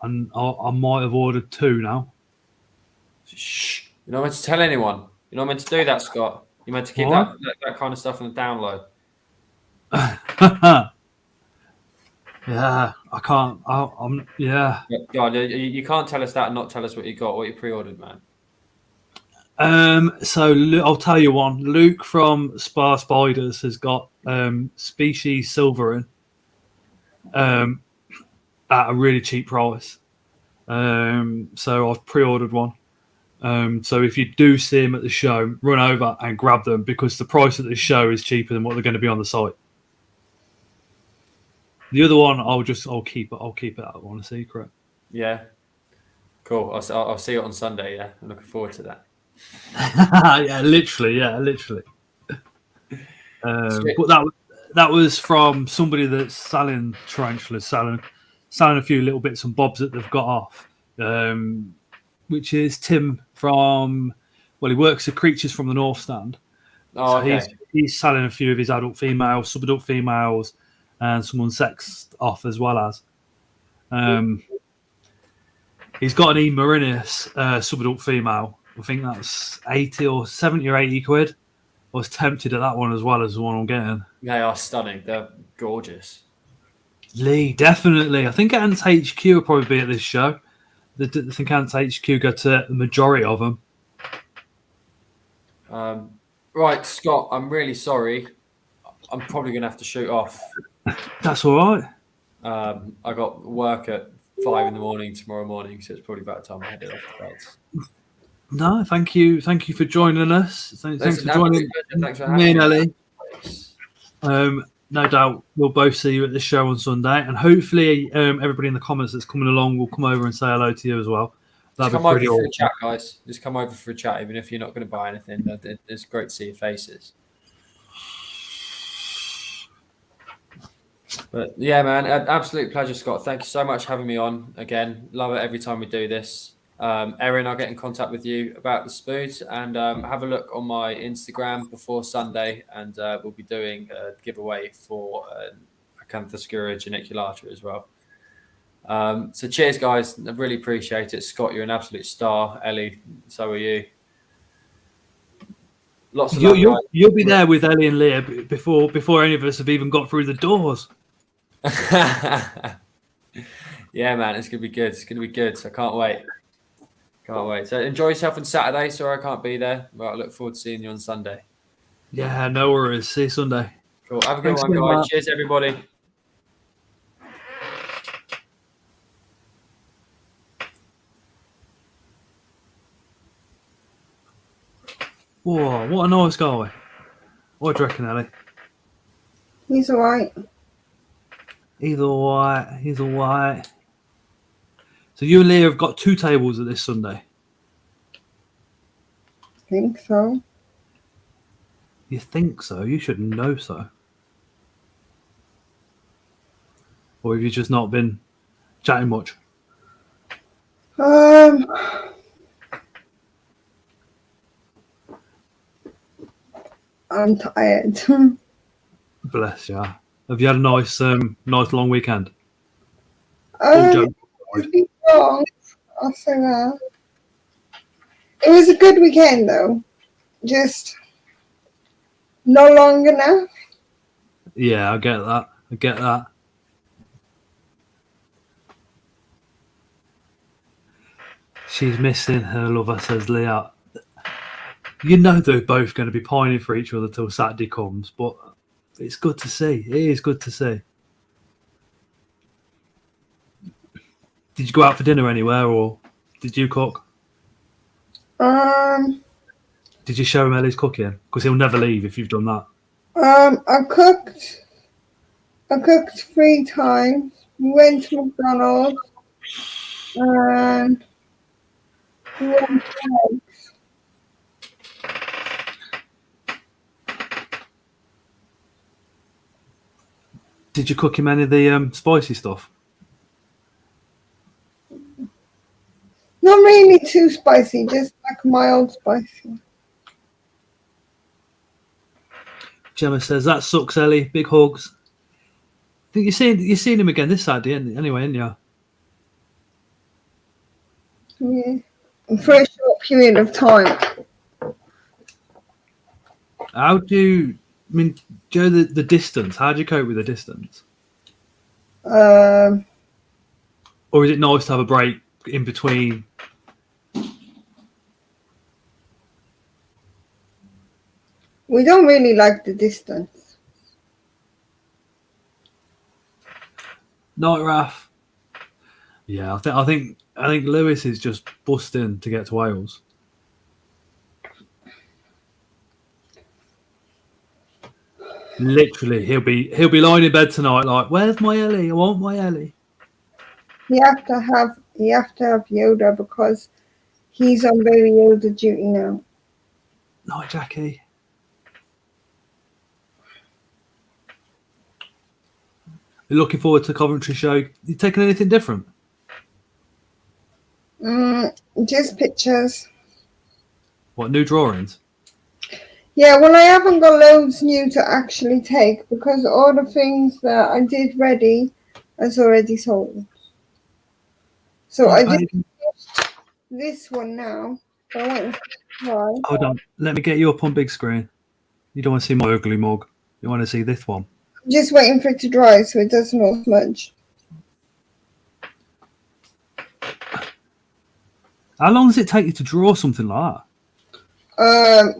and I might have ordered 2 now. Shh! You're not meant to tell anyone. You're not meant to do that, Scott. You're meant to keep What? that kind of stuff on the download. Yeah, I can't. I'm yeah. God, you can't tell us that and not tell us what you got, what you pre-ordered, man. So I'll tell you one. Luke from Spar Spiders has got Species Silvering at a really cheap price. So I've pre-ordered one. So if you do see them at the show, run over and grab them because the price at the show is cheaper than what they're going to be on the site. The other one, I'll keep it. I'll keep it out on a secret. Yeah, cool. I'll see it on Sunday. Yeah, I'm looking forward to that. Yeah, literally. But that was from somebody that's selling tarantulas, selling a few little bits and bobs that they've got off. Which is Tim from, he works at Creatures from the North Stand. Oh, so okay. he's selling a few of his adult females, sub-adult females, and some unsexed off as well as. He's got an E. Marinus sub-adult female. I think that's 80 or 70 or 80 quid. I was tempted at that one as well as the one I'm getting. They are stunning. They're gorgeous. Lee, definitely. I think Ants HQ will probably be at this show. I think Ants HQ got to the majority of them. Right, Scott, I'm really sorry. I'm probably going to have to shoot off. That's all right. I got work at 5 a.m. tomorrow morning, so it's probably about time I headed off to bed. No, thank you for joining us. Thanks for joining me and Ellie. No doubt we'll both see you at the show on Sunday, and hopefully everybody in the comments that's coming along will come over and say hello to you as well. Just come over for a chat, guys. Just come over for a chat, even if you're not going to buy anything. It's great to see your faces. But yeah, man, an absolute pleasure, Scott. Thank you so much for having me on again. Love it every time we do this. Erin, I'll get in contact with you about the spoons and have a look on my Instagram before Sunday, and we'll be doing a giveaway for Acanthoscura geniculata as well. So cheers, guys. I really appreciate it. Scott, you're an absolute star. Ellie, so are you. Lots of love, you'll be there with Ellie and Leah before any of us have even got through the doors. Yeah, man, it's gonna be good. It's gonna be good. So I can't wait. Can't wait. So enjoy yourself on Saturday. Sorry I can't be there, but I look forward to seeing you on Sunday. Yeah, no worries. See you Sunday. Cool. Have a good one, guys. Cheers, everybody. Whoa, what a nice guy. What do you reckon, Ellie? He's all right. He's all right. So you and Leah have got 2 tables at this Sunday? I think so. You think so? You should know so. Or have you just not been chatting much? I'm tired. Bless you. Have you had a nice long weekend? Pretty long, I'll say that. It was a good weekend though. Just no long enough. Yeah, I get that. She's missing her lover, says Leah. You know they're both going to be pining for each other till Saturday comes, but it's good to see. It is good to see. Did you go out for dinner anywhere, or did you cook? Did you show him Ellie's cooking? Because he'll never leave if you've done that. I cooked 3 times. We went to McDonald's and we went to eggs. Did you cook him any of the spicy stuff? really too spicy, just like mild spicy. Gemma says that sucks, Ellie. Big hugs. I think you're seeing him again this Saturday, anyway, ain't you? Yeah, for a short period of time. How do you? I mean, do you know the distance? How do you cope with the distance? Um, Or is it nice to have a break in between? we don't really like the distance. Night Raf. Yeah, I think Lewis is just busting to get to Wales. Literally, he'll be lying in bed tonight like, where's my Ellie? I want my Ellie. You have to have Yoda because he's on very Yoda duty now. Night Jackie. You're looking forward to the Coventry show. You taking anything different? Just pictures. What, new drawings? Yeah, well, I haven't got loads new to actually take because all the things that I did ready is already sold. So I just finished this one now. So I want to try. Hold on. Let me get you up on big screen. You don't want to see my ugly mug. You want to see this one. I'm just waiting for it to dry so it doesn't all smudge. How long does it take you to draw something like that?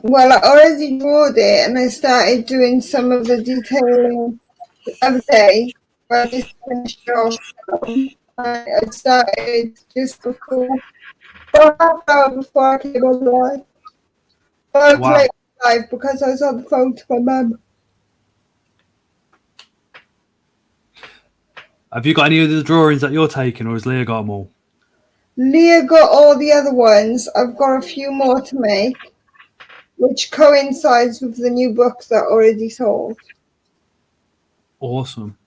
Well, I already drawed it and I started doing some of the detailing the other day. I just finished it off. I started just before, about half hour before I came on live. I was late live because I was on the phone to my mum. Have you got any of the drawings that you're taking, or has Leah got them all? Leah got all the other ones. I've got a few more to make, which coincides with the new books that already sold. Awesome.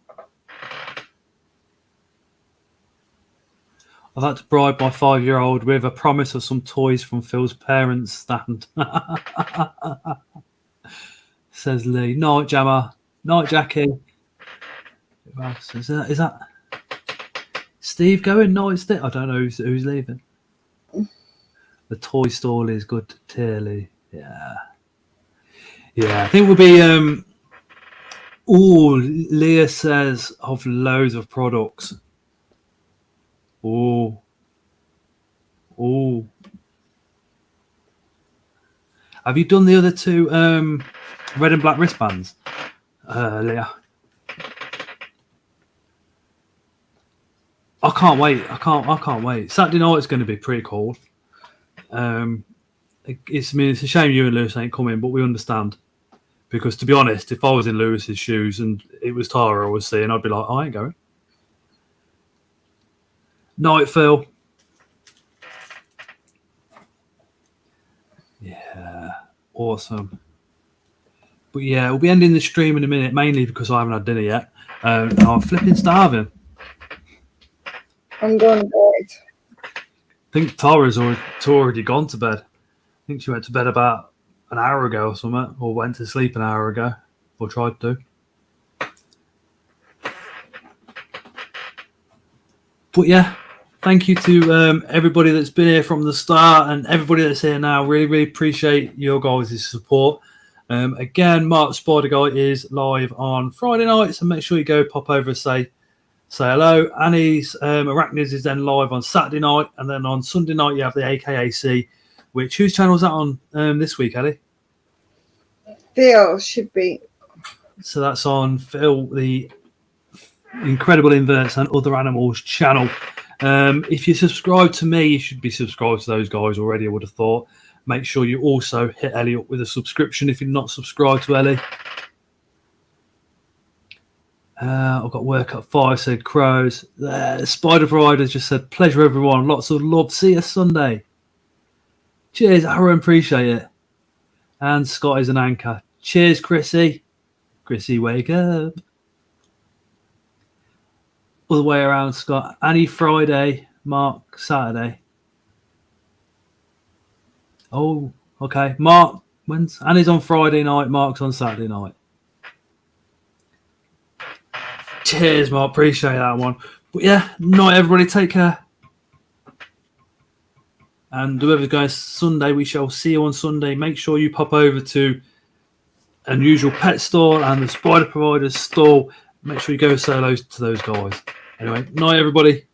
I'd like to bribe my 5-year-old with a promise of some toys from Phil's parents' stand. Says Lee. Night, Jammer. Night, Jackie. Who else? Is that Steve going? Night, Steve. I don't know who's leaving. The toy stall is good to Tearley. Yeah. Yeah, I think we'll be. Leah says of loads of products. Oh. Have you done the other two red and black wristbands, Leah? I can't wait. I can't wait. Saturday night is going to be pretty cool. It's a shame you and Lewis ain't coming, but we understand. Because to be honest, if I was in Lewis's shoes and it was Tara I was seeing, I'd be like, I ain't going. Night, Phil. Yeah, awesome. But yeah, we'll be ending the stream in a minute, mainly because I haven't had dinner yet. I'm flipping starving. I'm going to bed. I think Tara's already gone to bed. I think she went to bed about an hour ago or something, or went to sleep an hour ago, or tried to. But yeah, thank you to everybody that's been here from the start and everybody that's here now. Really, really appreciate your guys' support. Again, Mark Spider Guy is live on Friday night, so make sure you go pop over and say hello. Annie's Arachnids is then live on Saturday night, and then on Sunday night you have the AKAC, whose channel is that on this week, Ellie? Phil should be. So that's on Phil, the Incredible Inverts and Other Animals channel. If you subscribe to me, you should be subscribed to those guys already, I would have thought. Make sure you also hit Ellie up with a subscription if you're not subscribed to Ellie. I've got work at 5, said Crows. Spider Provider just said, pleasure everyone, lots of love, see you Sunday. Cheers, Aaron, appreciate it. And Scott is an anchor. Cheers, Chrissy. Chrissy, wake up. Other way around, Scott. Annie Friday, Mark Saturday. Oh, okay. Mark, Annie's on Friday night. Mark's on Saturday night. Cheers, Mark. Appreciate that one. But yeah, night, everybody. Take care. And whoever's going Sunday, we shall see you on Sunday. Make sure you pop over to Unusual Pet Store and the Spider Providers store. Make sure you go say hello to those guys. Anyway, night, everybody.